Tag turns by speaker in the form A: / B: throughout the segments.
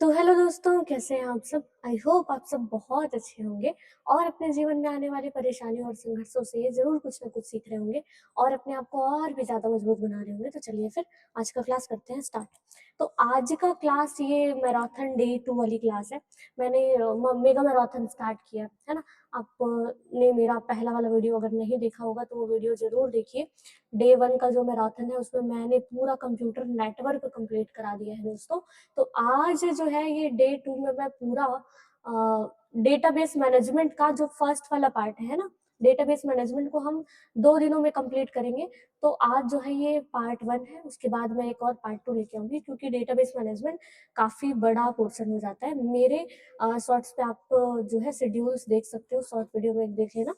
A: तो हेलो दोस्तों, कैसे हैं आप सब? आई होप आप सब बहुत अच्छे होंगे और अपने जीवन में आने वाली परेशानियों और संघर्षों से ज़रूर कुछ ना कुछ सीख रहे होंगे और अपने आप को और भी ज़्यादा मजबूत बना रहे होंगे। तो चलिए फिर आज का क्लास करते हैं स्टार्ट। तो आज का क्लास ये मैराथन डे 2 वाली क्लास है। मैंने मेगा मैराथन स्टार्ट किया है ना। आपने मेरा पहला वाला वीडियो अगर नहीं देखा होगा तो वो वीडियो ज़रूर देखिए। डे 1 का जो मैराथन है उसमें मैंने पूरा कंप्यूटर नेटवर्क कंप्लीट करा दिया है दोस्तों। तो आज जो है ये डे 2 में मैं पूरा डेटाबेस मैनेजमेंट का जो फर्स्ट वाला पार्ट है ना, डेटाबेस मैनेजमेंट को हम 2 दिनों में कंप्लीट करेंगे। तो आज जो है ये पार्ट 1 है, उसके बाद मैं एक और पार्ट 2 लेके आऊँगी क्योंकि डेटाबेस मैनेजमेंट काफ़ी बड़ा पोर्शन हो जाता है। मेरे शॉर्ट्स पे आप जो है शेड्यूल्स देख सकते हो, शॉर्ट वीडियो में देख लेना।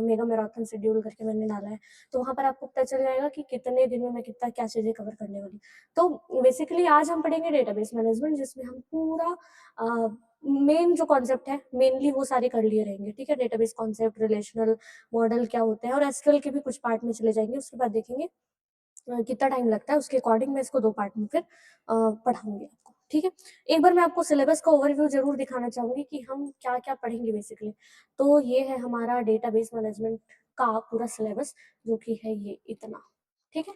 A: मेगा मैराथन शेड्यूल करके मैंने डाला है, तो वहाँ पर आपको पता चल जाएगा कि कितने दिन में मैं कितना क्या चीज़ें कवर करने वाली हूँ। तो बेसिकली आज हम पढ़ेंगे डेटाबेस मैनेजमेंट जिसमें हम पूरा मेन जो कॉन्सेप्ट है मेनली वो सारे कर लिए रहेंगे। ठीक है, डेटाबेस कॉन्सेप्ट, रिलेशनल मॉडल क्या होते हैं और एसक्यूएल के भी कुछ पार्ट में चले जाएंगे। उसके बाद देखेंगे कितना टाइम लगता है, उसके अकॉर्डिंग मैं इसको 2 पार्ट में फिर पढ़ाऊंगी आपको। ठीक है, एक बार मैं आपको सिलेबस का ओवरव्यू जरूर दिखाना चाहूंगी कि हम क्या क्या पढ़ेंगे बेसिकली। तो ये है हमारा डेटाबेस मैनेजमेंट का पूरा सिलेबस, जो कि है ये इतना। ठीक है,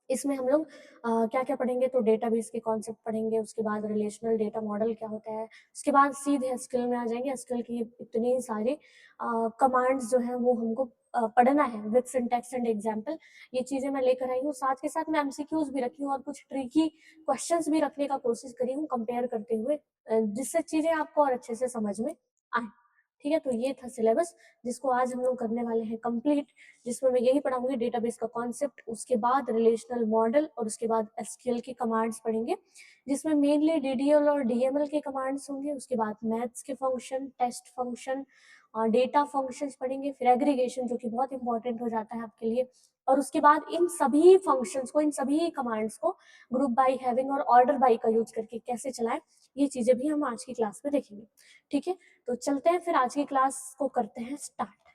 A: इसमें हम लोग क्या-क्या पढ़ेंगे, तो डेटाबेस के कॉन्सेप्ट पढ़ेंगे, उसके बाद रिलेशनल डेटा मॉडल क्या होता है, उसके बाद सीधे एसक्यूएल में आ जाएँगे। एसक्यूएल की इतनी सारी कमांड्स जो हैं वो हमको पढ़ना है विद सिंटैक्स एंड एग्जांपल। ये चीज़ें मैं लेकर आई हूँ, साथ के साथ मैं एमसीक्यूज़ भी रखी हूँ और कुछ ट्रिकी क्वेश्चंस भी रखने का कोशिश करी हूँ कंपेयर करते हुए, जिससे चीज़ें आपको और अच्छे से समझ में आएँ। ठीक है, तो ये था सिलेबस जिसको आज हम लोग करने वाले हैं कंप्लीट, जिसमें मैं यही पढ़ाऊंगी डेटाबेस का कॉन्सेप्ट, उसके बाद रिलेशनल मॉडल और उसके बाद एसक्यूएल की कमांड्स पढ़ेंगे, जिसमें मेनली डीडीएल और डीएमएल के कमांड्स होंगे। उसके बाद मैथ्स के function, text function, data functions पढ़ेंगे, फिर एग्रीगेशन जो कि बहुत इंपॉर्टेंट हो जाता है आपके लिए। और उसके बाद इन सभी फंक्शंस को, इन सभी कमांड्स को ग्रुप बाई, हैविंग और ऑर्डर बाई का यूज करके कैसे चलाएं, ये चीजें भी हम आज की क्लास में देखेंगे। ठीक है, तो चलते हैं फिर आज की क्लास को करते हैं स्टार्ट।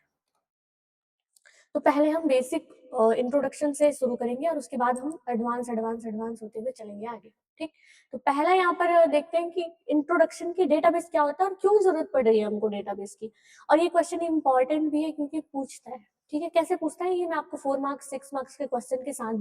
A: तो पहले हम बेसिक इंट्रोडक्शन से शुरू करेंगे और उसके बाद हम एडवांस एडवांस एडवांस होते हुए चलेंगे आगे। ठीक, तो पहला यहाँ पर देखते हैं कि इंट्रोडक्शन की डेटाबेस क्या होता है और क्यों जरूरत पड़ रही है हमको डेटाबेस की। और ये क्वेश्चन इंपॉर्टेंट भी है क्योंकि पूछता है। ठीक है, कैसे पूछता है ये मैं आपको 4 मार्क्स 6 मार्क्स के क्वेश्चन के साथ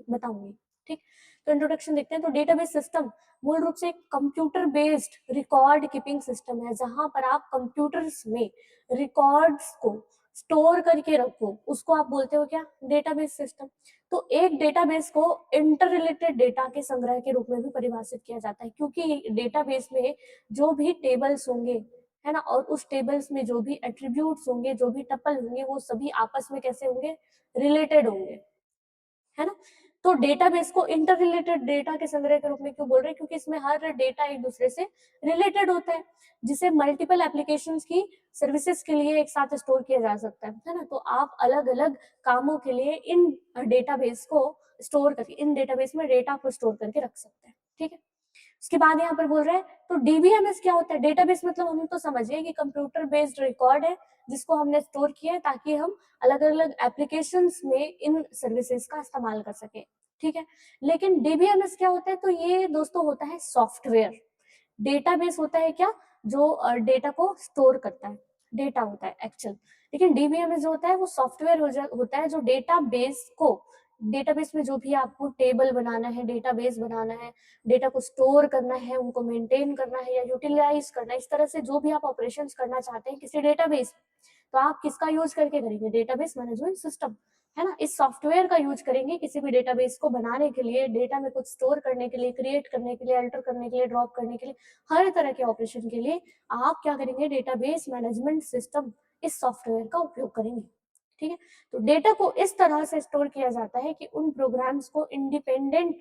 A: बताऊंगी। ठीक, तो इंट्रोडक्शन देखते हैं। तो डेटाबेस सिस्टम मूल रूप से एक computer based record keeping system है, जहां पर आप कंप्यूटर्स में रिकॉर्ड्स को स्टोर करके रखो, उसको आप बोलते हो क्या, डेटाबेस सिस्टम। तो एक डेटाबेस को इंटर रिलेटेड डेटा के संग्रह के रूप में भी परिभाषित किया जाता है, क्योंकि डेटाबेस में जो भी टेबल्स होंगे, है ना, और उस टेबल्स में जो भी एट्रीब्यूट्स होंगे, जो भी टपल होंगे, वो सभी आपस में कैसे होंगे, रिलेटेड होंगे, है ना। तो डेटाबेस को इंटर रिलेटेड डेटा के संग्रह के रूप में क्यों बोल रहे हैं, क्योंकि इसमें हर डेटा एक दूसरे से रिलेटेड होता है, जिसे मल्टीपल एप्लीकेशंस की सर्विसेज के लिए एक साथ स्टोर किया जा सकता है ना। तो आप अलग अलग कामों के लिए इन डेटाबेस को स्टोर करके, इन डेटाबेस में डेटा को स्टोर करके रख सकते हैं। ठीक है, उसके बाद यहाँ पर बोल रहे हैं तो डीबीएमएस क्या होता है। डेटाबेस मतलब हम तो समझिए कि कंप्यूटर बेस्ड रिकॉर्ड है जिसको हमने स्टोर किया है ताकि हम अलग अलग एप्लीकेशंस में इन सर्विसेज का इस्तेमाल कर सके। ठीक है, लेकिन डीबीएमएस क्या होता है, तो ये दोस्तों होता है सॉफ्टवेयर। डेटाबेस होता है क्या, जो डेटा को स्टोर करता है, डेटा होता है एक्चुअल। लेकिन डीबीएमएस जो होता है वो सॉफ्टवेयर होता है जो डेटाबेस को, डेटाबेस में जो भी आपको टेबल बनाना है, डेटाबेस बनाना है, डेटा को स्टोर करना है, उनको मेंटेन करना है या यूटिलाइज करना है, इस तरह से जो भी आप ऑपरेशंस करना चाहते हैं किसी डेटाबेस, तो आप किसका यूज करके करेंगे, डेटाबेस मैनेजमेंट सिस्टम, है ना। इस सॉफ्टवेयर का यूज करेंगे किसी भी डेटाबेस को बनाने के लिए, डेटा में कुछ स्टोर करने के लिए, क्रिएट करने के लिए, अल्टर करने के लिए, ड्रॉप करने के लिए, हर तरह के ऑपरेशन के लिए आप क्या करेंगे, डेटाबेस मैनेजमेंट सिस्टम, इस सॉफ्टवेयर का उपयोग करेंगे। ठीक है, तो डेटा को इस तरह से स्टोर किया जाता है कि उन प्रोग्राम्स को इंडिपेंडेंट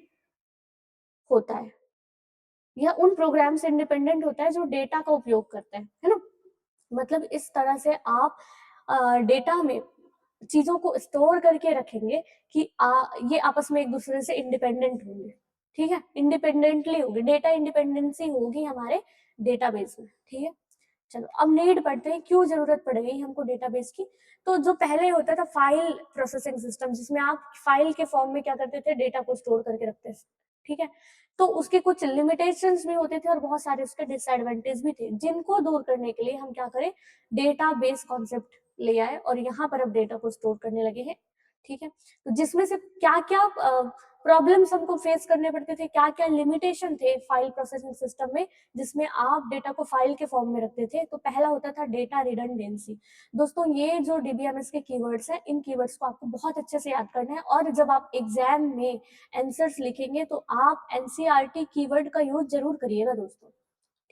A: होता है, या उन प्रोग्राम से इंडिपेंडेंट होता है जो डेटा का उपयोग करते हैं, है ना। मतलब इस तरह से आप डेटा में चीजों को स्टोर करके रखेंगे कि ये आपस में एक दूसरे से इंडिपेंडेंट होंगे। ठीक है, इंडिपेंडेंटली होंगे, डेटा इंडिपेंडेंसी होगी हमारे डेटाबेस में। ठीक है, चलो अब नीड पढ़ते हैं, क्यों जरूरत पड़ गई हमको डेटाबेस की। तो जो पहले होता था फाइल प्रोसेसिंग सिस्टम, जिसमें आप फाइल के फॉर्म में क्या करते थे, डेटा को स्टोर करके रखते थे, ठीक है। तो उसके कुछ लिमिटेशंस भी होते थे और बहुत सारे उसके डिसएडवांटेज भी थे, जिनको दूर करने के लिए हम क्या करें, डेटाबेस कॉन्सेप्ट ले आए और यहाँ पर अब डेटा को स्टोर करने लगे हैं। ठीक है, तो जिसमें से क्या क्या प्रॉब्लम्स हमको फेस करने पड़ते थे, क्या क्या लिमिटेशन थे फाइल प्रोसेसिंग सिस्टम में, जिसमें आप डेटा को फाइल के फॉर्म में रखते थे। तो पहला होता था डेटा रिडंडेंसी। दोस्तों ये जो डीबीएमएस के कीवर्ड्स हैं, इन कीवर्ड्स को आपको बहुत अच्छे से याद करना है, और जब आप एग्जाम में आंसर्स लिखेंगे तो आप एनसीईआरटी कीवर्ड का यूज जरूर करिएगा दोस्तों।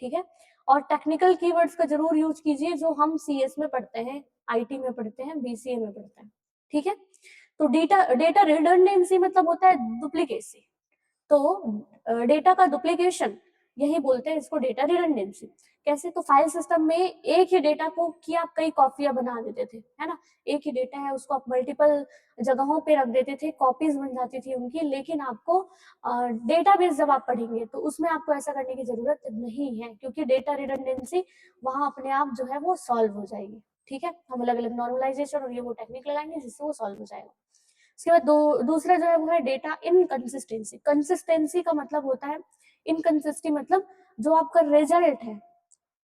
A: ठीक है, और टेक्निकल कीवर्ड्स का जरूर यूज कीजिए जो हम सीएस में पढ़ते हैं, आईटी में पढ़ते हैं, बीसीए में पढ़ते हैं। ठीक है, तो डेटा डेटा रिडंडेंसी मतलब होता है डुप्लीकेसी। तो डेटा का डुप्लीकेशन, यही बोलते हैं इसको डेटा रिडंडेंसी। कैसे, तो फाइल सिस्टम में एक ही डेटा को की आप कई कॉपियां बना देते थे, है ना। एक ही डेटा है, उसको आप मल्टीपल जगहों पे रख देते थे, कॉपीज बन जाती थी उनकी। लेकिन आपको डेटाबेस जब आप पढ़ेंगे तो उसमें आपको ऐसा करने की जरूरत नहीं है, क्योंकि डेटा रिडंडेंसी वहां अपने आप जो है वो सॉल्व हो जाएगी। ठीक है, हम अलग अलग नॉर्मलाइजेशन और ये वो टेक्निक लगाएंगे जिससे वो सॉल्व हो जाएगा। उसके बाद दूसरा जो है वो है डेटा इनकंसिस्टेंसी। कंसिस्टेंसी का मतलब होता है, इनकंसिस्टेंसी मतलब जो आपका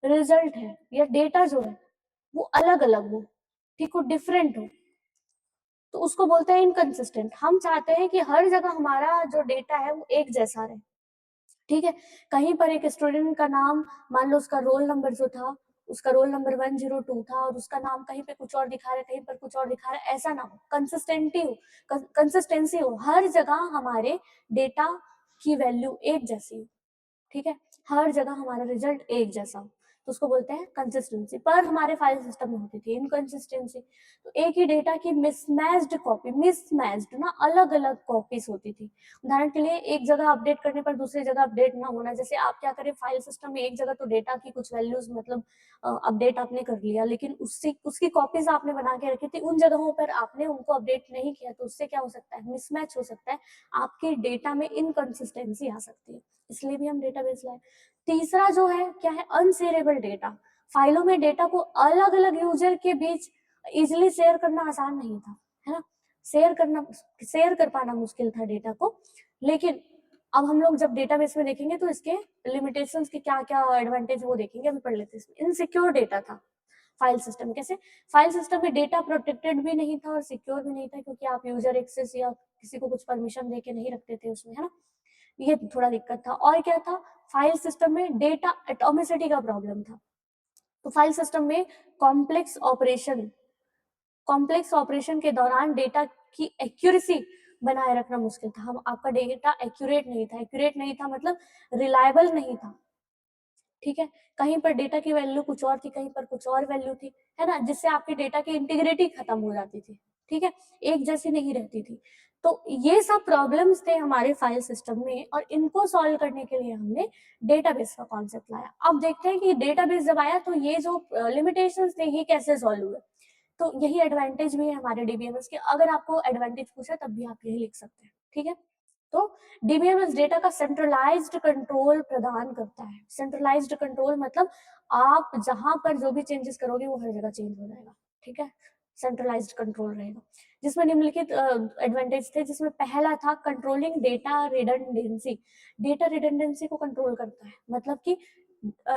A: रिजल्ट है या डेटा जो है वो अलग अलग हो, ठीक हो, डिफरेंट हो, तो उसको बोलते हैं इनकंसिस्टेंट। हम चाहते हैं कि हर जगह हमारा जो डेटा है वो एक जैसा रहे। ठीक है, कहीं पर एक स्टूडेंट का नाम, मान लो उसका रोल नंबर जो था, उसका रोल नंबर 102 था और उसका नाम कहीं पे कुछ और दिखा रहा है, कहीं पर कुछ और दिखा रहा है, ऐसा ना हो। कंसिस्टेंसी हो, हर जगह हमारे डेटा की वैल्यू एक जैसी हो। ठीक है, हर जगह हमारा रिजल्ट एक जैसा हो, तो उसको बोलते हैं कंसिस्टेंसी। पर हमारे फाइल सिस्टम में होती थी इनकंसिस्टेंसी। तो एक ही डेटा की मिसमैच्ड कॉपी, मिसमैच्ड ना, अलग अलग कॉपीज होती थी। उदाहरण के लिए एक जगह अपडेट करने पर दूसरी जगह अपडेट ना होना। जैसे आप क्या करें, फाइल सिस्टम में एक जगह तो डेटा की कुछ वैल्यूज मतलब अपडेट आपने कर लिया, लेकिन उससे उसकी कॉपीज आपने बना के रखी थी, उन जगहों पर आपने उनको अपडेट नहीं किया, तो उससे क्या हो सकता है, मिसमैच हो सकता है, आपके डेटा में इनकंसिस्टेंसी आ सकती है। इसलिए भी हम डेटाबेस लाए। तीसरा जो है क्या है, अनशेयरेबल डेटा। फाइलों में डेटा को अलग अलग यूजर के बीच इजिली शेयर करना आसान नहीं था, है ना। शेयर कर पाना मुश्किल था डेटा को। लेकिन अब हम लोग जब डेटाबेस में देखेंगे तो इसके लिमिटेशंस के क्या क्या एडवांटेज वो देखेंगे, अभी पढ़ लेते हैं। इनसिक्योर डेटा था फाइल सिस्टम। कैसे, फाइल सिस्टम में डेटा प्रोटेक्टेड भी नहीं था और सिक्योर भी नहीं था, क्योंकि आप यूजर एक्सेस या किसी को कुछ परमिशन देके नहीं रखते थे उसमें, है ना। ये थोड़ा दिक्कत था। और क्या था, फाइल सिस्टम में डेटा एटॉमिसिटी का प्रॉब्लम था। तो फाइल सिस्टम में कॉम्प्लेक्स ऑपरेशन के दौरान डेटा की एक्यूरेसी बनाए रखना मुश्किल था। हम आपका डेटा एक्यूरेट नहीं था मतलब रिलायबल नहीं था। ठीक है, कहीं पर डेटा की वैल्यू कुछ और थी, कहीं पर कुछ और वैल्यू थी, है ना, जिससे आपके डेटा की इंटीग्रिटी खत्म हो जाती थी। ठीक है, एक जैसी नहीं रहती थी। तो ये सब प्रॉब्लम्स थे हमारे फाइल सिस्टम में, और इनको सॉल्व करने के लिए हमने डेटाबेस का कॉन्सेप्ट लाया। अब देखते हैं कि डेटाबेस जब आया तो ये जो लिमिटेशंस थे ये कैसे सॉल्व हुए। तो यही एडवांटेज भी है हमारे डीबीएमएस के। अगर आपको एडवांटेज पूछा तब भी आप यही लिख सकते हैं। ठीक है, तो डीबीएमएस डेटा का सेंट्रलाइज्ड कंट्रोल प्रदान करता है। सेंट्रलाइज्ड कंट्रोल मतलब आप जहां पर जो भी चेंजेस करोगे वो हर जगह चेंज हो जाएगा। ठीक है, सेंट्रलाइज्ड कंट्रोल रहेगा, जिसमें निम्नलिखित एडवांटेज थे, जिसमें पहला था controlling data redundancy. Data redundancy को कंट्रोल करता है, मतलब कि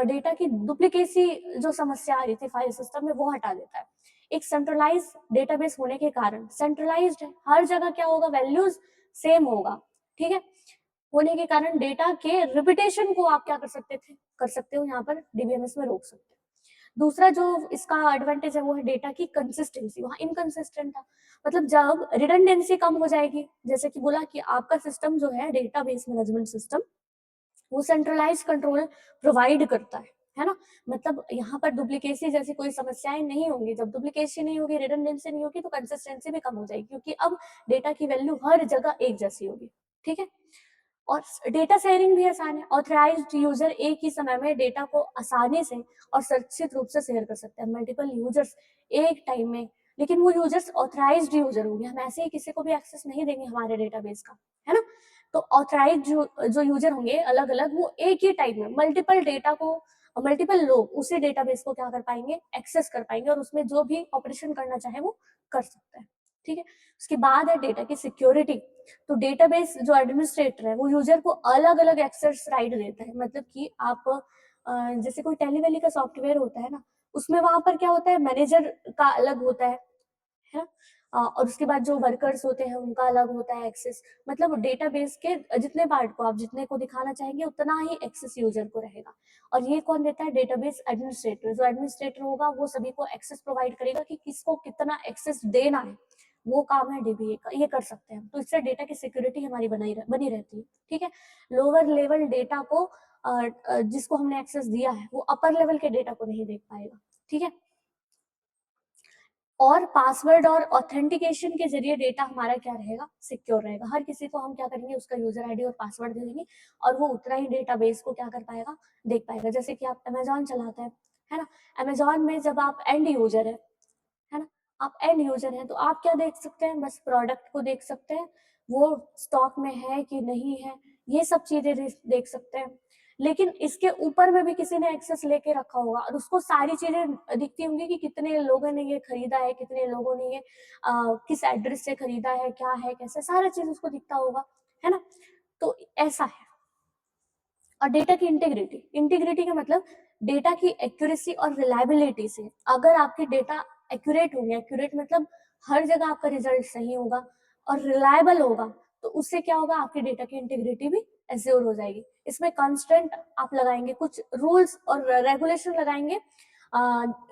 A: डेटा की डुप्लीकेसी जो समस्या आ रही थी फाइल सिस्टम में वो हटा देता है। एक सेंट्रलाइज डेटाबेस होने के कारण, सेंट्रलाइज्ड है, हर जगह क्या होगा, वैल्यूज सेम होगा। ठीक है, होने के कारण डेटा के रिपीटेशन को आप क्या कर सकते हो यहाँ पर डीबीएमएस में रोक सकते हो। दूसरा जो इसका एडवांटेज है वो है डेटा की कंसिस्टेंसी। वहां इनकंसिस्टेंट था, मतलब जब रिडंडेंसी कम हो जाएगी, जैसे कि बोला कि आपका सिस्टम जो है डेटाबेस मैनेजमेंट सिस्टम, वो सेंट्रलाइज कंट्रोल प्रोवाइड करता है ना। मतलब यहाँ पर डुप्लीकेसी जैसी कोई समस्याएं नहीं होंगी। जब डुप्लीकेसी नहीं होगी, रिडंडेंसी नहीं होगी, तो कंसिस्टेंसी भी कम हो जाएगी, क्योंकि अब डेटा की वैल्यू हर जगह एक जैसी होगी। ठीक है, और डेटा शेयरिंग भी आसान है। ऑथराइज्ड यूजर एक ही समय में डेटा को आसानी से और सुरक्षित रूप से शेयर कर सकते हैं, मल्टीपल यूजर्स एक टाइम में। लेकिन वो यूजर्स ऑथराइज्ड यूजर होंगे, हम ऐसे ही किसी को भी एक्सेस नहीं देंगे हमारे डेटाबेस का, है ना। तो ऑथराइज्ड जो यूजर होंगे अलग अलग, वो एक ही टाइम में मल्टीपल लोग उसी डेटाबेस को क्या कर पाएंगे, एक्सेस कर पाएंगे, और उसमें जो भी ऑपरेशन करना चाहे वो कर सकते हैं। ठीक है। उसके बाद है डेटा की सिक्योरिटी। तो डेटाबेस जो एडमिनिस्ट्रेटर है वो यूजर को अलग अलग एक्सेस राइट देता है, मतलब कि आप जैसे कोई टेलीवेली का सॉफ्टवेयर होता है ना, उसमें वहां पर क्या होता है, मैनेजर का अलग होता है ना। और उसके बाद जो वर्कर्स होते हैं उनका अलग होता है एक्सेस, मतलब डेटाबेस के जितने पार्ट को आप जितने को दिखाना चाहेंगे उतना ही एक्सेस यूजर को रहेगा। और ये कौन देता है, डेटाबेस एडमिनिस्ट्रेटर। जो एडमिनिस्ट्रेटर होगा वो सभी को एक्सेस प्रोवाइड करेगा कि किसको कितना एक्सेस देना है, वो काम है डीबीए का, ये कर सकते हैं। तो इससे डेटा की सिक्योरिटी हमारी बनी रहती है। ठीक है। लोअर लेवल डेटा को जिसको हमने एक्सेस दिया है वो अपर लेवल के डेटा को नहीं देख पाएगा। ठीक है। और पासवर्ड और ऑथेंटिकेशन के जरिए डेटा हमारा क्या रहेगा, सिक्योर रहेगा। हर किसी को हम क्या करेंगे, उसका यूजर आईडी और पासवर्ड दे देंगे और वो उतना ही डेटाबेस को क्या कर पाएगा, देख पाएगा। जैसे कि आप अमेजोन चलाते हैं, है ना। अमेजोन में जब आप एंड यूजर है ना, आप एंड यूजर हैं तो आप क्या देख सकते हैं, बस प्रोडक्ट को देख सकते हैं, वो स्टॉक में है कि नहीं है, ये सब चीजें देख सकते हैं। लेकिन इसके ऊपर में भी किसी ने एक्सेस लेके रखा होगा और उसको सारी चीजें दिखती होंगी कि कितने लोगों ने ये खरीदा है, कितने लोगों ने ये किस एड्रेस से खरीदा है, क्या है कैसे, सारा चीज उसको दिखता होगा, है ना। तो ऐसा है। और डेटा की इंटीग्रिटी, इंटीग्रिटी का मतलब डेटा की एक्यूरेसी और रिलायबिलिटी से। अगर आपकी डेटा एक्यूरेट होंगे, एक्यूरेट मतलब हर जगह आपका रिजल्ट सही होगा और रिलायबल होगा, तो उससे क्या होगा, आपकी डेटा की इंटीग्रिटी भी एश्योर हो जाएगी। इसमें कंस्टेंट आप लगाएंगे, कुछ रूल्स और रेगुलेशन लगाएंगे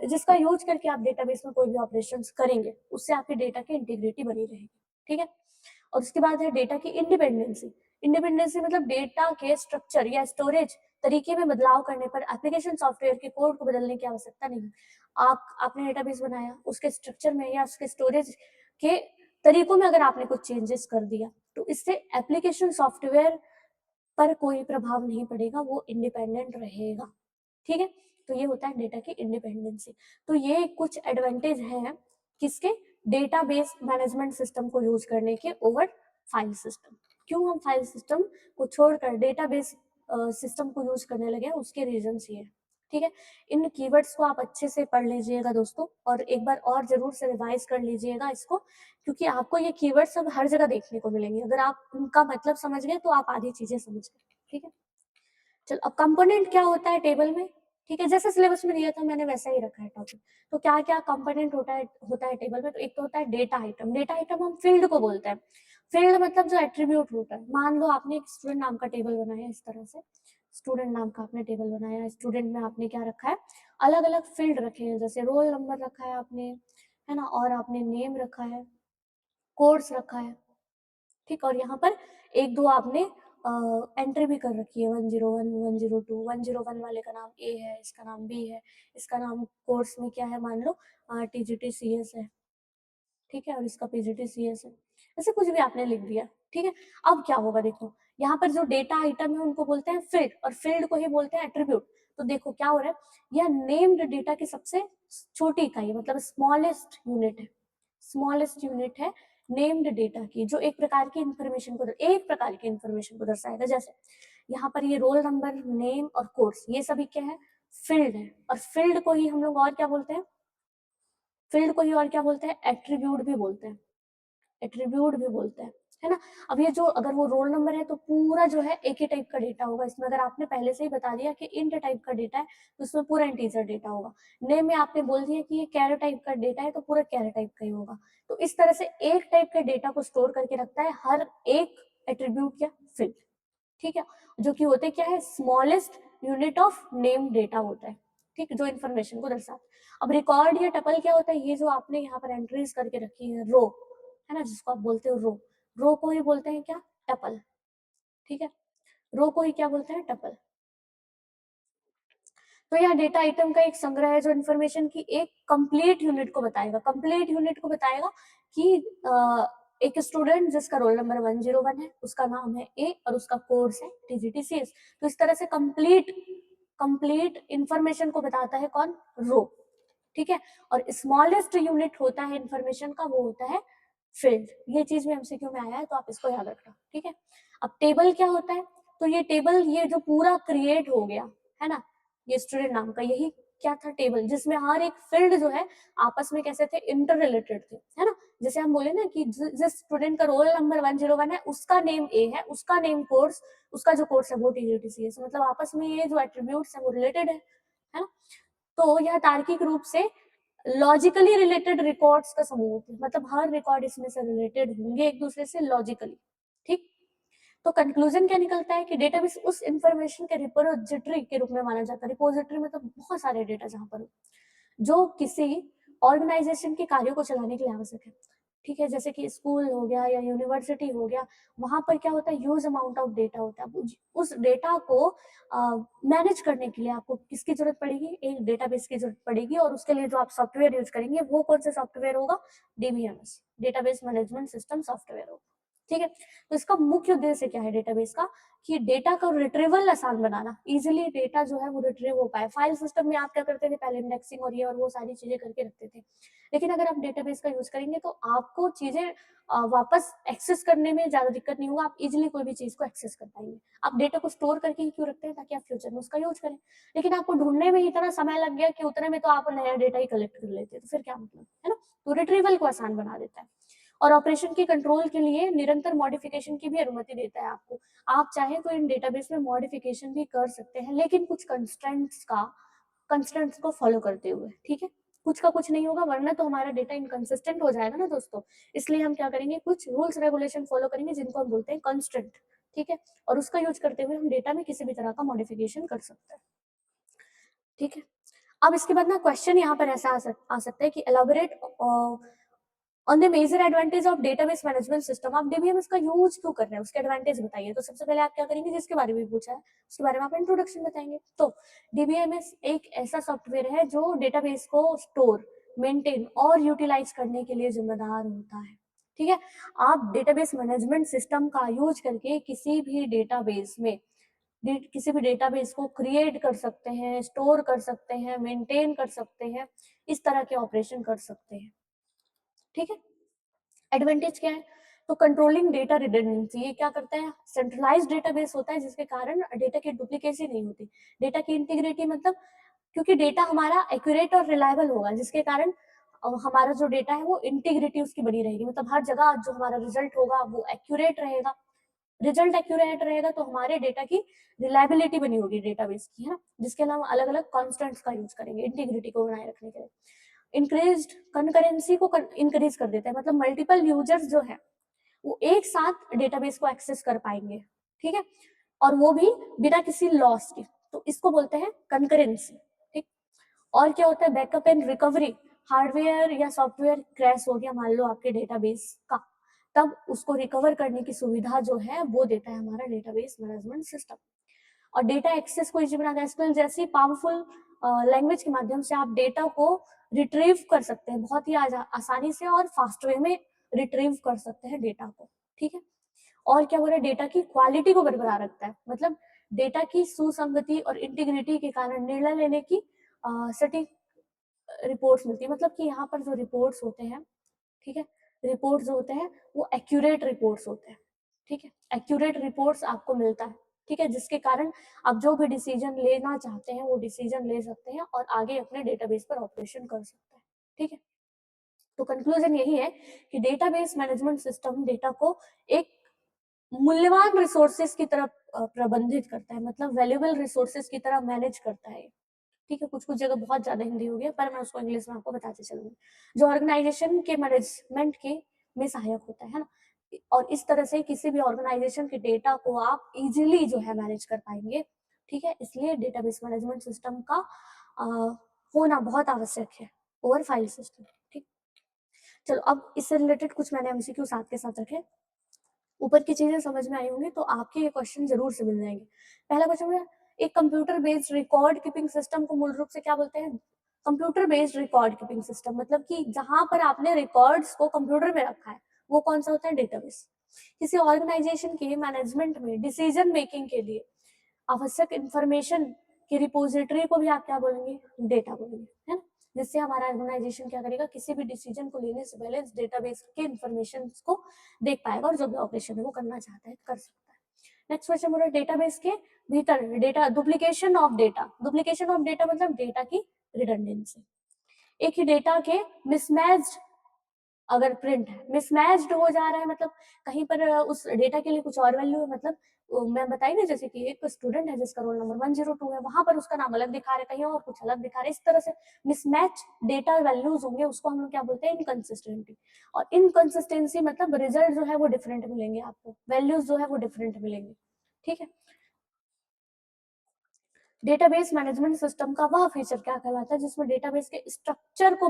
A: जिसका यूज करके आप डेटाबेस में कोई भी ऑपरेशंस करेंगे, उससे आपकी डेटा की इंटीग्रिटी बनी रहेगी। ठीक है। और उसके बाद है डेटा की इंडिपेंडेंसी। इंडिपेंडेंसी मतलब डेटा के स्ट्रक्चर या स्टोरेज तरीके में बदलाव करने पर एप्लीकेशन सॉफ्टवेयर के कोड को बदलने की आवश्यकता नहीं। आपने डेटाबेस बनाया, उसके स्ट्रक्चर में या उसके स्टोरेज के तरीकों में अगर आपने कुछ चेंजेस कर दिया तो इससे एप्लीकेशन सॉफ्टवेयर पर कोई प्रभाव नहीं पड़ेगा, वो इंडिपेंडेंट रहेगा। ठीक है। तो ये होता है डेटा की इंडिपेंडेंसी। तो ये कुछ एडवांटेज हैं किसके, डेटाबेस मैनेजमेंट सिस्टम को यूज करने के ओवर फाइल सिस्टम। क्यों हम फाइल सिस्टम को छोड़कर डेटाबेस सिस्टम को यूज करने लगे, उसके रीजंस ये है। ठीक है। इन कीवर्ड्स को आप अच्छे से पढ़ लीजिएगा दोस्तों, और एक बार और जरूर से रिवाइज कर लीजिएगा इसको, क्योंकि आपको ये कीवर्ड्स अब हर जगह देखने को मिलेंगे। अगर आप उनका मतलब समझ गए तो आप आधी चीजें समझ गए। ठीक है। चलो, अब कंपोनेंट क्या होता है टेबल में। ठीक है, जैसे सिलेबस में दिया था मैंने वैसा ही रखा है टॉपिक। तो क्या क्या कंपोनेंट होता है टेबल में, तो एक तो होता है डेटा आइटम। डेटा आइटम हम फील्ड को बोलते हैं। फील्ड मतलब जो एट्रीब्यूट होता है, मान लो आपने एक स्टूडेंट नाम का टेबल बनाया, इस तरह से स्टूडेंट नाम का आपने टेबल बनाया, स्टूडेंट में आपने क्या रखा है, अलग अलग फील्ड रखे हैं, जैसे रोल नंबर रखा है आपने, है ना, और आपने नेम रखा है, कोर्स रखा है। ठीक, और यहाँ पर एक दो आपने एंट्री भी कर रखी है, 101, 102। 101 वाले का नाम ए है, इसका नाम बी है, इसका नाम कोर्स में क्या है, मान लो टीजीटी सीएस है। ठीक है, और इसका पीजीटी सीएस है। ऐसे कुछ भी आपने लिख दिया। ठीक है। अब क्या होगा, देखो यहाँ पर जो डेटा आइटम है उनको बोलते हैं फील्ड, और फील्ड को ही बोलते हैं एट्रीब्यूट। तो देखो क्या हो रहा है, यह नेम्ड डेटा की सबसे छोटी इकाई, मतलब स्मॉलेस्ट यूनिट है। स्मॉलेस्ट यूनिट है नेम्ड डेटा की, जो एक प्रकार की इंफॉर्मेशन को दर्शाएगा। जैसे यहाँ पर ये रोल नंबर, नेम और कोर्स, ये सभी क्या है, फील्ड है। और फील्ड को ही हम लोग और क्या बोलते हैं, फील्ड को ही और क्या बोलते हैं, एट्रीब्यूट भी बोलते हैं। एट्रीब्यूट भी बोलते हैं, है ना। अब ये जो अगर वो रोल नंबर है तो पूरा जो है एक ही टाइप का डेटा होगा इसमें। अगर आपने पहले से ही बता दिया कि इंट टाइप का डेटा है तो उसमें पूरा इंटीजर डेटा होगा। नेम में आपने बोल दिया कि ये कैर टाइप का डेटा है तो पूरा कैर टाइप का ही होगा। तो इस तरह से एक टाइप के डेटा को स्टोर करके रखता है हर एक एट्रीब्यूट या फील्ड। ठीक है, जो कि होते क्या है, smallest unit of name data होता है। ठीक, जो इन्फॉर्मेशन को दर्शाता है। अब रिकॉर्ड या टपल क्या होता है, ये जो आपने यहाँ पर एंट्रीज करके रखी है, रो, है ना, जिसको आप बोलते हो रो, रो को ही बोलते हैं क्या, टपल। ठीक है, रो को ही क्या बोलते हैं, टपल। तो यह डेटा आइटम का एक संग्रह है जो इन्फॉर्मेशन की एक कंप्लीट यूनिट को बताएगा। कंप्लीट यूनिट को बताएगा कि एक स्टूडेंट जिसका रोल नंबर 101 है, उसका नाम है ए और उसका कोर्स है टीजीटीसीएस। तो इस तरह से कंप्लीट इंफॉर्मेशन को बताता है कौन, रो। ठीक है, और स्मॉलेस्ट यूनिट होता है इंफॉर्मेशन का, वो होता है फील्ड। ये चीज में एमसीक्यू में आया है तो आप इसको याद रखना। ठीक है। अब टेबल क्या होता है, तो ये टेबल, ये जो पूरा क्रिएट हो गया है ना, ये स्टूडेंट नाम का यही क्या था, टेबल, जिसमें हर एक फील्ड जो है आपस में कैसे थे, इंटर रिलेटेड थे, है ना। जैसे हम बोले ना कि जिस स्टूडेंट का रोल नंबर 101 है उसका नेम ए है, उसका नेम कोर्स, उसका जो कोर्स है वो TGTCS, मतलब आपस में ये जो एट्रीब्यूट्स है वो रिलेटेड है ना। तो यह तार्किक रूप से लॉजिकली रिलेटेड रिकॉर्ड्स का समूह होते हैं, मतलब हर रिकॉर्ड इसमें से रिलेटेड होंगे एक दूसरे से लॉजिकली, ठीक। तो कंक्लूजन क्या निकलता है कि डेटाबेस उस इंफॉर्मेशन के रिपोजिटरी के रूप में माना जाता है। रिपोजिटरी मतलब बहुत सारे डेटा जहां पर जो किसी ऑर्गेनाइजेशन के कार्यों को चलाने के लिए आवश्यक है, ठीक है। जैसे कि स्कूल हो गया या यूनिवर्सिटी हो गया, वहां पर क्या होता है, ह्यूज अमाउंट ऑफ डेटा होता है। उस डेटा को मैनेज करने के लिए आपको किसकी जरूरत पड़ेगी, एक डेटाबेस की जरूरत पड़ेगी, और उसके लिए जो आप सॉफ्टवेयर यूज करेंगे वो कौन सा सॉफ्टवेयर होगा, DBMS, database management system software होगा, ठीक है। तो इसका मुख्य उद्देश्य क्या है डेटाबेस का, कि डेटा का रिट्रीवल आसान बनाना, इजीली डेटा जो है वो रिट्रीव हो पाए। फाइल सिस्टम में आप क्या करते थे, पहले इंडेक्सिंग और ये और वो सारी चीजें करके रखते थे, लेकिन अगर आप डेटाबेस का यूज करेंगे तो आपको चीजें वापस एक्सेस करने में ज्यादा दिक्कत नहीं होगा, आप इजीली कोई भी चीज को एक्सेस कर पाएंगे। आप डेटा को स्टोर करके ही क्यों रखते हैं, ताकि आप फ्यूचर में उसका यूज करें, लेकिन आपको ढूंढने में ही इतना समय लग गया कि उतने में तो आप नया डेटा ही कलेक्ट कर लेते, तो फिर क्या मतलब, है ना। तो रिट्रीवल को आसान बना देता है, और ऑपरेशन के कंट्रोल के लिए निरंतर मॉडिफिकेशन की भी अनुमति देता है आपको। आप चाहे तो इन डेटाबेस में मॉडिफिकेशन भी कर सकते हैं, लेकिन कुछ कंस्ट्रेंट्स को फॉलो करते हुए, ठीक है। कुछ का कुछ नहीं होगा, वरना तो हमारा डेटा इनकंसिस्टेंट हो जाएगा ना दोस्तों। इसलिए हम क्या करेंगे, कुछ रूल्स रेगुलेशन फॉलो करेंगे जिनको हम बोलते हैं कंस्ट्रेंट, ठीक है। और उसका यूज करते हुए हम डेटा में किसी भी तरह का मॉडिफिकेशन कर सकते हैं, ठीक है। अब इसके बाद ना क्वेश्चन यहाँ पर ऐसा आ सकता है कि elaborate on the major advantage of database management system. आप DBMS का यूज क्यों कर रहे हैं, उसके एडवांटेज बताइए। तो सबसे पहले आप क्या करेंगे, जिसके बारे में पूछा है उसके बारे में आप इंट्रोडक्शन बताएंगे। तो DBMS एक ऐसा सॉफ्टवेयर है जो डेटाबेस को स्टोर, मेंटेन और यूटिलाइज करने के लिए जिम्मेदार होता है, ठीक है। आप डेटाबेस मैनेजमेंट सिस्टम का यूज करके किसी भी डेटाबेस को क्रिएट कर सकते हैं, स्टोर कर सकते हैं, मेंटेन कर सकते हैं, इस तरह के ऑपरेशन कर सकते हैं, ठीक है। एडवांटेज क्या है, तो कंट्रोलिंग डेटा रिडंडेंसी, ये क्या करता है, सेंट्रलाइज्ड डेटाबेस होता है जिसके कारण डेटा की डुप्लीकेसी नहीं होती। डेटा की इंटीग्रिटी मतलब, क्योंकि डेटा हमारा एक्यूरेट और रिलायबल होगा, जिसके कारण हमारा जो डेटा है वो इंटीग्रिटी उसकी बनी रहेगी, मतलब हर जगह जो हमारा रिजल्ट होगा वो एक्यूरेट रहेगा। रिजल्ट एक्यूरेट रहेगा तो हमारे डेटा की रिलायबिलिटी बनी होगी डेटाबेस की, है ना, जिसके अलावा अलग अलग कॉन्स्टेंट्स का यूज करेंगे इंटीग्रिटी को बनाए रखने के लिए। इंक्रीज्ड कंकरेंसी को इंक्रीज कर देता है, मतलब मल्टीपल यूजर्स जो है वो एक साथ डेटाबेस को एक्सेस कर पाएंगे, ठीक है, और वो भी बिना किसी लॉस के, तो इसको बोलते हैं कंकरेंसी, ठीक। और क्या होता है, बैकअप एंड रिकवरी, हार्डवेयर या सॉफ्टवेयर क्रैश हो गया मान लो आपके डेटाबेस का, तब उसको रिकवर करने की सुविधा जो है वो देता है हमारा डेटाबेस मैनेजमेंट सिस्टम। और डेटा एक्सेस को इजी बनाता है, SQL जैसी पावरफुल लैंग्वेज के माध्यम से आप डेटा को रिट्रीव कर सकते हैं बहुत ही आसानी से और फास्ट वे में रिट्रीव कर सकते हैं डेटा को, ठीक है। और क्या बोल रहे, डेटा की क्वालिटी को बरकरार रखता है, मतलब डेटा की सुसंगति और इंटीग्रिटी के कारण निर्णय लेने की सटीक रिपोर्ट्स मिलती है, मतलब कि यहाँ पर जो रिपोर्ट्स होते हैं, ठीक है, रिपोर्ट्स जो होते हैं वो एक्यूरेट रिपोर्ट्स होते हैं, ठीक है, एक्यूरेट रिपोर्ट्स आपको मिलता है, ठीक है, जिसके कारण आप जो भी डिसीजन लेना चाहते हैं वो डिसीजन ले सकते हैं और आगे अपने डेटाबेस पर ऑपरेशन कर सकते हैं, ठीक है। तो कंक्लूजन यही है कि डेटाबेस मैनेजमेंट सिस्टम डेटा को एक मूल्यवान रिसोर्सेज की तरह प्रबंधित करता है, मतलब वैल्यूएबल रिसोर्सेज की तरह मैनेज करता है, ठीक है। कुछ कुछ जगह बहुत ज्यादा हिंदी हो गया, पर मैं उसको इंग्लिश में आपको बताते चलूंगी। जो ऑर्गेनाइजेशन के मैनेजमेंट के में सहायक होता है ना, और इस तरह से किसी भी ऑर्गेनाइजेशन के डेटा को आप इजीली जो है मैनेज कर पाएंगे, ठीक है। इसलिए डेटाबेस मैनेजमेंट सिस्टम का अ, होना बहुत आवश्यक है ओवर फाइल सिस्टम, ठीक। चलो अब इससे रिलेटेड कुछ मैंने MCQ साथ के साथ रखे, ऊपर की चीजें समझ में आई होंगी तो आपके ये क्वेश्चन जरूर से मिल जाएंगे। पहला क्वेश्चन है, एक computer based record keeping system को मूल रूप से क्या बोलते हैं, computer based record keeping system, मतलब कि जहां पर आपने रिकॉर्ड्स को कंप्यूटर में रखा है वो कौन सा होता है, डेटाबेस। किसी ऑर्गेनाइजेशन के मैनेजमेंट में डिसीजन मेकिंग के लिए आवश्यक इंफॉर्मेशन की रिपोजिटरी को भी आप क्या बोलेंगे, डेटा बोलेंगे, है ना, जिससे हमारा ऑर्गेनाइजेशन क्या करेगा, किसी भी डिसीजन को लेने से पहले इस डेटाबेस के इंफॉर्मेशन को देख पाएगा और जो भी ऑपरेशन है वो करना चाहता है कर सकता है। नेक्स्ट क्वेश्चन बोला, डेटाबेस के भीतर data duplication of data, duplication of data मतलब डेटा की रिडंडेंसी। एक ही डेटा के मिसमैच्ड अगर प्रिंट है, मिसमैच्ड हो जा रहा है मतलब कहीं पर उस डेटा के लिए कुछ और वैल्यू है, मतलब मैं बताई ना जैसे कि एक स्टूडेंट है जिसका रोल नंबर 102 है, वहां पर उसका नाम अलग दिखा रहा है, कहीं और कुछ अलग दिखा रहा है। इस तरह से मिसमैच डेटा वैल्यूज होंगे, उसको हम लोग क्या बोलते हैं, इनकंसिस्टेंसी। और इनकंसिस्टेंसी मतलब रिजल्ट जो है वो डिफरेंट मिलेंगे आपको, वैल्यूज जो है वो डिफरेंट मिलेंगे। ठीक है। डेटाबेस मैनेजमेंट सिस्टम का वह फीचर क्या कहलाता है जिसमें डेटाबेस के स्ट्रक्चर को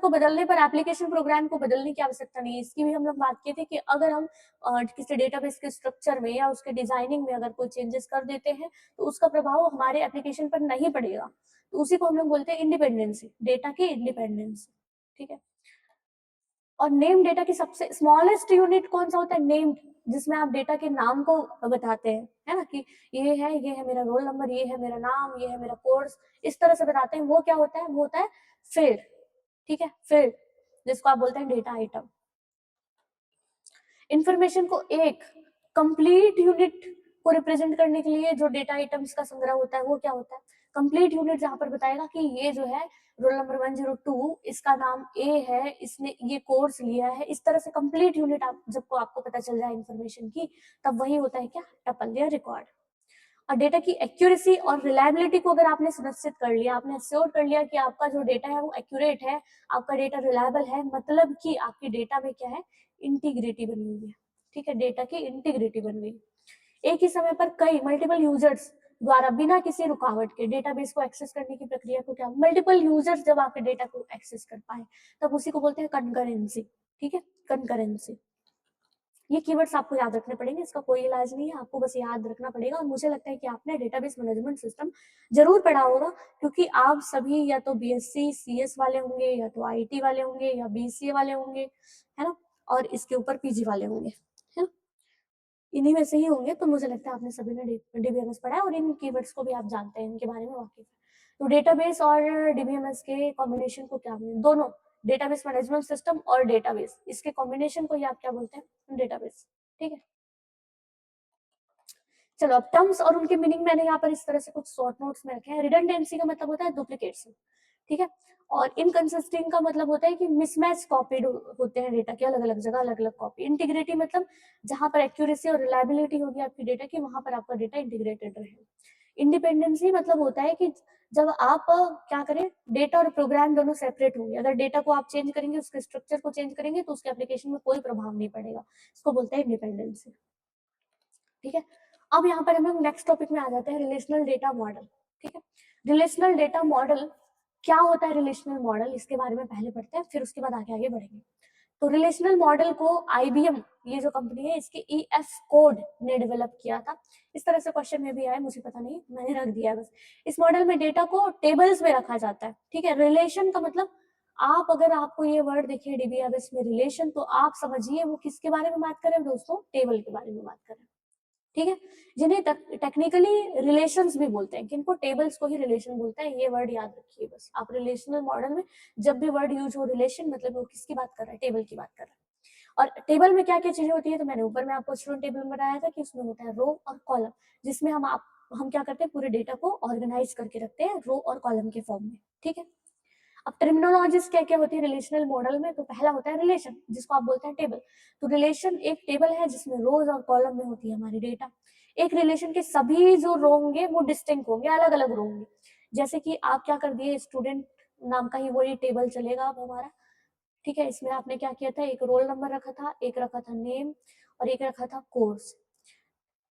A: बदलने पर एप्लीकेशन प्रोग्राम को बदलने की आवश्यकता नहीं है। इसकी भी हम लोग बात किए थे कि अगर हम किसी डेटाबेस के स्ट्रक्चर में या उसके डिजाइनिंग में अगर कोई चेंजेस कर देते हैं तो उसका प्रभाव हमारे एप्लीकेशन पर नहीं पड़ेगा, तो उसी को हम लोग बोलते हैं इंडिपेंडेंसी, डेटा की इंडिपेंडेंसी। ठीक है। और नेम डेटा की सबसे स्मॉलेस्ट यूनिट कौन सा होता है, नेम्ड, जिसमें आप डेटा के नाम को बताते हैं, है ना, कि ये है मेरा रोल नंबर, ये है मेरा नाम, ये है मेरा कोर्स, इस तरह से बताते हैं। वो क्या होता है, वो होता है फील्ड। ठीक है, फील्ड, जिसको आप बोलते हैं डेटा आइटम। इंफॉर्मेशन को एक कंप्लीट यूनिट को रिप्रेजेंट करने के लिए जो डेटा आइटम्स का संग्रह होता है वो क्या होता है, कंप्लीट यूनिट, जहां पर बताएगा कि ये जो है रोल नंबर 102, इसका नाम ए है, इसने ये कोर्स लिया है। इस तरह से कंप्लीट यूनिट आप जब को आपको पता चल जाए इंफॉर्मेशन की, तब वही होता है क्या, टपल या रिकॉर्ड। और डेटा की एक्यूरेसी और रिलायबिलिटी को अगर आपने सुनिश्चित कर लिया, आपने एश्योर कर लिया कि आपका जो डेटा है वो एक्यूरेट है, आपका डेटा रिलायबल है, मतलब कि आपके डेटा में क्या है, इंटीग्रिटी बनी हुई है। ठीक है, डेटा की इंटीग्रिटी बन गई। एक ही समय पर कई मल्टीपल यूजर्स द्वारा बिना किसी रुकावट के डेटाबेस को एक्सेस करने की प्रक्रिया को क्या, मल्टीपल यूजर्स जब आपके डेटा को एक्सेस कर पाए तब उसी को बोलते हैं कंकरेंसी। ठीक है, कंकरेंसी। ये कीवर्ड्स आपको याद रखने पड़ेंगे, इसका कोई इलाज नहीं है, आपको बस याद रखना पड़ेगा। और मुझे लगता है कि आपने डेटाबेस मैनेजमेंट सिस्टम जरूर पढ़ा होगा, क्योंकि आप सभी या तो बीएससी सीएस वाले होंगे, या तो आईटी वाले होंगे, या बीसीए वाले होंगे, है ना, और इसके ऊपर पीजी वाले होंगे, है ना, इन्हीं में से ही होंगे। तो मुझे लगता है आपने सभी ने डीबीएमएस पढ़ा है और इन कीवर्ड्स को भी आप जानते हैं, इनके बारे में वाकिफ है। तो डेटाबेस और डीबीएमएस के कॉम्बिनेशन को क्या बोलते हैं, दोनों, डेटाबेस मैनेजमेंट सिस्टम और डेटाबेस, इसके कॉम्बिनेशन को ही आप क्या बोलते हैं, डेटाबेस। ठीक है। चलो अब टर्म्स और उनके मीनिंग मैंने यहाँ पर इस तरह से कुछ शॉर्ट नोट्स में रखे हैं। रिडंडेंसी का मतलब होता है डुप्लीकेट्स। ठीक है। और इनकंसिस्टेंट का मतलब होता है कि मिसमैच कॉपीड होते हैं डेटा के, अलग अलग जगह अलग अलग कॉपी। इंटीग्रिटी मतलब जहां पर एक्यूरेसी और रिलायबिलिटी होगी आपकी डेटा की, वहां पर आपका डेटा इंटीग्रेटेड रहे। इंडिपेंडेंसी मतलब होता है कि जब आप क्या करें, डेटा और प्रोग्राम दोनों सेपरेट होंगे, अगर डेटा को आप चेंज करेंगे, उसके स्ट्रक्चर को चेंज करेंगे तो उसके एप्लीकेशन में कोई प्रभाव नहीं पड़ेगा, इसको बोलते हैं इंडिपेंडेंसी। ठीक है। अब यहाँ पर हम लोग नेक्स्ट टॉपिक में आ जाते हैं, रिलेशनल डेटा मॉडल। ठीक है। रिलेशनल डेटा मॉडल क्या होता है, रिलेशनल मॉडल, इसके बारे में पहले पढ़ते हैं, फिर उसके बाद आगे आगे बढ़ेंगे। तो रिलेशनल मॉडल को आईबीएम, ये जो कंपनी है, इसके ईएफ कोड ने डेवलप किया था। इस तरह से क्वेश्चन में भी आए, मुझे पता नहीं, मैंने रख दिया बस। इस मॉडल में डेटा को टेबल्स में रखा जाता है। ठीक है। रिलेशन का मतलब, आप अगर आपको ये वर्ड देखिए डीबीएमएस में रिलेशन, तो आप समझिए वो किसके बारे में बात करें दोस्तों, टेबल के बारे में बात करें। ठीक है। जिन्हें टेक्निकली रिलेशंस भी बोलते हैं, किनको, टेबल्स को ही रिलेशन बोलते हैं, ये वर्ड याद रखिए बस। आप रिलेशनल मॉडल में जब भी वर्ड यूज हो रिलेशन, मतलब वो किसकी बात कर रहा है, टेबल की बात कर रहा है। और टेबल में क्या क्या चीजें होती है, तो मैंने ऊपर में आपको स्टूडेंट टेबल में बताया था कि उसमें होता है रो और कॉलम, जिसमें हम क्या करते हैं, पूरे डेटा को ऑर्गेनाइज करके रखते हैं रो और कॉलम के फॉर्म में। ठीक है। अब टर्मिनोलॉजीज क्या क्या होती है रिलेशनल मॉडल में, तो पहला होता है रिलेशन, जिसको आप बोलते हैं टेबल। तो रिलेशन एक टेबल है जिसमें रोज और कॉलम में होती है हमारी डेटा। एक रिलेशन के सभी जो रो होंगे वो डिस्टिंक्ट होंगे, अलग अलग रो होंगे। जैसे कि आप क्या कर दिए, स्टूडेंट नाम का ही वही टेबल चलेगा अब हमारा। ठीक है। इसमें आपने क्या किया था, एक रोल नंबर रखा था, एक रखा था नेम, और एक रखा था कोर्स।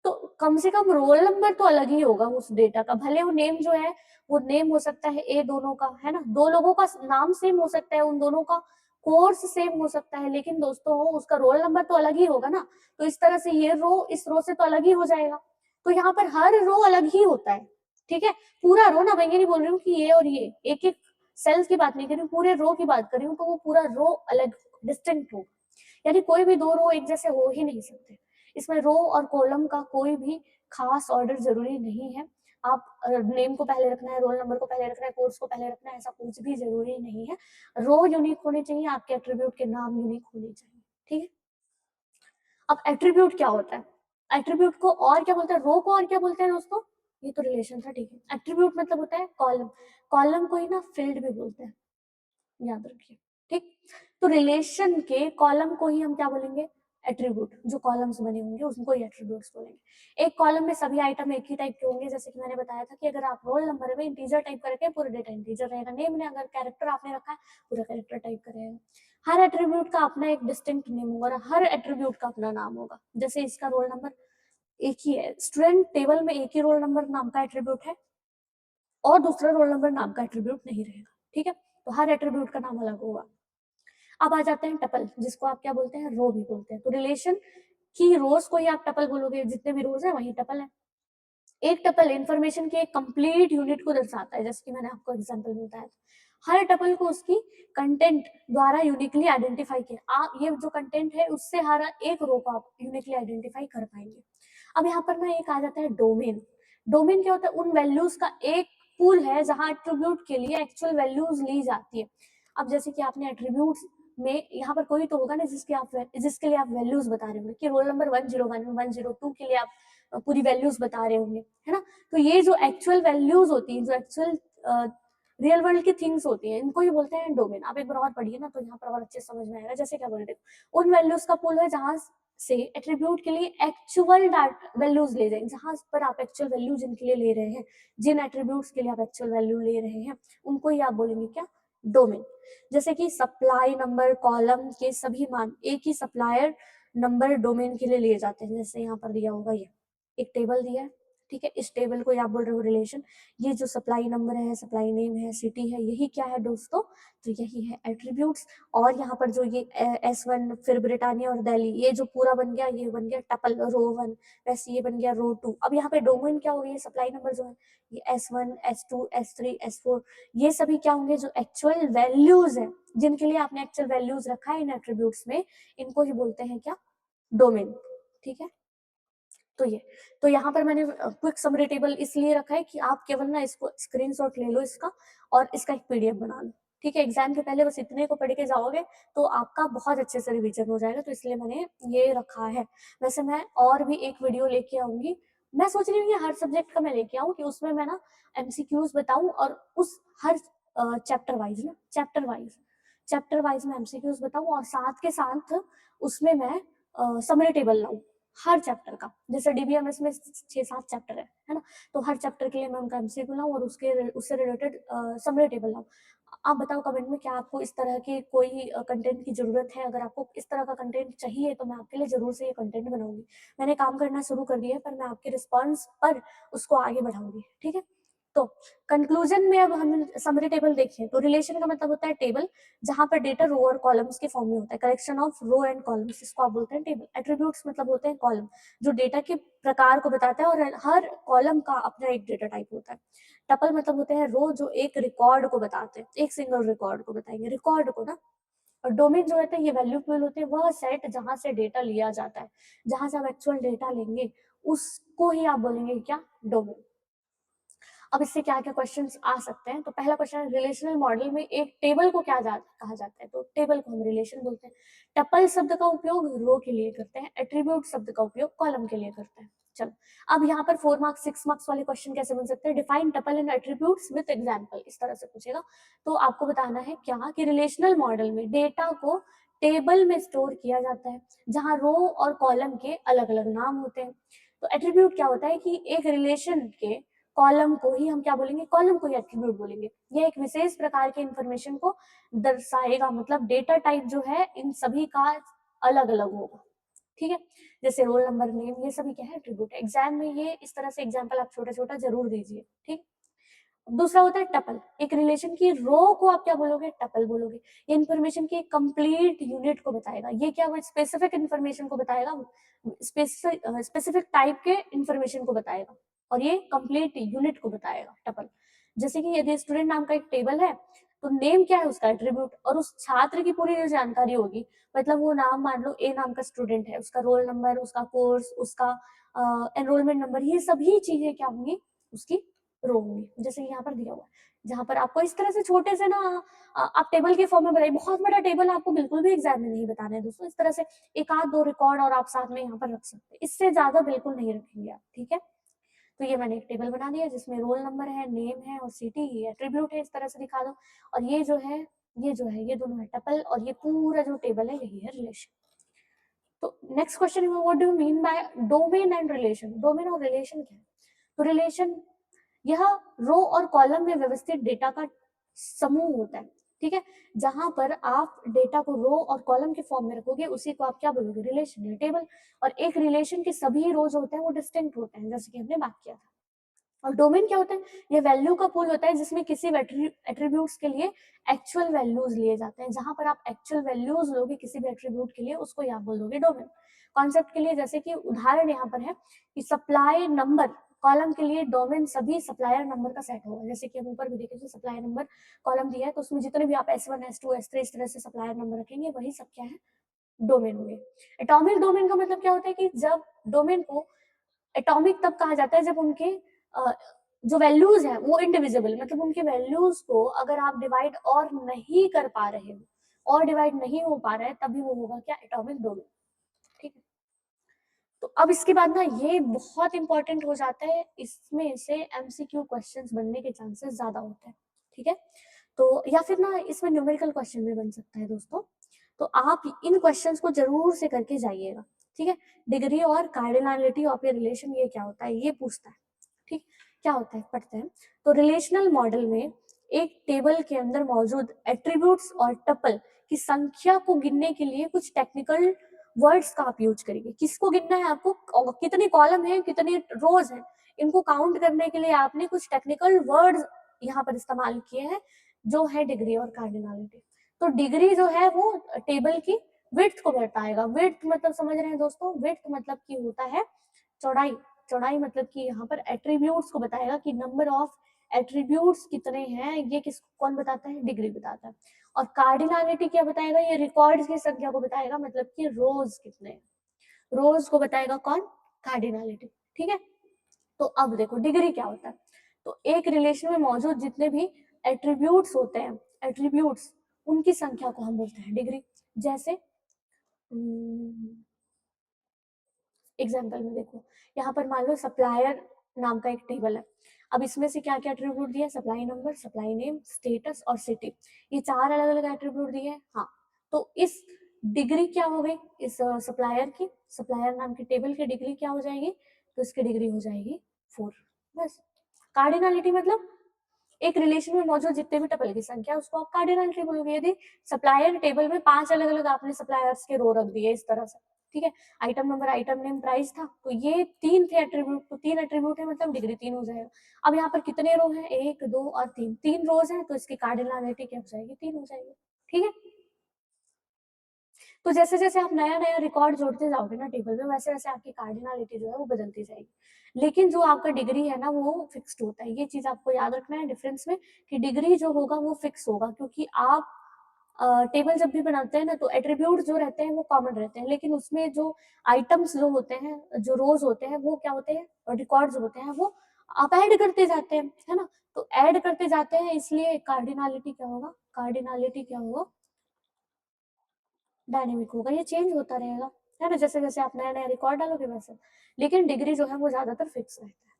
A: तो कम से कम रोल नंबर तो अलग ही होगा उस डेटा का, भले वो नेम जो है वो नेम हो सकता है ए दोनों का, है ना, दो लोगों का नाम सेम हो सकता है, उन दोनों का कोर्स सेम हो सकता है, लेकिन दोस्तों उसका रोल नंबर तो अलग ही होगा ना। तो इस तरह से ये रो इस रो से तो अलग ही हो जाएगा। तो यहाँ पर हर रो अलग ही होता है। ठीक है। पूरा रो ना, मैं ये नहीं बोल रही हूँ कि ये और ये, एक एक सेल्स की बात नहीं कर रही हूँ, पूरे रो की बात कर रही हूँ, तो वो पूरा रो अलग डिस्टिंक्ट होगा। यानी कोई भी दो रो एक जैसे हो ही नहीं सकते। इसमें रो और कॉलम का कोई भी खास ऑर्डर जरूरी नहीं है। आप नेम को पहले रखना है, रोल नंबर को पहले रखना है, कोर्स को पहले रखना है, ऐसा कुछ भी जरूरी नहीं है। रो यूनिक होने चाहिए, आपके एट्रीब्यूट के नाम यूनिक होने चाहिए। ठीक है। अब एट्रीब्यूट क्या होता है, एट्रीब्यूट को और क्या बोलते हैं, रो को और क्या बोलते हैं दोस्तों, ये तो रिलेशन था, ठीक है। एट्रीब्यूट मतलब होता है कॉलम, कॉलम को ही ना फील्ड भी बोलते हैं, याद रखिए, ठीक। तो रिलेशन के कॉलम को ही हम क्या बोलेंगे, एट्रीब्यूट। जो कॉलम्स बने होंगे उसको ही एट्रीब्यूट्स बोलेंगे। एक कॉलम में सभी आइटम एक ही टाइप के होंगे, जैसे कि मैंने बताया था कि अगर आप रोल नंबर में इंटीजर टाइप करके पूरा डेटा इंटीजर रहेगा, नेम में अगर कैरेक्टर आपने रखा है पूरा कैरेक्टर टाइप करेगा। हर एट्रीब्यूट का अपना एक डिस्टिंक्ट नेम होगा और हर एट्रीब्यूट का अपना नाम होगा। जैसे इसका रोल नंबर एक ही है, स्टूडेंट टेबल में एक ही रोल नंबर नाम का एट्रीब्यूट है और दूसरा रोल नंबर नाम का एट्रीब्यूट नहीं रहेगा, ठीक है। तो हर एट्रीब्यूट का नाम अलग होगा। अब आ जाते हैं टपल, जिसको आप क्या बोलते हैं, रो भी बोलते हैं। तो रिलेशन की रोज को ही आप टपल बोलोगे, जितने भी रोज है वही टपल है। एक टपल इंफॉर्मेशन के एक कंप्लीट यूनिट को दर्शाता है, जैसे कि मैंने आपको एग्जांपल में बताया। हर टपल को उसकी कंटेंट द्वारा यूनिकली आइडेंटिफाई किया, ये जो कंटेंट है उससे हर एक रो को आप यूनिकली आइडेंटिफाई कर पाएंगे। अब यहाँ पर ना एक आ जाता है डोमेन। डोमेन क्या होता है, उन वैल्यूज का एक पूल है जहां एट्रीब्यूट के लिए एक्चुअल वैल्यूज ली जाती है। अब जैसे कि आपने एट्रीब्यूट्स में यहाँ पर कोई तो होगा ना जिसके लिए आप वैल्यूज बता रहे होंगे, कि रोल नंबर 101 102 के लिए आप पूरी वैल्यूज बता रहे होंगे, है ना। तो ये जो एक्चुअल वैल्यूज होती हैं, जो एक्चुअल रियल वर्ल्ड की थिंग्स होती हैं, इनको ही बोलते हैं डोमेन। आप एक बार और पढ़िए ना तो यहाँ पर और अच्छे समझ में आएगा। जैसे क्या बोल रहे हो, उन वैल्यूज का पूल है जहां से एट्रीब्यूट के लिए एक्चुअल वैल्यूज ले जाएंगे, जहां पर आप एक्चुअल वैल्यू जिनके लिए ले रहे हैं, जिन एट्रीब्यूट्स के लिए आप एक्चुअल वैल्यू ले रहे हैं, उनको ही आप बोलेंगे क्या, डोमेन। जैसे कि सप्लाई नंबर कॉलम के सभी मान एक ही सप्लायर नंबर डोमेन के लिए लिए जाते हैं। जैसे यहाँ पर दिया होगा, ये एक टेबल दिया है, ठीक है। इस टेबल को आप बोल रहे हो रिलेशन। ये जो सप्लाई नंबर है, सप्लाई नेम है, सिटी है, यही क्या है दोस्तों, तो यही है एट्रीब्यूट्स। और यहाँ पर जो ये S1 फिर ब्रिटानिया और दिल्ली, ये जो पूरा बन गया, ये बन गया टपल रो 1, वैसे ये बन गया रो 2। अब यहाँ पे डोमेन क्या हो गया, सप्लाई नंबर जो है ये S1 S2 S3 S4, ये सभी क्या होंगे, जो एक्चुअल वैल्यूज है, जिनके लिए आपने एक्चुअल वैल्यूज रखा है इन एट्रीब्यूट्स में, इनको ही बोलते हैं क्या, डोमेन, ठीक है। तो ये, तो यहाँ पर मैंने क्विक समरी टेबल इसलिए रखा है कि आप केवल ना इसको स्क्रीनशॉट ले लो इसका और इसका एक पीडीएफ बना लो, ठीक है। एग्जाम के पहले बस इतने को पढ़ के जाओगे तो आपका बहुत अच्छे से रिवीजन हो जाएगा, तो इसलिए मैंने ये रखा है। वैसे मैं और भी एक वीडियो लेके आऊंगी, मैं सोच रही हूँ कि हर सब्जेक्ट का मैं लेके आऊँ, कि उसमें मैं ना एमसीक्यूज बताऊं और उस हर चैप्टर वाइज मैं एमसीक्यूज बताऊं और साथ के साथ उसमें मैं समरी टेबल लाऊं हर चैप्टर का। जैसे डीबीएमएस में 6-7 चैप्टर है ना, तो हर चैप्टर के लिए मैं उनका एमसीक्यू लाऊं और उससे रिलेटेड समरी टेबल लाऊं। आप बताओ कमेंट में, क्या आपको इस तरह की कोई कंटेंट की जरूरत है? अगर आपको इस तरह का कंटेंट चाहिए तो मैं आपके लिए जरूर से ये कंटेंट बनाऊंगी। मैंने काम करना शुरू कर दिया है, पर मैं आपके रिस्पॉन्स पर उसको आगे बढ़ाऊंगी, ठीक है। तो कंक्लूजन में अब हम समरी टेबल देखें तो रिलेशन का मतलब होता है टेबल, जहां पर डेटा रो और कॉलम्स के फॉर्म में होता है, collection of row and columns, इसको आप बोलते हैं टेबल। एट्रीब्यूट्स मतलब होते हैं कॉलम, जो डेटा के प्रकार को बताता है और हर कॉलम का अपना एक डेटा टाइप होता है। टपल मतलब होते हैं रो, जो एक रिकॉर्ड को बताते हैं, एक सिंगल रिकॉर्ड को बताएंगे, रिकॉर्ड को ना। और डोमेन जो होते हैं ये वैल्यूएबल होते हैं, वह सेट जहां से डेटा लिया जाता है, जहां से आप एक्चुअल डेटा लेंगे उसको ही आप बोलेंगे क्या, डोमेन। अब इससे क्या क्या क्वेश्चंस आ सकते हैं, तो पहला क्वेश्चन, रिलेशनल मॉडल में एक टेबल को क्या कहा जाता है, तो टेबल को हम रिलेशन बोलते हैं। टपल शब्द का उपयोग रो के लिए करते हैं, एट्रीब्यूट शब्द का उपयोग कॉलम के लिए करते हैं। चलो, अब यहाँ पर 4 मार्क्स 6 मार्क्स वाले क्वेश्चन कैसे बन सकते हैं, define tuple and attributes with example, इस तरह से पूछेगा। तो आपको बताना है क्या, कि रिलेशनल मॉडल में डेटा को टेबल में स्टोर किया जाता है, जहां रो और कॉलम के अलग अलग नाम होते हैं। तो एट्रीब्यूट क्या होता है, कि एक रिलेशन के कॉलम को ही हम क्या बोलेंगे, कॉलम को ही एट्रीब्यूट बोलेंगे। यह एक विशेष प्रकार के इंफॉर्मेशन को दर्शाएगा, मतलब डेटा टाइप जो है इन सभी का अलग अलग होगा, ठीक है। जैसे रोल नंबर, नेम, ये सभी क्या है, एट्रीब्यूट। एग्जाम में ये इस तरह से एग्जाम्पल आप छोटा छोटा जरूर दीजिए, ठीक। दूसरा होता है टपल, एक रिलेशन की रो को आप क्या बोलोगे, टपल बोलोगे। ये इंफॉर्मेशन की कंप्लीट यूनिट को बताएगा, ये क्या, वो स्पेसिफिक इंफॉर्मेशन को बताएगा, स्पेसिफिक टाइप के इंफॉर्मेशन को बताएगा, और ये कंप्लीट यूनिट को बताएगा टपल। जैसे कि यदि स्टूडेंट नाम का एक टेबल है, तो नेम क्या है, उसका एट्रीब्यूट, और उस छात्र की पूरी जो जानकारी होगी, मतलब वो नाम, मान लो ए नाम का स्टूडेंट है, उसका रोल नंबर, उसका कोर्स, उसका एनरोलमेंट नंबर, ये सभी चीजें क्या होंगी, उसकी रो होंगी। जैसे यहाँ पर दिया हुआ है, जहां पर आपको इस तरह से छोटे से ना आप टेबल के फॉर्म में बनाइए। बहुत बड़ा टेबल आपको बिल्कुल भी एग्जाम में नहीं बताना है दोस्तों, इस तरह से एक आध दो रिकॉर्ड और आप साथ में यहाँ पर रख सकते हैं, इससे ज्यादा बिल्कुल नहीं रखेंगे आप, ठीक है। तो ये मैंने एक टेबल बना दिया जिसमें रोल नंबर है, नेम है और सिटी एट्रीब्यूट है, इस तरह से दिखा दो। और ये जो है ये दोनों है टपल, और ये पूरा जो टेबल है यही है रिलेशन। तो नेक्स्ट क्वेश्चन है what do you mean by domain and relation. Domain और रिलेशन क्या है? तो रिलेशन यह रो और कॉलम में व्यवस्थित डेटा का समूह होता है, ठीक है। जहां पर आप डेटा को रो और कॉलम के फॉर्म में रखोगे उसी को आप क्या बोलोगे? रिलेशन या टेबल। और एक रिलेशन के सभी रोज होते हैं वो डिस्टिंक्ट होते हैं, जैसे कि हमने बात किया था। और डोमेन क्या होता है? ये वैल्यू का पूल होता है जिसमें किसी एट्रीब्यूट्स के लिए एक्चुअल वैल्यूज लिए जाते हैं। जहां पर आप एक्चुअल वैल्यूज लोगे किसी भी एट्रीब्यूट के लिए उसको आप बोल दोगे डोमेन। कॉन्सेप्ट के लिए जैसे कि उदाहरण यहाँ पर है कि सप्लाई नंबर कॉलम के लिए डोमेन सभी सप्लायर नंबर का सेट होगा। जैसे कि हम ऊपर भी देखे तो सप्लायर नंबर कॉलम दिया है, तो उसमें जितने भी आप S1 S2 S3 इस तरह से सप्लायर नंबर रखेंगे वही सब क्या है? डोमेन होंगे। एटॉमिक डोमेन का मतलब क्या होता है कि जब डोमेन को एटॉमिक तब कहा जाता है जब उनके जो वैल्यूज है वो इंडिविजिबल, मतलब उनके वैल्यूज को अगर आप डिवाइड और नहीं कर पा रहे हो और डिवाइड नहीं हो पा रहा है तभी वो होगा क्या? Atomic domain. ठीक है। तो अब इसके बाद ना ये बहुत इंपॉर्टेंट हो जाता है, इसमें से एमसीक्यू क्वेश्चंस बनने के चांसेस ज्यादा होते हैं। ठीक है। तो या फिर ना इसमें न्यूमेरिकल क्वेश्चन भी बन सकता है दोस्तों। तो आप इन क्वेश्चंस को जरूर से करके जाइएगा। ठीक है। डिग्री और कार्डिनलिटी ऑफ ए रिलेशन ये क्या होता है ये पूछता है। ठीक, क्या होता है पढ़ते हैं। तो रिलेशनल मॉडल में एक टेबल के अंदर मौजूद एट्रीब्यूट्स और टपल की संख्या को गिनने के लिए कुछ टेक्निकल वर्ड्स का आप यूज करिए। किसको गिनना है आपको? कितने कॉलम है, कितने रोज है, इनको काउंट करने के लिए आपने कुछ टेक्निकल वर्ड्स यहाँ पर इस्तेमाल किए हैं जो है डिग्री और कार्डिनलिटी। तो डिग्री जो है वो टेबल की विड्थ को बताएगा। विड्थ मतलब समझ रहे हैं दोस्तों? विड्थ मतलब की होता है चौड़ाई। चौड़ाई मतलब कि यहाँ पर एट्रीब्यूट्स को बताएगा कि नंबर ऑफ एट्रीब्यूट्स कितने हैं, ये किस कौन बताता है? डिग्री बताता है। और कार्डिनलिटी क्या बताएगा? ये रिकॉर्ड्स की संख्या को बताएगा, मतलब कि रोज कितने हैं, रोज को बताएगा कौन? कार्डिनलिटी। ठीक है। तो अब देखो डिग्री क्या होता है। तो एक रिलेशन में मौजूद जितने भी एट्रीब्यूट्स होते हैं, एट्रीब्यूट्स उनकी संख्या को हम बोलते हैं डिग्री। जैसे एग्जाम्पल में देखो, यहाँ पर मान लो सप्लायर नाम का एक टेबल है। अब इसमें से क्या क्या एट्रीब्यूट दिया? Supply number, supply name, status और सिटी। ये चार अलग अलग एट्रीब्यूट दिए हैं। हाँ, तो इस डिग्री क्या हो गई? इस सप्लायर की, सप्लायर नाम की टेबल की डिग्री क्या हो जाएगी? तो इसकी डिग्री हो जाएगी 4। बस। कार्डिनलिटी मतलब एक रिलेशन में मौजूद जितने भी टपल की संख्या उसको आप कार्डिनलिटी बोलोगे। यदि सप्लायर टेबल में 5 अलग अलग आपने सप्लायर्स के रो रख दिए इस तरह से, ठीक है, item number, item name, price था, तो ये 3 थे एट्रीब्यूट, तो 3 एट्रीब्यूट है मतलब डिग्री 3 हो जाएगा। अब यहाँ पर कितने रो हैं? 1 2 और 3, 3 रोज हैं तो इसकी कार्डिनलिटी क्या हो जाएगी? 3 हो जाएगी। ठीक है। तो जैसे जैसे आप नया नया रिकॉर्ड जोड़ते जाओगे ना टेबल में, वैसे वैसे आपकी कार्डिनलिटी जो है वो बदलती जाएगी। लेकिन जो आपका डिग्री है ना वो फिक्स्ड होता है। ये चीज आपको याद रखना है डिफरेंस में, कि डिग्री जो होगा वो फिक्स होगा, क्योंकि आप टेबल जब भी बनाते हैं ना तो एट्रीब्यूट जो रहते हैं वो कॉमन रहते हैं, लेकिन उसमें जो आइटम्स जो होते हैं, जो रोज होते हैं, वो क्या होते हैं? और रिकॉर्ड्स होते हैं वो आप ऐड करते जाते हैं, है ना। तो ऐड करते जाते हैं, इसलिए कार्डिनलिटी क्या होगा? कार्डिनलिटी क्या होगा? डायनेमिक होगा, ये चेंज होता रहेगा, है ना, जैसे जैसे आप नया नया रिकॉर्ड डालोगे वैसे। लेकिन डिग्री जो है वो ज्यादातर फिक्स रहता है।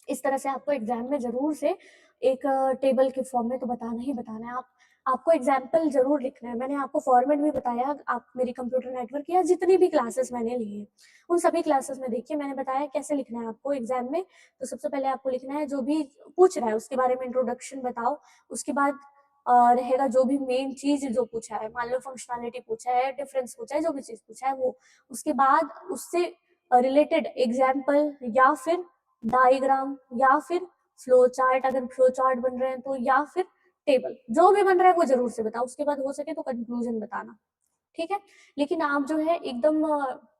A: इस तरह से आपको एग्जाम में जरूर से एक टेबल के फॉर्म में तो बताना ही बताना है। आपको एग्जाम्पल जरूर लिखना है। मैंने आपको फॉर्मेट भी बताया, आप मेरी कंप्यूटर नेटवर्क या जितनी भी क्लासेस मैंने ली है उन सभी क्लासेस में देखिए मैंने बताया कैसे लिखना है आपको एग्जाम में। तो सबसे पहले आपको लिखना है जो भी पूछ रहा है उसके बारे में इंट्रोडक्शन बताओ। उसके बाद रहेगा जो भी मेन चीज जो पूछा है, मान लो फंक्शनैलिटी पूछा है, डिफरेंस पूछा है, जो भी चीज पूछा है वो। उसके बाद उससे रिलेटेड एग्जाम्पल या फिर डायग्राम या फिर फ्लो चार्ट, अगर फ्लो चार्ट बन रहे हैं तो, या फिर टेबल, जो भी बन रहा है वो जरूर से बताओ। उसके बाद हो सके तो कंक्लूजन बताना। ठीक है। लेकिन आप जो है एकदम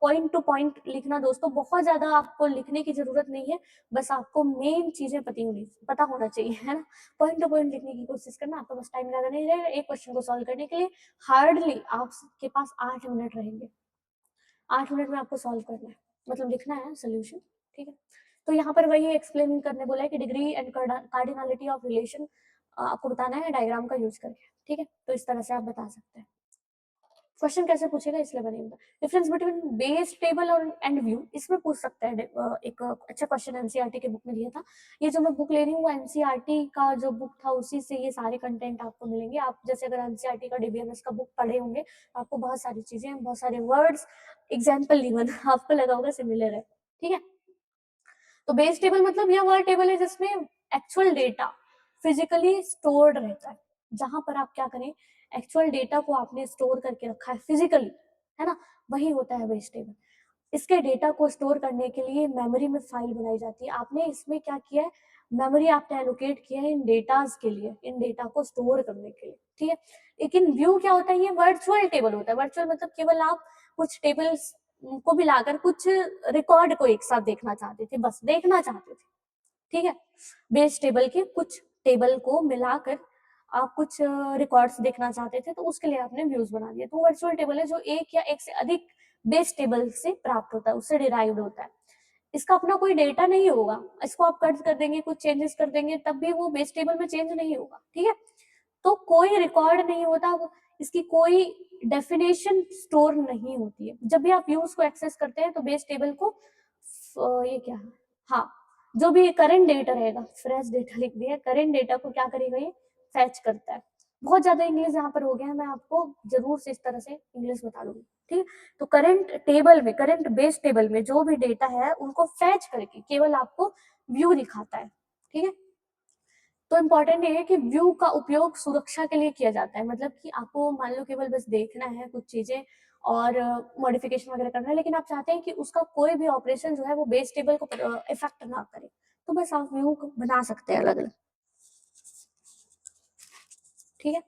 A: पॉइंट टू पॉइंट लिखना दोस्तों, बहुत ज्यादा आपको लिखने की जरूरत नहीं है, बस आपको मेन चीजें पता होना चाहिए, है ना। पॉइंट टू पॉइंट लिखने की कोशिश करना, आपका बस टाइम ज्यादा नहीं रहेगा एक क्वेश्चन को सॉल्व करने के लिए। हार्डली आपके पास 8 मिनट रहेंगे, 8 मिनट में आपको सॉल्व करना है, मतलब लिखना है सोल्यूशन। ठीक है। तो यहाँ पर वही एक्सप्लेन करने बोला है कि degree and cardinality of relation आपको बताना है डायग्राम का यूज करके। ठीक है। तो इस तरह से आप बता सकते हैं। क्वेश्चन कैसे पूछेगा इसलिए मैंने बताया। डिफरेंस बिटवीन बेस टेबल और एंड व्यू, इसमें पूछ सकता है। एक अच्छा क्वेश्चन एनसीईआरटी के बुक में दिया था। ये जो मैं बुक ले रही हूँ वो एनसीईआरटी का जो बुक था उसी से ये सारे कंटेंट आपको मिलेंगे। आप जैसे अगर एनसीईआरटी का डीबीएमएस का बुक पढ़े होंगे आपको बहुत सारी चीजें, बहुत सारे वर्ड्स, एग्जाम्पल इवन आपको लगा होगा सिमिलर है, ठीक है। तो बेस टेबल मतलब यह वह टेबल है जिसमें एक्चुअल डेटा फिजिकली स्टोर्ड रहता है। जहां पर आप क्या करें, एक्चुअल डेटा को आपने स्टोर करके रखा है फिजिकली, है ना, वही होता है बेस टेबल। इसके डेटा को स्टोर करने के लिए मेमोरी में फाइल बनाई जाती है। आपने इसमें क्या किया है, मेमोरी आपने एलोकेट किया है इन डेटाज के लिए, इन डेटा को स्टोर करने के लिए, ठीक है। लेकिन व्यू क्या होता है, ये वर्चुअल टेबल होता है। वर्चुअल मतलब केवल आप कुछ टेबल्स को मिलाकर कुछ रिकॉर्ड को एक साथ देखना चाहते थे, बस देखना चाहते थे, ठीक है। बेस टेबल के कुछ टेबल को मिलाकर आप कुछ रिकॉर्ड्स देखना चाहते थे तो उसके लिए आपने व्यूज बना दिए। तो वर्चुअल टेबल है जो एक या एक से अधिक बेस टेबल से प्राप्त होता है, उससे डिराइव्ड होता है। इसका अपना कोई डेटा नहीं होगा, इसको आप कट कर देंगे, कुछ चेंजेस कर देंगे तब भी वो बेस टेबल में चेंज नहीं होगा, ठीक है। तो कोई रिकॉर्ड नहीं होता, इसकी कोई डेफिनेशन स्टोर नहीं होती है। जब भी आप व्यूज को एक्सेस करते हैं तो बेस टेबल को ये क्या है, हाँ, जो भी करंट डेटा रहेगा, फ्रेश डेटा लिख दिया, करंट डेटा को क्या करेगा, ये फैच करता है। बहुत ज्यादा इंग्लिश यहाँ पर हो गया है, मैं आपको जरूर से इस तरह से इंग्लिश बता दूंगी, ठीक है। तो करंट टेबल में, करंट बेस टेबल में जो भी डेटा है उनको फैच करके केवल आपको व्यू दिखाता है, ठीक है। तो इम्पोर्टेंट ये है कि व्यू का उपयोग सुरक्षा के लिए किया जाता है। मतलब कि आपको मान लो केवल बस देखना है कुछ चीजें और मॉडिफिकेशन वगैरह करना है, लेकिन आप चाहते हैं कि उसका कोई भी ऑपरेशन जो है वो बेस टेबल को इफेक्ट ना करे, तो बस आप व्यू बना सकते हैं अलग अलग, ठीक है।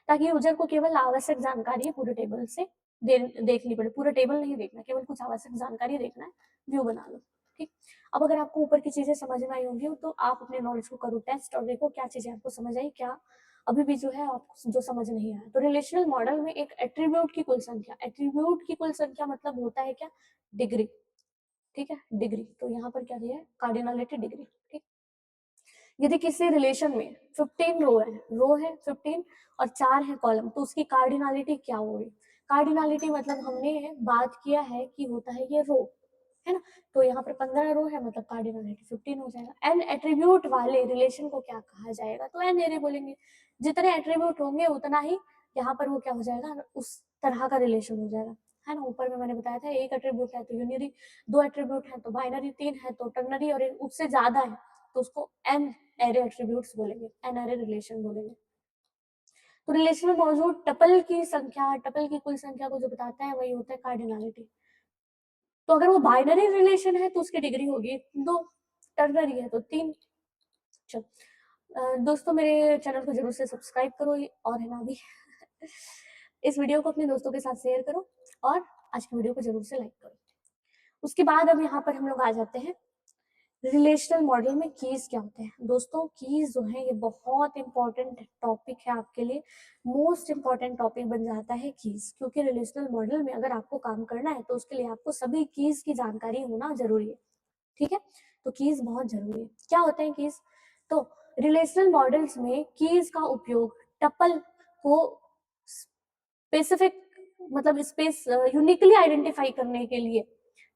A: ताकि यूजर को केवल आवश्यक जानकारी पूरे टेबल से देखनी पड़े, पूरा टेबल नहीं देखना, केवल कुछ आवश्यक जानकारी देखना है, व्यू बना लो, ठीक। अब अगर आपको ऊपर की चीजें समझ में आई होंगी तो आप अपने नॉलेज को करो टेस्ट और देखो क्या चीजें आपको समझ आई, क्या अभी भी जो है आपको जो समझ नहीं आया। तो रिलेशनल मॉडल में एक एट्रीब्यूट की कुल संख्या, एट्रीब्यूट की कुल संख्या मतलब होता है क्या, डिग्री, ठीक है, डिग्री। तो यहाँ पर क्या दिया है, कार्डिनलिटी डिग्री, ठीक। यदि किसी रिलेशन में 15 रो है 15 और 4 है कॉलम, तो उसकी कार्डिनलिटी क्या होगी। कार्डिनलिटी मतलब हमने बात किया है कि होता है ये रो, है ना। तो यहाँ पर 15 रो है मतलब कार्डिनलिटी 15 हो जाएगा। एन एट्रीब्यूट वाले रिलेशन को क्या कहा जाएगा, तो एन एरे बोलेंगे। जितने एट्रीब्यूट होंगे उतना ही यहाँ पर वो क्या हो जाएगा, उस तरह का रिलेशन हो जाएगा, है ना। ऊपर में मैंने बताया था एक एट्रीब्यूट है तो यूनिरी, दो एट्रीब्यूट है तो बाइनरी, तीन है तो टर्नरी और उससे ज्यादा है तो उसको एन एरे एट्रीब्यूट्स बोलेंगे, एन एरे रिलेशन बोलेंगे। तो रिलेशन में मौजूद टपल की संख्या, टपल की कुल संख्या को जो बताता है वही होता है कार्डिनलिटी। तो अगर वो बाइनरी रिलेशन है तो उसकी डिग्री होगी 2, टर्नरी है तो 3। चलो दोस्तों मेरे चैनल को जरूर से सब्सक्राइब करो और है ना भी इस वीडियो को अपने दोस्तों के साथ शेयर करो और आज की वीडियो को जरूर से लाइक करो। उसके बाद अब यहाँ पर हम लोग आ जाते हैं रिलेशनल मॉडल में कीज क्या होते हैं। दोस्तों कीज जो है ये बहुत इंपॉर्टेंट टॉपिक है आपके लिए, मोस्ट इंपॉर्टेंट टॉपिक बन जाता है कीज, क्योंकि रिलेशनल मॉडल में अगर आपको काम करना है तो उसके लिए आपको सभी कीज की जानकारी होना जरूरी है, ठीक है। तो कीज बहुत जरूरी है। क्या होते हैं कीज, तो रिलेशनल मॉडल्स में कीज का उपयोग टपल को स्पेसिफिक मतलब स्पेस यूनिकली आइडेंटिफाई करने के लिए,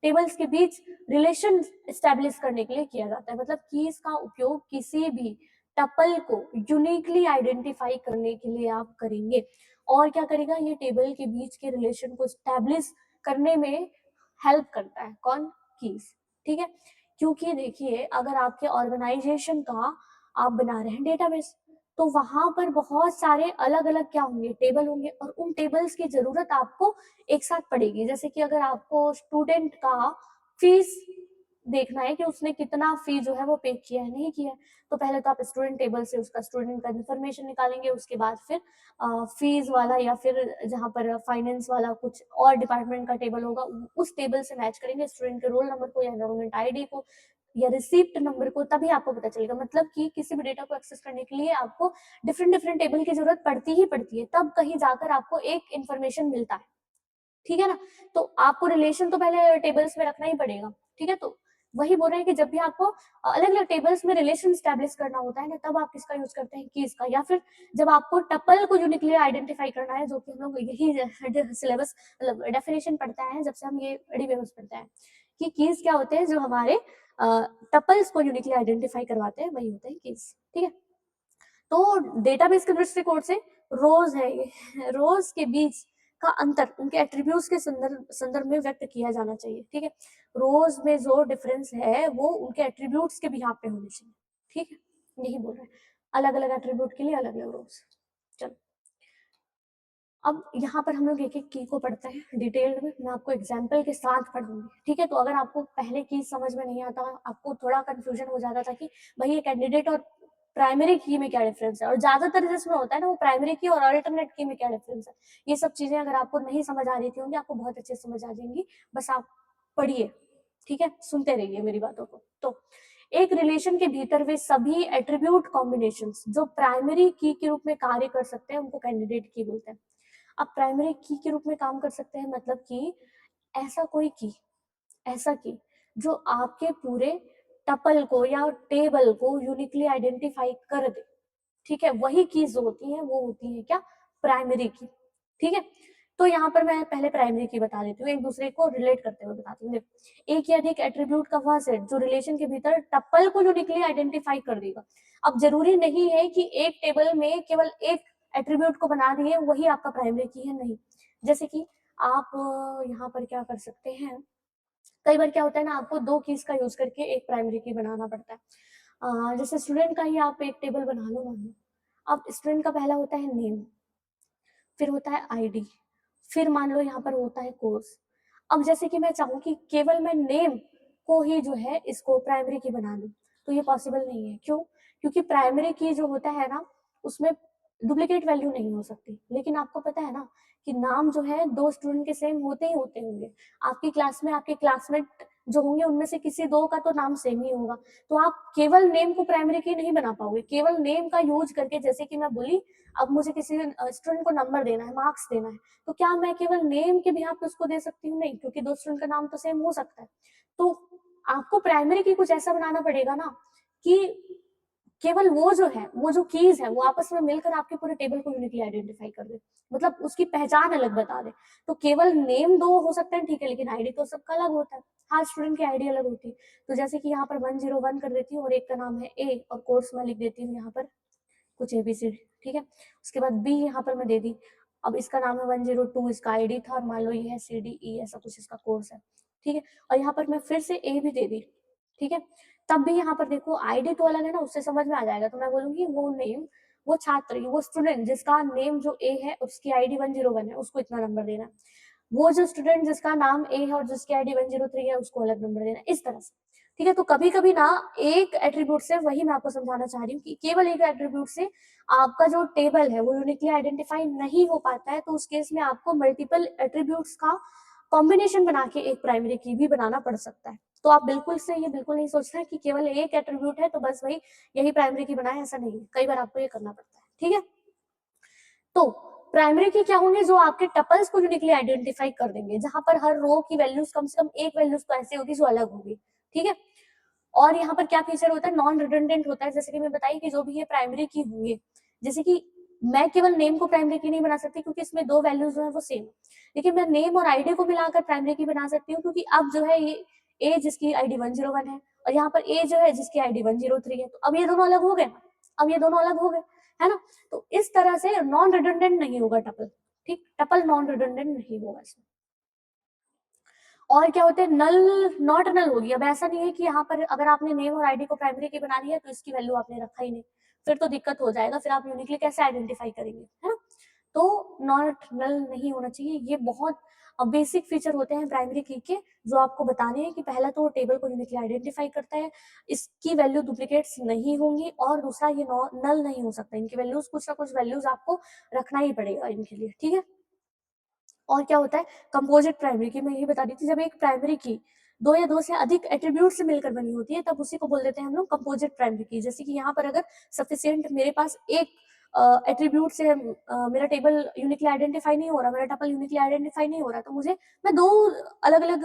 A: टेबल्स के बीच रिलेशन एस्टेब्लिश करने के लिए किया जाता है। मतलब कीज का उपयोग किसी भी टपल को यूनिकली आइडेंटिफाई करने के लिए आप करेंगे। और क्या करेगा, ये टेबल के बीच के रिलेशन को एस्टेब्लिश करने में हेल्प करता है, कौन, कीज, ठीक है। क्योंकि देखिए अगर आपके ऑर्गेनाइजेशन का आप बना रहे हैं डेटाबेस, तो वहां पर बहुत सारे अलग अलग क्या होंगे, टेबल होंगे, और उन टेबल्स की जरूरत आपको एक साथ पड़ेगी। जैसे कि अगर आपको स्टूडेंट का फीस देखना है कि उसने कितना फी जो है वो पे किया है नहीं किया है, तो पहले तो आप स्टूडेंट टेबल से उसका स्टूडेंट का इन्फॉर्मेशन निकालेंगे, उसके बाद फिर फीस वाला या फिर जहाँ पर फाइनेंस वाला कुछ और डिपार्टमेंट का टेबल होगा उस टेबल से मैच करेंगे स्टूडेंट के रोल नंबर को या गवर्नमेंट आईडी को या रिसिप्ट नंबर को, तभी आपको पता चलेगा। मतलब कि किसी भी डेटा को एक्सेस करने के लिए आपको डिफरेंट डिफरेंट टेबल की जरूरत पड़ती ही पड़ती है, तब कहीं जाकर आपको एक इन्फॉर्मेशन मिलता है, ठीक है ना। तो आपको रिलेशन तो पहले टेबल्स में रखना ही पड़ेगा, ठीक है। तो वही बोल रहे हैं कि जब भी आपको अलग-अलग टेबल्स में रिलेशन एस्टेब्लिश करना होता है ना, तब आप किसका यूज़ करते हैं, कीज़ का। या फिर जब आपको टपल को यूनिकली आइडेंटिफाई करना है, जो कि हम लोग यही सिलेबस मतलब डेफिनेशन पढ़ते आए हैं जब से हम ये डीबीएमएस पढ़ते हैं, कि कीज़ क्या होते हैं जो हमारे टपल्स को यूनिकली आइडेंटिफाई करवाते हैं, वही होते हैं कीज़, ठीक है? तो डेटाबेस के दृष्टिकोण से रोज है ये रोज के बीच का अंतर उनके एट्रीब्यूट्स के संदर्भ संदर्भ में व्यक्त किया जाना चाहिए, ठीक है? रोज में जो डिफरेंस है वो उनके एट्रीब्यूट्स के बिहाफ पे होने चाहिए, ठीक है? यही बोल रहे हैं, अलग अलग एट्रीब्यूट के लिए अलग अलग रोज। चलो, अब यहाँ पर हम लोग एक एक की को पढ़ते हैं डिटेल्ड में। मैं आपको एग्जाम्पल के साथ पढ़ूंगी, ठीक है? तो अगर आपको पहले की समझ में नहीं आता, आपको थोड़ा कंफ्यूजन हो जाता था कि भाई ये कैंडिडेट और प्राइमरी की में क्या डिफरेंस है, और ज्यादातर जिसमें होता है ना वो प्राइमरी की और अल्टरनेट की में क्या डिफरेंस है, ये सब चीजें अगर आपको नहीं समझ आ रही थी होंगी, आपको बहुत अच्छे से समझ आ जाएंगी। बस आप पढ़िए, ठीक है? सुनते रहिए मेरी बातों को। तो एक रिलेशन के भीतर वे सभी एट्रीब्यूट कॉम्बिनेशंस जो प्राइमरी की के रूप में कार्य कर सकते हैं उनको कैंडिडेट की बोलते हैं। अब प्राइमरी की के रूप में काम कर सकते हैं मतलब कि ऐसा कोई की, ऐसा की जो आपके पूरे टपल को या टेबल को यूनिकली आइडेंटिफाई कर दे, ठीक है? वही कीज जो होती हैं वो होती है क्या, प्राइमरी की, ठीक है? तो यहाँ पर मैं पहले प्राइमरी की बता देती हूँ, एक दूसरे को रिलेट करते हुए बताती हूँ। देखो, एक या अधिक एट्रीब्यूट का वह सेट जो रिलेशन के भीतर टप्पल को यूनिकली आइडेंटिफाई कर देगा। अब जरूरी नहीं है कि एक टेबल में केवल एक एट्रीब्यूट को बना दिए वही आपका प्राइमरी की है, नहीं। जैसे कि आप यहाँ पर क्या कर सकते हैं, कई बार क्या होता है ना, आपको दो कीज का यूज करके एक प्राइमरी की बनाना पड़ता है। जैसे स्टूडेंट का ही आप एक टेबल बना लो, मान लो। अब स्टूडेंट का पहला होता है नेम, फिर होता है आईडी, फिर मान लो यहाँ पर होता है कोर्स। अब जैसे कि मैं चाहूँ कि केवल मैं नेम को ही जो है इसको प्राइमरी की बना दूं, तो ये पॉसिबल नहीं है। क्यों? क्योंकि प्राइमरी की जो होता है ना, उसमें डुप्लीकेट वैल्यू नहीं हो सकती। लेकिन आपको पता है ना कि नाम जो है दो स्टूडेंट के सेम होते ही होते होंगे। आपकी क्लास में आपके क्लासमेट जो होंगे उनमें से किसी दो का तो नाम सेम ही होगा। तो आप केवल नेम को प्राइमरी की नहीं बना पाओगे। केवल नेम का यूज करके, जैसे कि मैं बोली, अब मुझे किसी स्टूडेंट को नंबर देना है, मार्क्स देना है, तो क्या मैं केवल नेम के बिहाफ पे उसको दे सकती हूँ? नहीं, क्योंकि दो स्टूडेंट का नाम तो सेम हो सकता है। तो आपको प्राइमरी की कुछ ऐसा बनाना पड़ेगा ना कि केवल वो जो है, वो जो कीज है वो आपस में मिलकर आपके पूरे टेबल को यूनिकली आइडेंटिफाई कर दे, मतलब उसकी पहचान अलग बता दे। तो केवल नेम दो हो सकते हैं, ठीक है, लेकिन आईडी तो सबका अलग होता है। हर स्टूडेंट की आईडी अलग होती है। तो जैसे कि यहाँ पर 101 कर देती हूँ और एक का नाम है ए, और कोर्स में लिख देती हूँ यहाँ पर कुछ एबीसीडी, ठीक है? उसके बाद बी यहाँ पर मैं दे दी। अब इसका नाम है 102, इसका आईडी था, और मान लो ये है CDE, ऐसा कुछ इसका कोर्स है, ठीक है? और यहाँ पर मैं फिर से ए भी दे दी, ठीक है? तब भी यहाँ पर देखो आईडी तो अलग है ना, उससे समझ में आ जाएगा। तो मैं बोलूंगी वो नेम, वो छात्र, वो स्टूडेंट जिसका नेम जो ए है उसकी आईडी 101 है, उसको इतना नंबर देना। वो जो स्टूडेंट जिसका नाम ए है और जिसकी आईडी 103 है उसको अलग नंबर देना, इस तरह से, ठीक है? तो कभी कभी ना एक एट्रीब्यूट से, वही मैं आपको समझाना चाह रही हूँ कि केवल एक एट्रीब्यूट से आपका जो टेबल है वो यूनिकली आइडेंटिफाई नहीं हो पाता है। तो उस केस में आपको मल्टीपल एट्रीब्यूट्स का कॉम्बिनेशन बना के एक प्राइमरी की भी बनाना पड़ सकता है। तो आप बिल्कुल से ये बिल्कुल नहीं सोचना है कि केवल एक एट्रीब्यूट है तो बस वही यही प्राइमरी की बनाए, ऐसा नहीं है। कई बार आपको ये करना पड़ता है, ठीक है? तो प्राइमरी की क्या होंगे, जो आपके टपल्स को यूनिकली आइडेंटिफाई कर देंगे, जहां पर हर रो की वैल्यूज कम से कम एक वैल्यूज तो ऐसी होगी जो अलग होगी, ठीक है? और यहाँ पर क्या फीचर होता है, नॉन रिडंडेंट होता है। जैसे कि मैं बताई कि जो भी ये प्राइमरी की होंगे, जैसे कि मैं केवल नेम को प्राइमरी की नहीं बना सकती क्योंकि इसमें दो वैल्यूज जो है वो सेम, लेकिन मैं नेम और आईडी को मिलाकर प्राइमरी की बना सकती हूँ, क्योंकि अब जो है ये ए जिसकी आईडी 101 है और यहाँ पर ए जो है जिसकी आईडी 103 है, तो अब ये दोनों अलग हो गए ना, अब ये दोनों अलग हो गए, है ना? तो इस तरह से नॉन रिडंडेंट नहीं होगा टपल, ठीक? टपल नॉन रिडंडेंट नहीं होगा इसमें। और क्या होते हैं, नल, नॉट नल होगी। अब ऐसा नहीं है कि यहाँ पर अगर आपने नेम और आईडी को प्राइमरी की बना दिया तो इसकी वैल्यू आपने रखा ही नहीं, फिर तो दिक्कत हो जाएगा, फिर आप यूनिकली कैसे आइडेंटिफाई करेंगे, है ना? तो नॉट नल नहीं होना चाहिए। ये बहुत बेसिक फीचर होते हैं प्राइमरी की के, जो आपको बताने हैं कि पहला तो टेबल को यूनिकली आइडेंटिफाई करता है, इसकी वैल्यू डुप्लीकेट्स नहीं होंगी, और दूसरा ये नल नहीं हो सकता, इनकी वैल्यूज कुछ ना कुछ वैल्यूज आपको रखना ही पड़ेगा इनके लिए, ठीक है? और क्या होता है कंपोजिट प्राइमरी की, मैं यही बता रही थी, जब एक प्राइमरी की दो या दो से अधिक एट्रीब्यूट से मिलकर बनी होती है तब उसी को बोल देते हैं हम लोग कंपोजिट प्राइमरी की। जैसे कि यहाँ पर अगर सफिशियंट मेरे पास एक एट्रीब्यूट से मेरा टेबल यूनिकली आइडेंटिफाई नहीं हो रहा, मेरा टपल यूनिकली आइडेंटिफाई नहीं हो रहा, तो मुझे मैं दो अलग अलग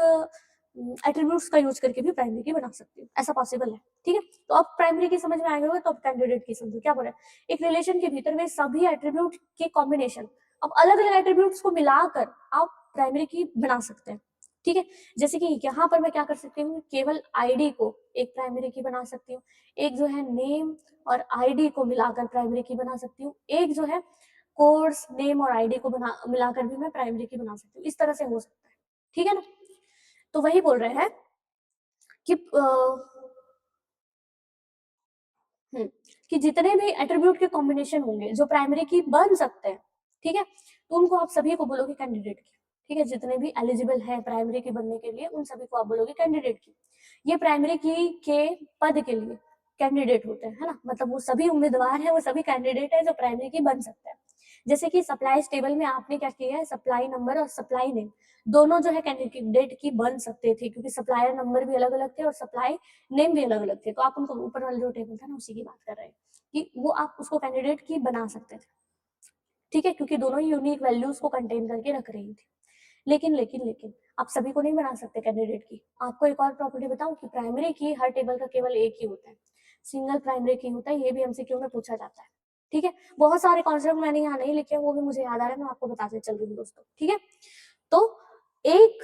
A: एट्रीब्यूट्स का यूज करके भी प्राइमरी की बना सकती हूँ, ऐसा पॉसिबल है। ठीक है, तो अब प्राइमरी की समझ में आएगा होगा, तो अब कैंडिडेट की समझो क्या बोल रहा है। एक रिलेशन के भीतर वे सभी एट्रीब्यूट के कॉम्बिनेशन, अब अलग अलग एट्रीब्यूट्स को मिलाकर आप प्राइमरी की बना सकते हैं। ठीक है, जैसे कि यहाँ पर मैं क्या कर सकती हूँ, केवल आईडी को एक प्राइमरी की बना सकती हूँ, एक जो है नेम और आईडी को मिलाकर प्राइमरी की बना सकती हूँ, एक जो है कोर्स नेम और आईडी को बना मिलाकर भी मैं प्राइमरी की बना सकती हूँ। इस तरह से हो सकता है। ठीक है ना, तो वही बोल रहे हैं कि कि जितने भी एट्रीब्यूट के कॉम्बिनेशन होंगे जो प्राइमरी की बन सकते हैं, ठीक है, तो उनको आप सभी को बोलोगे कैंडिडेट की। ठीक है, जितने भी एलिजिबल है प्राइमरी की बनने के लिए उन सभी को आप बोलोगे कैंडिडेट की। ये प्राइमरी की के पद के लिए कैंडिडेट होते हैं, है ना, मतलब वो सभी उम्मीदवार हैं, वो सभी कैंडिडेट है जो प्राइमरी की बन सकते हैं। जैसे कि सप्लाईज टेबल में आपने क्या किया है, सप्लाई नंबर और सप्लाई नेम दोनों जो है कैंडिडेट की बन सकते थे, क्योंकि सप्लायर नंबर भी अलग अलग थे और सप्लाई नेम भी अलग अलग थे। तो आप उनको ऊपर वाला जो टेबल था ना उसी की बात कर रहे हैं कि वो आप उसको कैंडिडेट की बना सकते थे। ठीक है, क्योंकि दोनों ही यूनिक वैल्यूज को कंटेन करके रख रही थी। लेकिन आप सभी को नहीं बना सकते कैंडिडेट की। आपको एक और प्रॉपर्टी बताऊं कि प्राइमरी की हर टेबल का केवल एक ही होता है, सिंगल प्राइमरी की होता है। ये भी एमसीक्यू में पूछा जाता है। ठीक है, बहुत सारे कॉन्सेप्ट मैंने यहाँ नहीं लिखे, वो भी मुझे याद आ रहा है, मैं आपको बताते चल रही हूँ दोस्तों। ठीक है, तो एक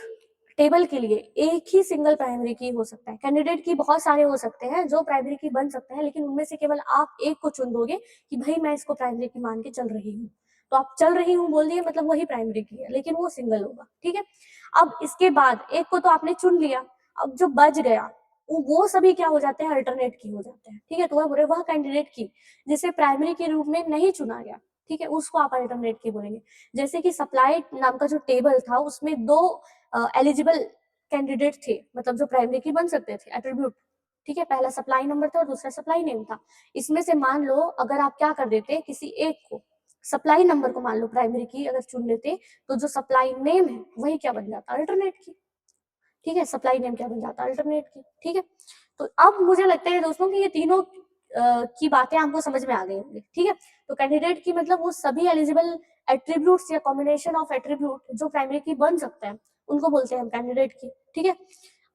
A: टेबल के लिए एक ही सिंगल प्राइमरी की हो सकता है। कैंडिडेट की बहुत सारे हो सकते हैं जो प्राइमरी की बन सकते हैं, लेकिन उनमें से केवल आप एक को चुन दोगे कि भाई मैं इसको प्राइमरी की मान के चल रही हूँ। तो आप चल रही हूँ बोल दिए, मतलब वही प्राइमरी की है, लेकिन वो सिंगल होगा। ठीक है, अब इसके बाद एक को तो आपने चुन लिया, अब जो बच गया वो सभी क्या हो जाते हैं, अल्टरनेट की हो जाते हैं। ठीक है, तो वह कैंडिडेट की जिसे प्राइमरी के रूप में नहीं चुना गया, ठीक है, उसको आप अल्टरनेट की बोलेंगे। जैसे कि सप्लाई नाम का जो टेबल था उसमें दो एलिजिबल कैंडिडेट थे, मतलब जो प्राइमरी की बन सकते थे एट्रीब्यूट। ठीक है, पहला सप्लाई नंबर था और दूसरा सप्लाई नेम था। इसमें से मान लो अगर आप क्या कर देते, किसी एक को सप्लाई नंबर को मान लो प्राइमरी की अगर चुन लेते, तो जो सप्लाई नेम है वही क्या बन जाता, अल्टरनेट की। ठीक है, सप्लाई नेम क्या बन जाता, अल्टरनेट की। ठीक है, तो अब मुझे लगता है दोस्तों कि ये तीनों की बातें आपको समझ में आ गई होंगी। ठीक है, तो कैंडिडेट की मतलब वो सभी एलिजिबल एट्रीब्यूट्स या कॉम्बिनेशन ऑफ एट्रीब्यूट जो प्राइमरी की बन सकते हैं उनको बोलते हैं हम कैंडिडेट की। ठीक है,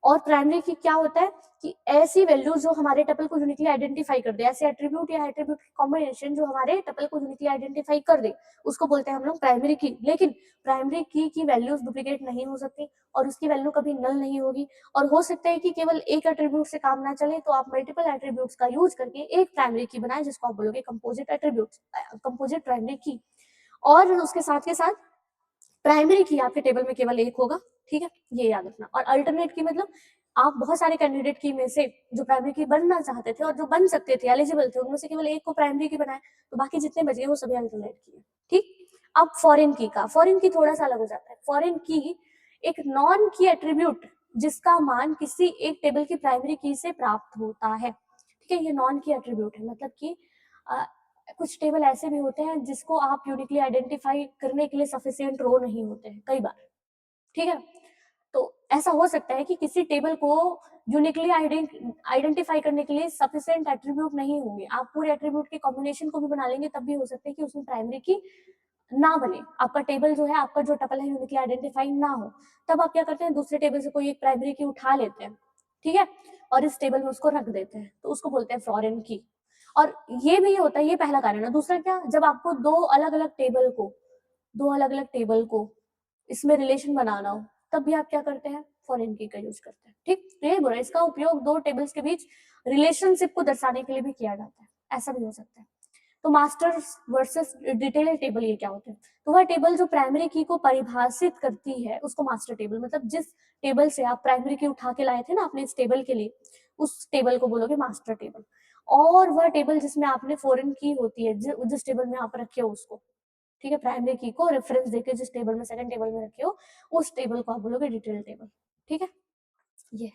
A: और प्राइमरी की क्या होता है कि ऐसी वैल्यू जो हमारे टपल को यूनिकली आइडेंटिफाई कर दे, ऐसे एट्रीब्यूट या एट्रीब्यूट कॉम्बिनेशन जो हमारे टपल को यूनिकली आइडेंटिफाई कर दे, उसको बोलते हैं हम लोग प्राइमरी की। लेकिन प्राइमरी की वैल्यूज डुप्लीकेट नहीं हो सकती और उसकी वैल्यू कभी नल नहीं होगी। और हो सकता है कि केवल एक एट्रीब्यूट से काम ना चले, तो आप मल्टीपल एट्रीब्यूट्स का यूज करके एक प्राइमरी की बनाए, जिसको आप बोलोगे कंपोजिट एट्रीब्यूट्स, कंपोजिट प्राइमरी की। और उसके साथ के साथ प्राइमरी की आपके टेबल में केवल एक होगा। ठीक है, ये याद रखना। और अल्टरनेट की मतलब आप बहुत सारे कैंडिडेट की में से जो प्राइमरी की बनना चाहते थे और जो बन सकते थे, एलिजिबल थे, उनमें से केवल एक को प्राइमरी की बनाए, तो बाकी जितने बच गए वो सभी अल्टरनेट की है। ठीक, अब फॉरेन की का, फॉरेन की थोड़ा सा अलग हो जाता है। फॉरेन की एक नॉन की एट्रीब्यूट जिसका मान किसी एक टेबल की प्राइमरी की से प्राप्त होता है। ठीक है, ये नॉन की एट्रीब्यूट है, मतलब कि कुछ टेबल ऐसे भी होते हैं जिसको आप यूनिकली आइडेंटिफाई करने के लिए सफिशिएंट रो नहीं होते हैं कई बार। ठीक है, तो ऐसा हो सकता है कि किसी टेबल को यूनिकली आइडेंटिफाई करने के लिए सफिशिएंट एट्रीब्यूट नहीं होंगे। आप पूरे एट्रीब्यूट के कॉम्बिनेशन को भी बना लेंगे, तब भी हो सकता है कि उसमें प्राइमरी की ना बने, आपका टेबल जो है, आपका जो टपल है यूनिकली आइडेंटिफाई ना हो। तब आप क्या करते हैं, दूसरे टेबल से कोई एक प्राइमरी की उठा लेते हैं। ठीक है, और इस टेबल में उसको रख देते हैं, तो उसको बोलते हैं फॉरेन की। और ये भी होता है, ये पहला कारण है। दूसरा क्या, जब आपको दो अलग अलग टेबल को इसमें रिलेशन बनाना हो, तब भी आप क्या करते हैं, फॉरेन की का यूज करते हैं। ठीक, तो ये बोला, इसका उपयोग दो टेबल्स के बीच रिलेशनशिप को दर्शाने के लिए भी किया जाता है, ऐसा भी हो सकता है। तो मास्टर वर्सेस डिटेल टेबल ये क्या होते हैं, तो वह टेबल जो प्राइमरी की को परिभाषित करती है उसको मास्टर टेबल, मतलब जिस टेबल से आप प्राइमरी की उठा के लाए थे ना अपने इस टेबल के लिए, उस टेबल को बोलोगे मास्टर टेबल। और वह टेबल जिसमें आपने फॉरेन की होती है, जिस टेबल में आप रखे हो उसको, ठीक है, प्राइमरी की को रेफरेंस देके जिस टेबल में सेकंड टेबल में रखे हो, उस टेबल को आप बोलोगे डिटेल टेबल। ठीक है, ये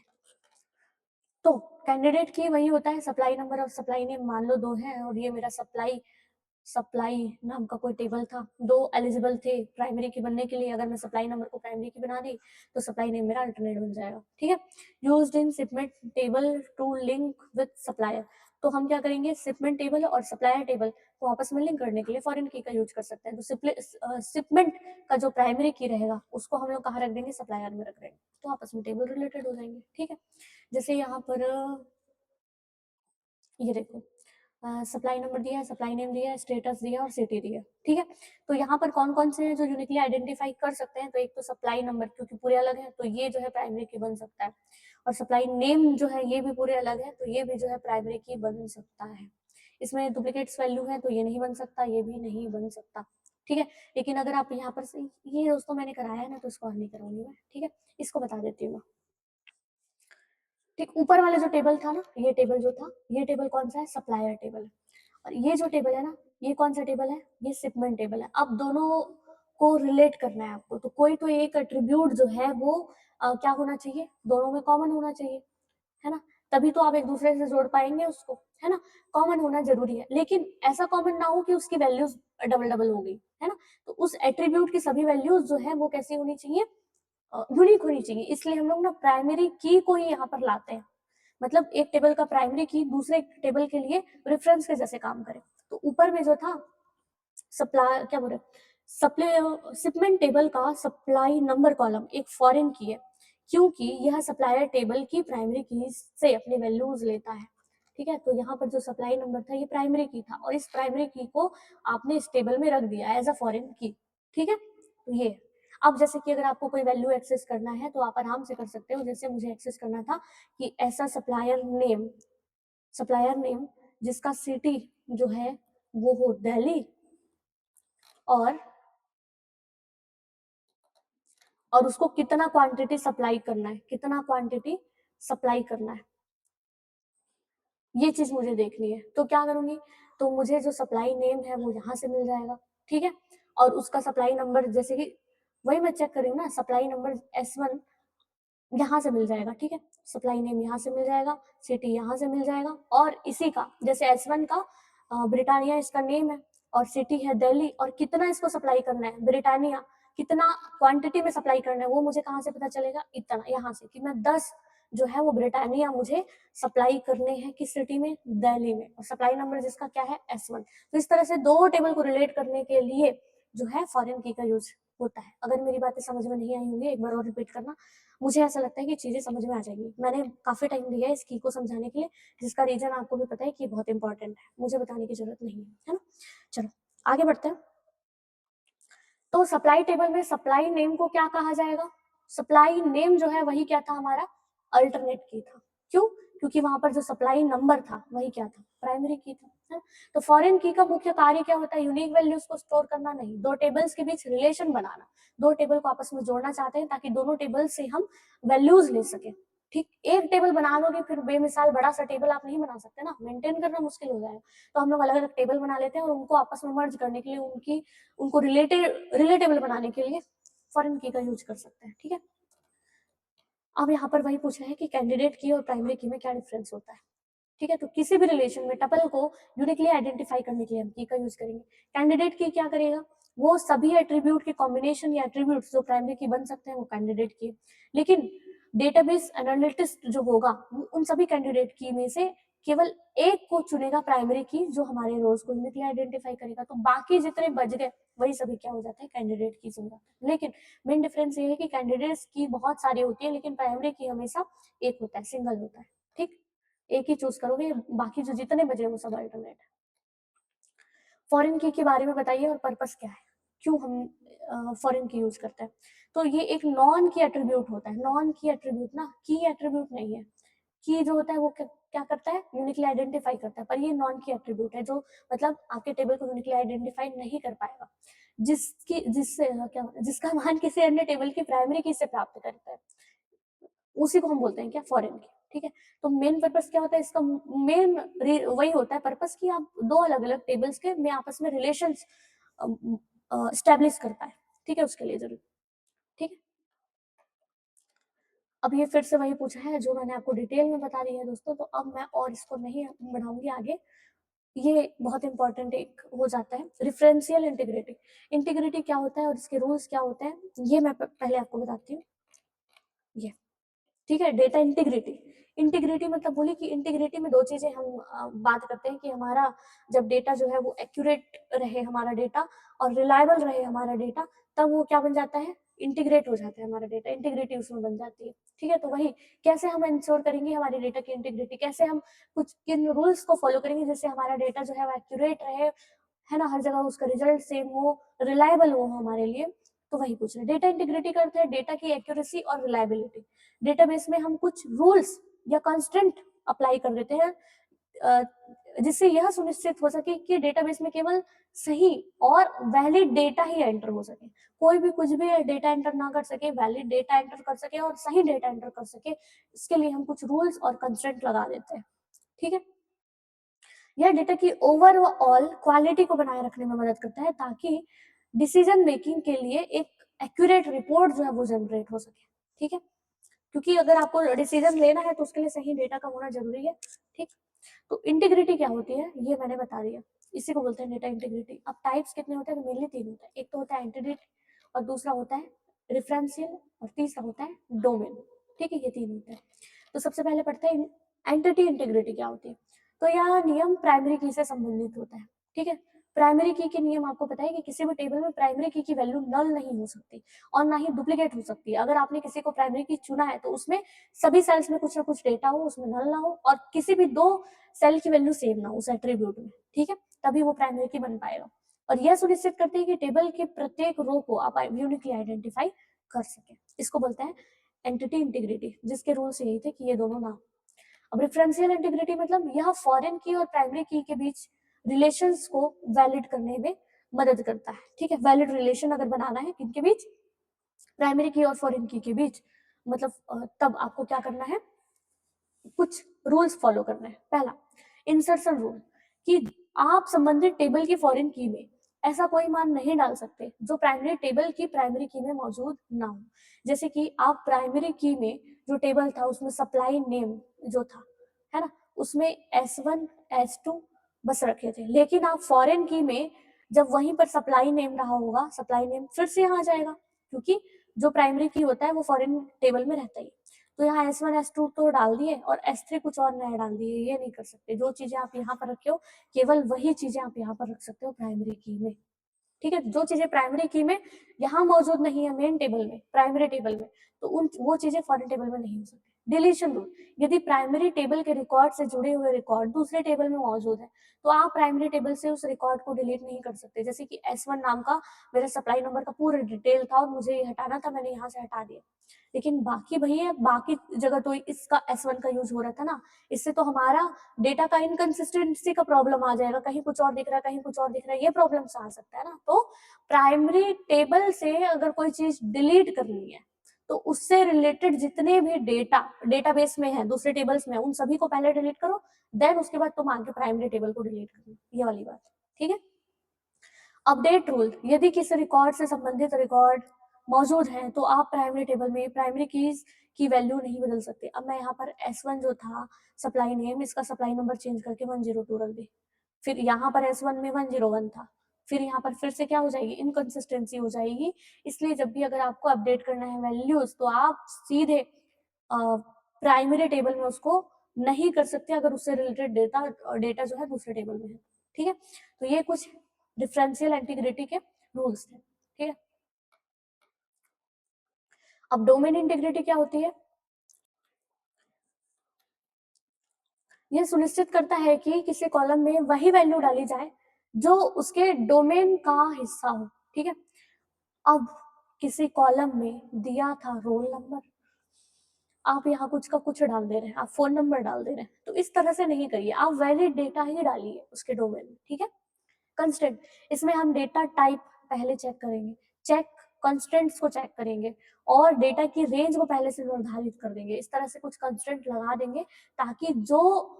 A: तो कैंडिडेट की वही होता है, सप्लाई नंबर और सप्लाई नेम मान लो दो है, और ये मेरा सप्लाई सप्लाई नाम का कोई टेबल था, दो एलिजिबल थे प्राइमरी की बनने के लिए। अगर मैं सप्लाई नंबर को प्राइमरी की बना दी तो सप्लाई नेम मेरा अल्टरनेट बन जाएगा। ठीक है, used in shipment table to link with supplier, तो हम क्या करेंगे, शिपमेंट टेबल और सप्लायर टेबल को आपस में लिंक करने के लिए फॉरेन की का यूज कर सकते हैं। तो शिपमेंट का जो प्राइमरी की रहेगा उसको हम लोग कहाँ रख देंगे, सप्लायर में रख देंगे, तो आपस में टेबल रिलेटेड हो जाएंगे। ठीक है, जैसे यहाँ पर ये देखो, सप्लाई नंबर दिया है, सप्लाई नेम दिया है, स्टेटस दिया है और सिटी दिया है। ठीक है, तो यहाँ पर कौन कौन से हैं जो यूनिकली आइडेंटिफाई कर सकते हैं, तो एक तो सप्लाई नंबर, क्योंकि पूरे अलग है तो ये जो है प्राइमरी की बन सकता है, और सप्लाई नेम जो है ये भी पूरे अलग है तो ये भी जो है प्राइमरी की बन सकता है। इसमें डुप्लीकेट्स वैल्यू है तो ये नहीं बन सकता, ये भी नहीं बन सकता। ठीक है, लेकिन अगर आप यहाँ पर से, ये दोस्तों मैंने कराया है ना तो इसको और नहीं कराऊंगी मैं। ठीक है, इसको बता देती हूँ मैं। ठीक, ऊपर वाला जो टेबल था ना, ये टेबल जो था, ये टेबल कौन सा है, सप्लायर टेबल है। और ये जो टेबल है ना, ये कौन सा टेबल है, ये शिपमेंट टेबल है। अब दोनों को रिलेट करना है आपको, तो कोई तो एक एट्रीब्यूट जो है वो क्या होना चाहिए, दोनों में कॉमन होना चाहिए, है ना, तभी तो आप एक दूसरे से जोड़ पाएंगे उसको, है ना, कॉमन होना जरूरी है। लेकिन ऐसा कॉमन ना हो कि उसकी वैल्यूज डबल डबल हो गई, है ना, तो उस एट्रीब्यूट की सभी वैल्यूज जो है वो कैसी होनी चाहिए, यूनिक होनी चाहिए। इसलिए हम लोग ना प्राइमरी की को ही यहाँ पर लाते हैं, मतलब एक टेबल का प्राइमरी की दूसरे टेबल के लिए रेफरेंस के जैसे काम करे। तो ऊपर में जो था सप्लाई, क्या बोले, सप्लाई शिपमेंट टेबल का सप्लाई नंबर कॉलम एक फॉरेन की है, क्योंकि यह सप्लायर टेबल की प्राइमरी की से अपनी वैल्यूज लेता है। ठीक है, तो यहाँ पर जो सप्लाई नंबर था ये प्राइमरी की था, और इस प्राइमरी की को आपने इस टेबल में रख दिया एज अ फॉरेन की। ठीक है, तो ये अब जैसे कि अगर आपको कोई वैल्यू एक्सेस करना है तो आप आराम से कर सकते हो। जैसे मुझे एक्सेस करना था कि ऐसा सप्लायर नेम जिसका सिटी जो है वो हो दिल्ली, और उसको कितना क्वांटिटी सप्लाई करना है, कितना क्वांटिटी सप्लाई करना है, ये चीज मुझे देखनी है। तो क्या करूंगी, तो मुझे जो सप्लाई नेम है वो यहाँ से मिल जाएगा। ठीक है, और उसका सप्लाई नंबर, जैसे कि वही मैं चेक करूँ ना, सप्लाई नंबर S1 यहाँ से मिल जाएगा। ठीक है, सप्लाई नेम यहाँ से मिल जाएगा, सिटी यहाँ से मिल जाएगा, और इसी का जैसे S1 का ब्रिटानिया इसका नेम है, और सिटी है दिल्ली, और कितना इसको सप्लाई करना है ब्रिटानिया, कितना क्वांटिटी में सप्लाई करना है वो मुझे कहाँ से पता चलेगा, इतना यहाँ से, कि मैं 10 जो है वो ब्रिटानिया मुझे सप्लाई करने हैं किस सिटी में, दिल्ली में, और सप्लाई नंबर जिसका क्या है S1। तो इस तरह से दो टेबल को रिलेट करने के लिए जो है फॉरेन की का यूज होता है। अगर मेरी बातें समझ में नहीं आई होंगी एक बार और रिपीट करना, मुझे ऐसा लगता है कि चीजें समझ में आ जाएंगी। मैंने काफी टाइम लिया है इस की को समझाने के लिए, जिसका रीजन आपको भी पता है कि बहुत इंपॉर्टेंट है, मुझे बताने की जरूरत नहीं है ना। चलो आगे बढ़ते हैं। तो सप्लाई टेबल में सप्लाई नेम को क्या कहा जाएगा, सप्लाई नेम जो है वही क्या था हमारा, अल्टरनेट की था। क्यों, क्योंकि वहां पर जो सप्लाई नंबर था वही क्या था, प्राइमरी की था, है ना? तो फॉरेन की का मुख्य कार्य क्या होता है, यूनिक वैल्यूज को स्टोर करना नहीं, दो टेबल्स के बीच रिलेशन बनाना, दो टेबल को आपस में जोड़ना चाहते हैं ताकि दोनों टेबल से हम वैल्यूज ले सके। ठीक, एक टेबल बना लोगे फिर बेमिसाल बड़ा सा टेबल आप नहीं बना सकते ना, मेंटेन करना मुश्किल हो जाएगा। तो हम लोग अलग अलग टेबल बना लेते हैं और उनको आपस में मर्ज करने के लिए, उनको रिलेटेबल बनाने के लिए फॉरेन की का यूज कर सकते हैं। ठीक है, अब यहाँ पर वही पूछा है कि कैंडिडेट की और प्राइमरी की में क्या डिफरेंस होता है। ठीक है, तो किसी भी रिलेशन में टपल को यूनिकली आइडेंटिफाई करने के लिए हम की का यूज करेंगे। कैंडिडेट की क्या करेगा, वो सभी एट्रीब्यूट के कॉम्बिनेशन या एट्रीब्यूट जो प्राइमरी की बन सकते हैं वो कैंडिडेट की, लेकिन डेटाबेस एनालिटिस्ट जो होगा वो उन सभी कैंडिडेट की में से केवल एक को चुनेगा प्राइमरी की, जो हमारे रोज को यूनिकली आइडेंटिफाई करेगा, तो बाकी जितने बच गए वही सभी क्या हो जाते हैं, कैंडिडेट की हो जाते हैं। लेकिन मेन डिफरेंस ये है कि कैंडिडेट्स की बहुत सारी होती है लेकिन प्राइमरी की हमेशा एक होता है, सिंगल होता है। ठीक, एक ही चूज करोगे, बाकी जो जितने बचे वो सब अल्टरनेट है। फॉरेन की के बारे में बताइए और पर्पस क्या है, क्यों हम फॉरेन की यूज करते हैं। तो ये एक नॉन की एट्रीब्यूट होता है, नॉन की एट्रीब्यूट ना, की एट्रीब्यूट नहीं है। की जो होता है वो क्या करता है, यूनिकली आइडेंटिफाई करता है, पर ये नॉन की एट्रीब्यूट है, जो मतलब आपके टेबल को यूनिकली आइडेंटिफाई नहीं कर पाएगा, जिसका मान किसी अन्य टेबल की प्राइमरी की से प्राप्त करता है, उसी को हम बोलते हैं क्या, फॉरेन की। ठीक है, तो मेन पर्पस क्या होता है इसका, मेन वही होता है पर्पस कि आप दो अलग अलग टेबल्स के में आपस में रिलेशन स्टैब्लिश कर पाए। ठीक है, उसके लिए जरूरी। ठीक है, अब ये फिर से वही पूछा है जो मैंने आपको डिटेल में बता दिया है दोस्तों, तो अब मैं और इसको नहीं बढ़ाऊंगी आगे। ये बहुत इंपॉर्टेंट एक हो जाता है, रिफरेंशियल इंटीग्रिटी। इंटीग्रिटी क्या होता है और इसके रूल्स क्या होते हैं ये मैं पहले आपको बताती हूँ। ये ठीक है, डेटा इंटीग्रिटी, इंटीग्रिटी मतलब बोले कि इंटीग्रिटी में दो चीजें हम बात करते हैं कि हमारा जब डेटा जो है वो एक्यूरेट रहे हमारा डेटा और रिलायबल रहे हमारा डेटा, तब वो क्या बन जाता है, इंटीग्रेट हो जाता है हमारा डेटा, इंटीग्रिटी उसमें बन जाती है। ठीक है, तो वही कैसे हम इंश्योर करेंगे हमारे डेटा की इंटीग्रिटी, कैसे हम कुछ किन रूल्स को फॉलो करेंगे जिससे हमारा डेटा जो है वो एक्यूरेट रहे, है ना, हर जगह उसका रिजल्ट सेम हो, रिलायबल हो हमारे लिए। तो वही पूछ रहे, डेटा इंटीग्रिटी करते हैं डेटा की एक्यूरेसी और रिलायबिलिटी। डेटाबेस में हम कुछ रूल्स या कंस्टेंट अप्लाई कर देते हैं जिससे यह सुनिश्चित हो सके कि डेटाबेस में केवल सही और वैलिड डेटा ही एंटर हो सके, कोई भी कुछ भी डेटा एंटर ना कर सके, वैलिड डेटा एंटर कर सके और सही डेटा एंटर कर सके, इसके लिए हम कुछ रूल्स और कंस्टेंट लगा देते हैं। ठीक है, यह डेटा की ओवरऑल क्वालिटी को बनाए रखने में मदद करता है ताकि डिसीजन मेकिंग के लिए एक एक्यूरेट रिपोर्ट जो है वो जनरेट हो सके। ठीक है, क्योंकि अगर आपको डिसीजन लेना है तो उसके लिए सही डेटा का होना जरूरी है। ठीक, तो इंटीग्रिटी क्या होती है ये मैंने बता दिया, इसी को बोलते हैं डेटा इंटीग्रिटी। अब टाइप्स कितने होते हैं, तो मेनली तीन होते हैं, एक तो होता है एंटिटी और दूसरा होता है रेफरेंशियल और तीसरा होता है डोमेन। ठीक है, ये तीन होते हैं। तो सबसे पहले पढ़ते हैं एंटिटी इंटीग्रिटी क्या होती है। तो यह नियम प्राइमरी की से संबंधित होता है। ठीक है, प्राइमरी की के नियम आपको पता है कि किसी भी टेबल में प्राइमरी की वैल्यू नल नहीं हो सकती और ना ही डुप्लीकेट हो सकती है। अगर आपने किसी को प्राइमरी की चुना है तो उसमें सभी सेल्स में कुछ ना कुछ डेटा हो, उसमें नल ना हो और किसी भी दो सेल की वैल्यू सेम ना हो उस एट्रीब्यूट में। ठीक है, तभी वो प्राइमरी की बन पाएगा। और यह सुनिश्चित करते हैं कि टेबल के प्रत्येक रो को आप यूनिकली आइडेंटिफाई कर सके, इसको बोलते हैं एंटिटी इंटीग्रिटी, जिसके रूल्स यही थे कि ये दोनों ना। अब रेफरेंशियल इंटीग्रिटी मतलब यह फॉरेन की और प्राइमरी की के बीच रिलेशंस को वैलिड करने में मदद करता है। ठीक है, वैलिड रिलेशन अगर बनाना है किनके बीच, प्राइमरी की और फॉरेन की के बीच, मतलब तब आपको क्या करना है, कुछ रूल्स फॉलो करना है। पहला, इंसर्शन रूल, कि आप संबंधित टेबल की फॉरेन की में ऐसा कोई मान नहीं डाल सकते जो प्राइमरी टेबल की प्राइमरी की में मौजूद ना हो। जैसे कि आप प्राइमरी की में जो टेबल था उसमें सप्लाई नेम जो था, है ना, उसमें S1 S2 बस रखे थे, लेकिन आप फॉरेन की में जब वहीं पर सप्लाई नेम रहा होगा, सप्लाई नेम फिर से यहाँ आ जाएगा, क्योंकि जो प्राइमरी की होता है वो फॉरेन टेबल में रहता ही। तो यहाँ S1 S2 तो डाल दिए और S3 कुछ और नया डाल दिए, ये नहीं कर सकते। जो चीजें आप यहाँ पर रखे हो केवल वही चीजें आप यहाँ पर रख सकते हो प्राइमरी की में। ठीक है, जो चीजें प्राइमरी की में यहाँ मौजूद नहीं है मेन टेबल में, प्राइमरी टेबल में, तो उन वो चीजें फॉरेन टेबल में नहीं हो सकती। डिलीशन रूल, यदि प्राइमरी टेबल के रिकॉर्ड से जुड़े हुए रिकॉर्ड दूसरे टेबल में मौजूद है तो आप प्राइमरी टेबल से उस रिकॉर्ड को डिलीट नहीं कर सकते। जैसे कि S1 नाम का मेरा सप्लाई नंबर का पूरा डिटेल था और मुझे ये हटाना था, मैंने यहाँ से हटा दिया, लेकिन बाकी भैया बाकी जगह तो इसका S1 का यूज हो रहा था ना, इससे तो हमारा डेटा का इनकंसिस्टेंसी का प्रॉब्लम आ जाएगा, कहीं कुछ और दिख रहा है कहीं कुछ और दिख रहा है, ये प्रॉब्लम आ सकता है ना। तो प्राइमरी टेबल से अगर कोई चीज डिलीट करनी है तो उससे रिलेटेड जितने भी डेटा डेटाबेस में है दूसरे टेबल्स में, उन सभी को पहले डिलीट करो, देन उसके बाद तुम आगे प्राइमरी टेबल को डिलीट करो, ये वाली बात। ठीक है, अपडेट रूल, यदि किसी रिकॉर्ड से संबंधित रिकॉर्ड मौजूद है तो आप प्राइमरी टेबल में प्राइमरी कीज की वैल्यू नहीं बदल सकते। अब मैं यहाँ पर S1 जो था सप्लाई नेम, इसका सप्लाई नंबर चेंज करके 102 रख दी, फिर यहाँ पर S1 में 101 था, फिर यहाँ पर फिर से क्या हो जाएगी, इनकंसिस्टेंसी हो जाएगी। इसलिए जब भी अगर आपको अपडेट करना है वैल्यूज तो आप सीधे प्राइमरी टेबल में उसको नहीं कर सकते अगर उससे रिलेटेड डेटा डेटा जो है दूसरे टेबल में है। ठीक है, तो ये कुछ डिफरेंशियल इंटीग्रिटी के रूल्स थे। ठीक है, अब डोमेन इंटीग्रिटी क्या होती है, यह सुनिश्चित करता है कि किसी कॉलम में वही वैल्यू डाली जाए जो उसके डोमेन का हिस्सा हो। ठीक है, अब किसी कॉलम में दिया था रोल नंबर, आप यहाँ कुछ का कुछ डाल दे रहे हैं, आप फोन नंबर डाल दे रहे हैं, तो इस तरह से नहीं करिए, आप वैलिड डेटा ही डालिए उसके डोमेन में। ठीक है, कंस्टेंट, इसमें हम डेटा टाइप पहले चेक करेंगे, चेक कंस्टेंट्स को चेक करेंगे और डेटा की रेंज को पहले से निर्धारित कर देंगे। इस तरह से कुछ कंस्टेंट लगा देंगे ताकि जो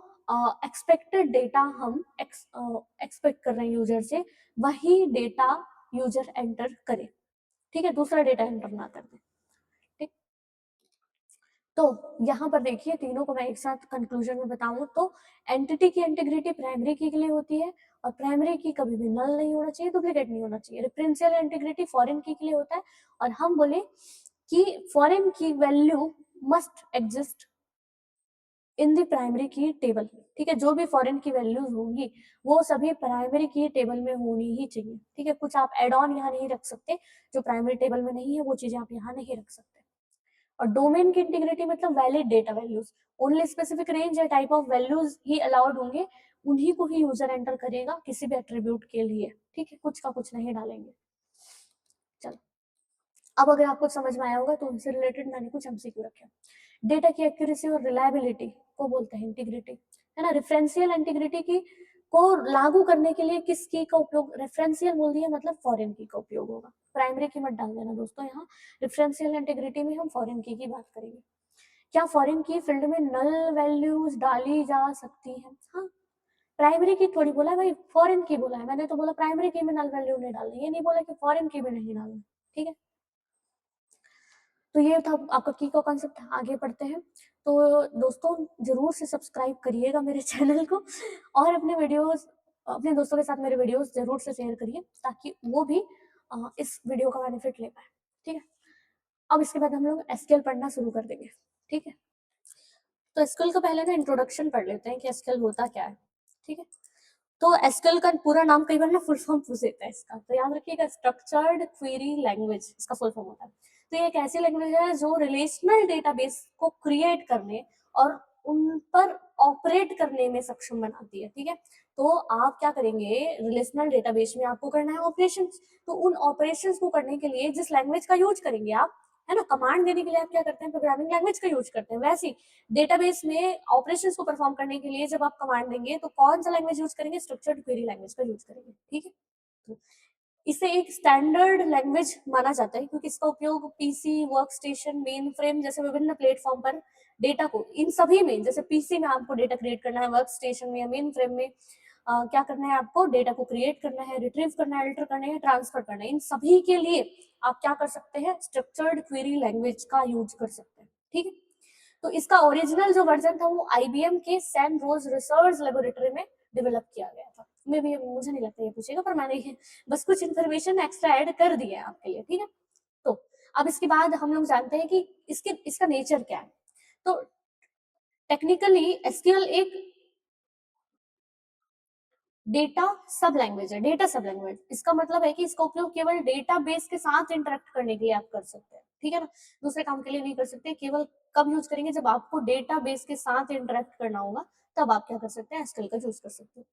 A: एक्सपेक्टेड डेटा हम एक्सपेक्ट कर रहे हैं यूजर से, वही डेटा यूजर एंटर करे। ठीक है, दूसरा डेटा एंटर ना कर दे। ठीक, तो यहाँ पर देखिए तीनों को मैं एक साथ कंक्लूजन में बताऊं तो एंटिटी की इंटीग्रिटी प्राइमरी की के लिए होती है और प्राइमरी की कभी भी नल नहीं होना चाहिए, डुप्लीकेट नहीं होना चाहिए। रेफरेंशियल इंटीग्रिटी फॉरेन की के लिए होता है और हम बोले कि फॉरेन की value must exist in the primary की टेबल, ठीक है, जो भी फॉरेन की वैल्यूज होंगी वो सभी प्राइमरी की टेबल में होनी ही चाहिए, ठीक है, कुछ आप एड ऑन यहाँ नहीं रख सकते, जो प्राइमरी टेबल में नहीं है वो चीजें आप यहाँ नहीं रख सकते। और डोमेन की इंटीग्रिटी मतलब valid data values, only specific range या टाइप ऑफ वैल्यूज ही अलाउड होंगे, उन्हीं को ही यूजर एंटर करेगा किसी भी एट्रीब्यूट के लिए, ठीक है, कुछ का कुछ नहीं डालेंगे। चलो, अब अगर आपको समझ में आया होगा तो उनसे रिलेटेड मैंने कुछ एमसीक्यू रखे। डेटा की एक्यूरेसी और रिलायबिलिटी को बोलते हैं इंटीग्रिटी, है ना। रेफरेंशियल इंटीग्रिटी की को लागू करने के लिए किस की का उपयोग, रेफरेंशियल बोल दिया मतलब फॉरेन की का उपयोग होगा, प्राइमरी की मत डाल देना दोस्तों यहाँ। रेफरेंशियल इंटीग्रिटी में हम फॉरेन की बात करेंगे। क्या फॉरेन की फील्ड में नल वैल्यूज डाली जा सकती है? हाँ, प्राइमरी की थोड़ी बोला है भाई, फॉरेन की बोला है, मैंने तो बोला प्राइमरी की में नल वैल्यू नहीं डालनी, ये नहीं बोला कि फॉरेन की में नहीं डालना, ठीक है। तो ये था आपका की का कॉन्सेप्ट। आगे बढ़ते हैं। तो दोस्तों जरूर से सब्सक्राइब करिएगा मेरे चैनल को, और अपने वीडियोस अपने दोस्तों के साथ मेरे वीडियोस जरूर से शेयर करिए ताकि वो भी इस वीडियो का बेनिफिट ले पाए, ठीक है। अब इसके बाद हम लोग एसक्यूएल पढ़ना शुरू कर देंगे, ठीक है। तो एसक्यूएल का पहले ना इंट्रोडक्शन पढ़ लेते हैं कि एसक्यूएल होता क्या है, ठीक है। तो एसक्यूएल का पूरा नाम कई बार ना फुल फॉर्म पूछ देता है इसका, तो याद रखिएगा, स्ट्रक्चर्ड क्वेरी लैंग्वेज इसका फुल फॉर्म होता है। तो ये एक ऐसी लैंग्वेज है जो रिलेशनल डेटाबेस को क्रिएट करने और उन पर ऑपरेट करने में सक्षम बनाती है, ठीक है। तो आप क्या करेंगे, रिलेशनल डेटाबेस में आपको करना है ऑपरेशन, तो उन ऑपरेशंस को करने के लिए जिस लैंग्वेज का यूज करेंगे आप, है ना, कमांड देने के लिए आप क्या करते हैं, प्रोग्रामिंग लैंग्वेज का यूज करते हैं, वैसे डेटाबेस में ऑपरेशंस को परफॉर्म करने के लिए जब आप कमांड देंगे तो कौन सा लैंग्वेज यूज करेंगे, स्ट्रक्चर्ड क्वेरी लैंग्वेज का यूज करेंगे, ठीक है। तो इसे एक स्टैंडर्ड लैंग्वेज माना जाता है क्योंकि इसका उपयोग PC, work station, main frame जैसे विभिन्न प्लेटफॉर्म पर डेटा को, इन सभी में, जैसे पीसी में आपको डेटा क्रिएट करना है, वर्क स्टेशन में या मेन फ्रेम में क्या करना है, आपको डेटा को क्रिएट करना है, रिट्रीव करना है, अल्टर करना है, ट्रांसफर करना है, इन सभी के लिए आप क्या कर सकते हैं, स्ट्रक्चर्ड क्वेरी लैंग्वेज का यूज कर सकते हैं, ठीक है। तो इसका ओरिजिनल जो वर्जन था वो आईबीएम के सैन रोज रिसर्च लेबोरेटरी में डेवलप किया गया था। मे भी मुझे नहीं लगता ये पूछेगा, पर मैंने बस कुछ इन्फॉर्मेशन एक्स्ट्रा ऐड कर दी है आपके लिए, ठीक है। तो अब इसके बाद हम लोग जानते हैं कि इसका नेचर क्या है। तो टेक्निकली एसक्यूएल एक डेटा सब लैंग्वेज है। डेटा सब लैंग्वेज इसका मतलब है कि इसका उपयोग केवल डेटाबेस के साथ इंटरेक्ट करने के लिए आप कर सकते हैं, ठीक है ना, दूसरे काम के लिए नहीं कर सकते। केवल कब यूज करेंगे, जब आपको डेटाबेस के साथ इंटरेक्ट करना होगा, तब आप क्या कर सकते हैं, एसक्यूएल का यूज कर सकते हैं।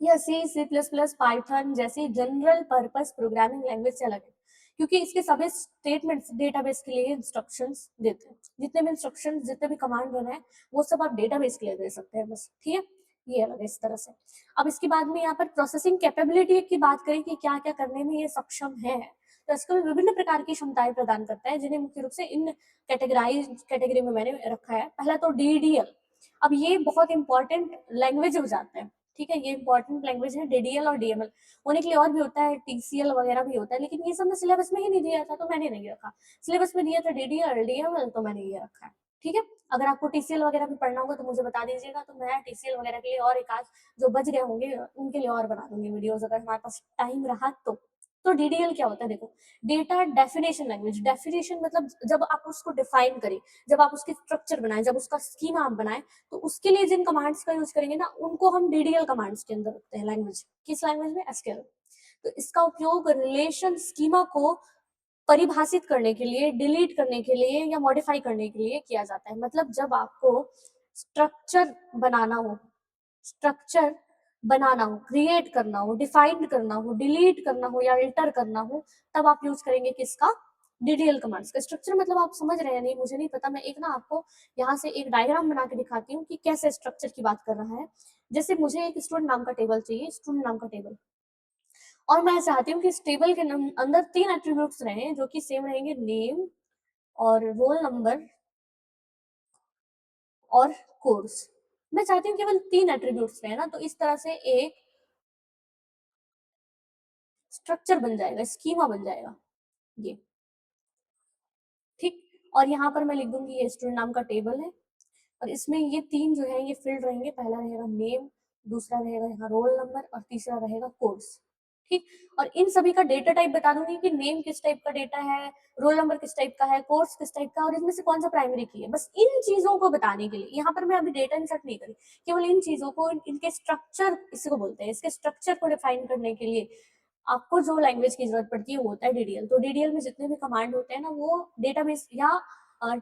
A: या सी, सी प्लस प्लस, पाइथन जैसी जनरल पर्पस प्रोग्रामिंग लैंग्वेज से अलग है क्योंकि इसके सभी स्टेटमेंट्स डेटाबेस के लिए इंस्ट्रक्शंस देते हैं। जितने भी इंस्ट्रक्शंस, जितने भी कमांड देना है, वो सब आप डेटाबेस के लिए दे सकते हैं बस, ठीक है। ये अलग है इस तरह से। अब इसके बाद में यहाँ पर प्रोसेसिंग कैपेबिलिटी की बात करें कि क्या क्या करने में ये सक्षम है, तो इसको विभिन्न प्रकार की क्षमताएं प्रदान करता है जिन्हें मुख्य रूप से इन कैटेगरी में मैंने रखा है। पहला तो डीडीएल। अब ये बहुत इंपॉर्टेंट लैंग्वेज हो जाता है, ठीक है, ये इंपॉर्टेंट लैंग्वेज है। डीडीएल और डीएमएल होने के लिए और भी होता है, टीसीएल वगैरह भी होता है, लेकिन ये सब मैं सिलेबस में ही नहीं दिया था तो मैंने नहीं रखा। सिलेबस में दिया था डीडीएल डीएमएल, तो मैंने ये रखा है, ठीक है। अगर आपको टीसीएल वगैरह भी पढ़ना होगा तो मुझे बता दीजिएगा, तो मैं टीसीएल वगैरह के लिए और एक आध जो बच गए होंगे उनके लिए और बना दूंगी वीडियोस अगर हमारे पास टाइम रहा तो डीडीएल क्या होता है, देखो, डेटा डेफिनेशन लैंग्वेज। डेफिनेशन मतलब जब आप उसको डिफाइन करें, जब आप उसकी स्ट्रक्चर बनाएं, जब उसका स्कीमा आप बनाएं, तो उसके लिए जिन कमांड्स का यूज करेंगे ना, उनको हम डीडीएल कमांड्स के अंदर रखते हैं लैंग्वेज। किस लैंग्वेज में, एसक्यूएल। तो इसका उपयोग रिलेशन स्कीमा को परिभाषित करने के लिए, डिलीट करने के लिए या मॉडिफाई करने के लिए किया जाता है। मतलब जब आपको स्ट्रक्चर बनाना हो, स्ट्रक्चर बनाना हो, क्रिएट करना हो, डिफाइन करना हो, डिलीट करना हो या अल्टर करना हो, तब आप यूज करेंगे किसका, डीडीएल कमांड्स का। स्ट्रक्चर मतलब आप समझ रहे हैं, नहीं मुझे नहीं पता, मैं एक ना आपको यहाँ से एक डायग्राम बना के दिखाती हूँ कि कैसे स्ट्रक्चर की बात कर रहा है। जैसे मुझे एक स्टूडेंट नाम का टेबल चाहिए, स्टूडेंट नाम का टेबल, और मैं चाहती हूँ कि इस टेबल के अंदर 3 एट्रीब्यूट्स रहे जो कि सेम रहेंगे, नेम और रोल नंबर और कोर्स। मैं चाहती हूँ केवल 3 एट्रीब्यूट्स रहे ना, तो इस तरह से एक स्ट्रक्चर बन जाएगा, स्कीमा बन जाएगा ये, ठीक। और यहाँ पर मैं लिख दूंगी ये स्टूडेंट नाम का टेबल है, और इसमें ये 3 जो है ये फील्ड रहेंगे। पहला रहेगा नेम, दूसरा रहेगा यहाँ रोल नंबर और तीसरा रहेगा कोर्स, ठीक। और इन सभी का डेटा टाइप बता दूंगी कि नेम किस टाइप का डेटा है, रोल नंबर किस टाइप का है, कोर्स किस टाइप का, और इनमें से कौन सा प्राइमरी की है। बस इन चीजों को बताने के लिए यहाँ पर मैं अभी डेटा इंसर्ट नहीं करी, केवल इन चीजों को, इनके स्ट्रक्चर इसी को बोलते हैं, इसके स्ट्रक्चर को डिफाइन करने के लिए आपको जो लैंग्वेज की जरूरत पड़ती है वो होता है डीडीएल। तो डीडीएल में जितने भी कमांड होते हैं ना, वो डेटाबेस या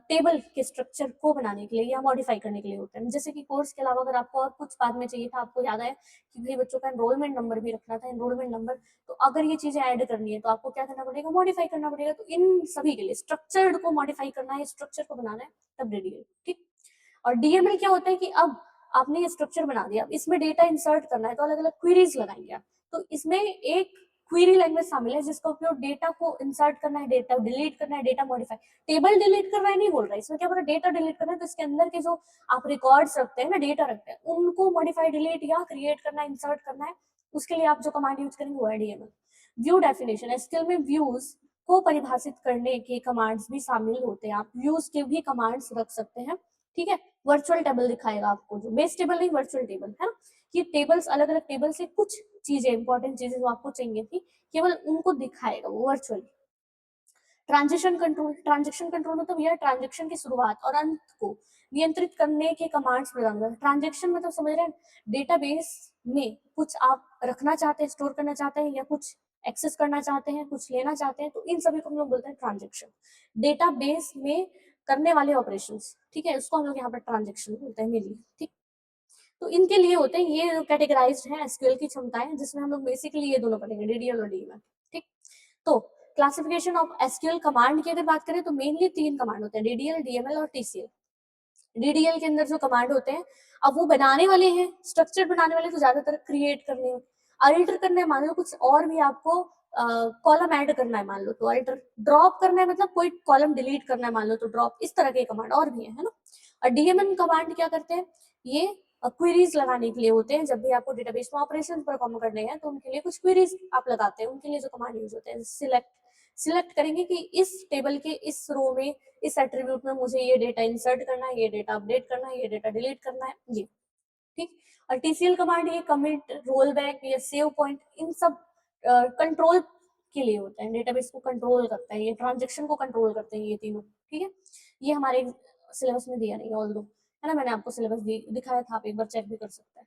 A: टेबल के स्ट्रक्चर को बनाने के लिए या मॉडिफाई करने के लिए होते हैं। जैसे कि कोर्स के अलावा अगर आपको और कुछ बाद में चाहिए था, आपको याद है कि भाई बच्चों का एनरोलमेंट नंबर भी रखना था, एनरोलमेंट नंबर, तो अगर ये चीजें ऐड करनी है तो आपको क्या करना पड़ेगा, मॉडिफाई करना पड़ेगा। तो इन सभी के लिए स्ट्रक्चर्ड को मॉडिफाई करना है, स्ट्रक्चर को बनाना है, तब डीडीएल। ठीक। और डीएमएल क्या होता है कि अब आपने ये स्ट्रक्चर बना दिया, अब इसमें डेटा इंसर्ट करना है तो अलग अलग क्वेरीज लगाएंगे आप। तो इसमें एक क्वेरी लैंग्वेज शामिल है जिसका उपयोग डेटा को इंसर्ट करना है, डेटा डिलीट करना है, डेटा मॉडिफाई। टेबल डिलीट करना है नहीं बोल रहा है, इसमें क्या बोल रहा है, डेटा डिलीट करना है। तो इसके अंदर के जो आप रिकॉर्ड्स रखते हैं ना, डेटा रखते हैं, उनको मॉडिफाई, डिलीट या क्रिएट करना है, इंसर्ट करना है। उसके लिए आप जो कमांड यूज करेंगे वो है डीएमएल। व्यू डेफिनेशन, एसक्यूएल में व्यूज को परिभाषित करने के कमांड्स भी शामिल होते हैं, आप व्यूज के भी कमांड्स रख सकते हैं। ठीक है। वर्चुअल टेबल दिखाएगा आपको, जो बेस टेबल नहीं, वर्चुअल टेबल है ना, कि टेबल्स, अलग अलग टेबल से कुछ चीजें, इंपॉर्टेंट चीजें जो आपको चाहिए थी, केवल उनको दिखाएगा वो virtually. Transition control, transaction control मतलब यह ट्रांजेक्शन की शुरुआत और अंत को नियंत्रित करने के कमांड्स प्रदान करता है। ट्रांजेक्शन मतलब समझ रहे हैं, डेटाबेस में कुछ आप रखना चाहते हैं, स्टोर करना चाहते हैं, या कुछ एक्सेस करना चाहते हैं, कुछ लेना चाहते हैं, तो इन सभी को हम लोग बोलते हैं ट्रांजेक्शन। डेटाबेस में करने वाले ऑपरेशंस, ठीक है, उसको हम लोग यहाँ पर ट्रांजेक्शन बोलते हैं मेनली। ठीक। तो इनके लिए होते हैं, ये कैटेगराइज्ड है एसक्यूएल की क्षमताएं, जिसमें हम लोग बेसिकली ये दोनों पढ़ेंगे, डीडीएल और डीएमएल। ठीक। तो क्लासिफिकेशन ऑफ एसक्यूएल कमांड की अगर बात करें तो मेनली 3 कमांड होते हैं, डीडीएल, डीएमएल और टीसीएल। डीडीएल के अंदर जो कमांड होते हैं, अब वो बनाने वाले हैं, स्ट्रक्चर बनाने वाले तो ज्यादातर क्रिएट करने हैं, अल्टर करना है, मान लो कुछ और भी आपको कॉलम ऐड करना है, मान लो तो अल्टर, ड्रॉप करना है मतलब कोई कॉलम डिलीट करना है, मान लो तो ड्रॉप, इस तरह के कमांड और भी है ना। और डीएमएल कमांड क्या करते हैं, ये क्वेरीज लगाने के लिए होते हैं, जब भी आपको डेटाबेस में ऑपरेशन परफॉर्म करने हैं तो उनके लिए कुछ क्वेरीज आप लगाते हैं, उनके लिए जो कमांड यूज होते हैं, सिलेक्ट करेंगे कि इस टेबल के इस रो में, इस एट्रीब्यूट में मुझे ये डेटा इंसर्ट करना है, ये डेटा अपडेट करना है, ये डेटा डिलीट करना है, ये। ठीक। और टीसीएल कमांड ये कमिट, रोल बैक या सेव पॉइंट, इन सब कंट्रोल के लिए होता है, डेटाबेस को कंट्रोल करता है, ये ट्रांजेक्शन को कंट्रोल करते हैं ये तीनों। ठीक है। ये हमारे सिलेबस में दिया नहीं है ऑल्दो, है ना, मैंने आपको सिलेबस दिखाया था, आप एक बार चेक भी कर सकते हैं।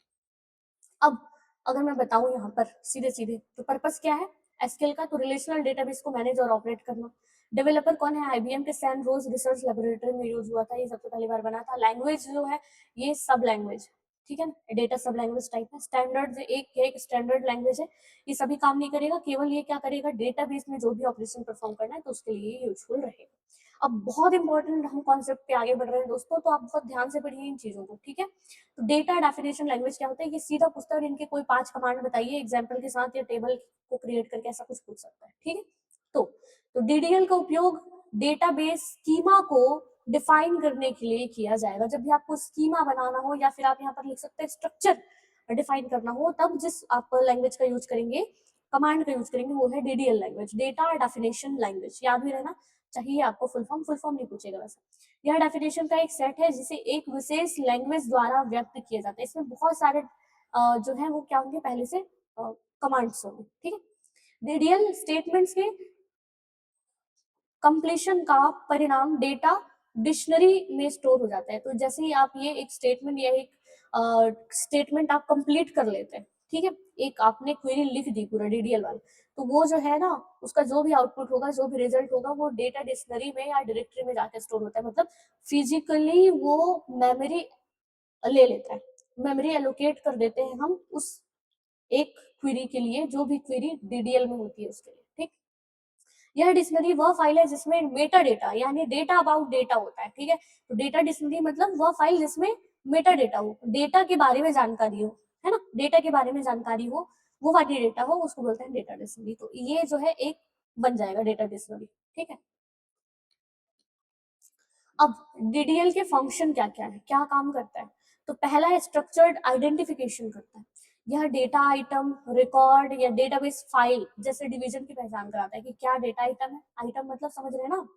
A: अब अगर मैं बताऊं यहाँ पर सीधे सीधे, तो पर्पस क्या है एसक्यूएल का, तो रिलेशनल डेटाबेस को मैनेज और ऑपरेट करना। डेवलपर कौन है, आईबीएम के सैन रोज रिसर्च लेबोरेटरी में यूज हुआ था, ये सबसे पहली बार बना था। लैंग्वेज जो है ये सब लैंग्वेज, ठीक है, डेटा सब लैंग्वेज टाइप है। स्टैंडर्ड एक स्टैंडर्ड लैंग्वेज है, ये सभी काम नहीं करेगा, केवल ये क्या करेगा, डेटाबेस में जो भी ऑपरेशन परफॉर्म करना है तो उसके लिए यूजफुल रहेगा। अब बहुत इंपॉर्टेंट हम कॉन्सेप्ट पे आगे बढ़ रहे हैं दोस्तों, तो आप बहुत ध्यान से पढ़िए इन चीजों को। ठीक है। तो डेटा डेफिनेशन लैंग्वेज क्या होता है, ये सीधा पूछता है, इनके कोई 5 कमांड बताइए एग्जांपल के साथ, या टेबल को क्रिएट करके ऐसा कुछ पूछ सकता है। ठीक है। तो डीडीएल का उपयोग डेटाबेस स्कीमा को डिफाइन करने के लिए किया जाएगा। जब भी आपको स्कीमा बनाना हो, या फिर आप यहाँ पर लिख सकते हैं स्ट्रक्चर डिफाइन करना हो, तब जिस आप लैंग्वेज का यूज करेंगे, कमांड का यूज करेंगे, वो है DDL language, data definition language. याद भी रहना चाहिए आपको, फुल फॉर्म नहीं पूछेगा वैसे। यह डेफिनेशन का एक सेट है जिसे एक विशेष लैंग्वेज द्वारा व्यक्त किया जाता है। इसमें बहुत सारे जो है वो क्या होंगे, पहले से कमांड्स होंगे। ठीक है। डीडीएल स्टेटमेंट्स के कंप्लीशन का परिणाम डेटा डिक्शनरी में स्टोर हो जाता है। तो जैसे ही आप ये एक स्टेटमेंट या एक स्टेटमेंट आप कंप्लीट कर लेते हैं, ठीक है, एक आपने क्वेरी लिख दी पूरा डीडीएल वाला, तो वो जो है ना, उसका जो भी आउटपुट होगा, जो भी रिजल्ट होगा, वो डेटा डिक्शनरी में या डायरेक्टरी में जाके स्टोर होता है, मतलब फिजिकली वो मेमोरी ले लेता है, मेमोरी एलोकेट कर देते हैं हम उस एक क्वेरी के लिए, जो भी क्वेरी डीडीएल में होती है उसके लिए। ठीक। यह डिक्शनरी वह फाइल है जिसमें मेटा डेटा यानी डेटा अबाउट डेटा होता है। ठीक है। तो डेटा डिक्शनरी मतलब वह फाइल जिसमें मेटा डेटा हो, डेटा के बारे में जानकारी हो, है ना, डेटा के बारे में जानकारी हो, वो वाली डेटा हो, उसको बोलते हैं डेटा डिक्शनरी। तो ये जो है एक बन जाएगा डेटा डिक्शनरी। ठीक है। अब डीडीएल के फंक्शन क्या क्या है, क्या काम करता है, तो पहला है स्ट्रक्चर्ड आइडेंटिफिकेशन करता है। यह डेटा आइटम, रिकॉर्ड या डेटाबेस फाइल जैसे डिवीजन की पहचान कराता है कि क्या डेटा आइटम है, आइटम मतलब समझ रहे हैं ना,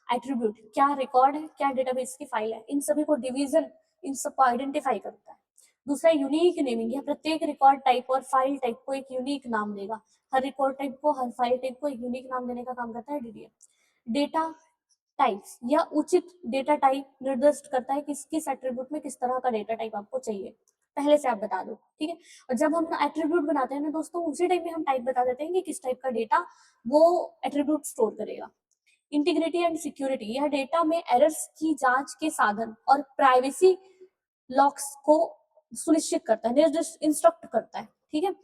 A: एट्रीब्यूट, क्या रिकॉर्ड है, क्या डेटाबेस की फाइल है, इन सभी को डिवीजन, इन सबको आइडेंटिफाई करता है। दूसरा यूनिक नेमिंग, यह प्रत्येक रिकॉर्ड टाइप और फाइल टाइप को एक यूनिक नाम देगा। हर रिकॉर्ड टाइप को, हर फाइल टाइप को एक यूनिक नाम देने का काम करता है डीडीएल। डेटा टाइप्स, यह उचित डेटा टाइप निर्दिष्ट करता है किस किस एट्रीब्यूट में किस तरह का डेटा टाइप आपको चाहिए, पहले से आप बता दो, ठीक है। और जब हम एट्रीब्यूट बनाते हैं ना दोस्तों, उसी टाइम में हम टाइप बता देते हैं कि किस टाइप का डेटा वो एट्रीब्यूट स्टोर करेगा। इंटीग्रिटी एंड सिक्योरिटी, यह डेटा में एरर्स की जांच के साधन और प्राइवेसी लॉक्स को सुनिश्चित करता है, निर्दिष्ट इंस्ट्रक्ट करता है, ठीक है।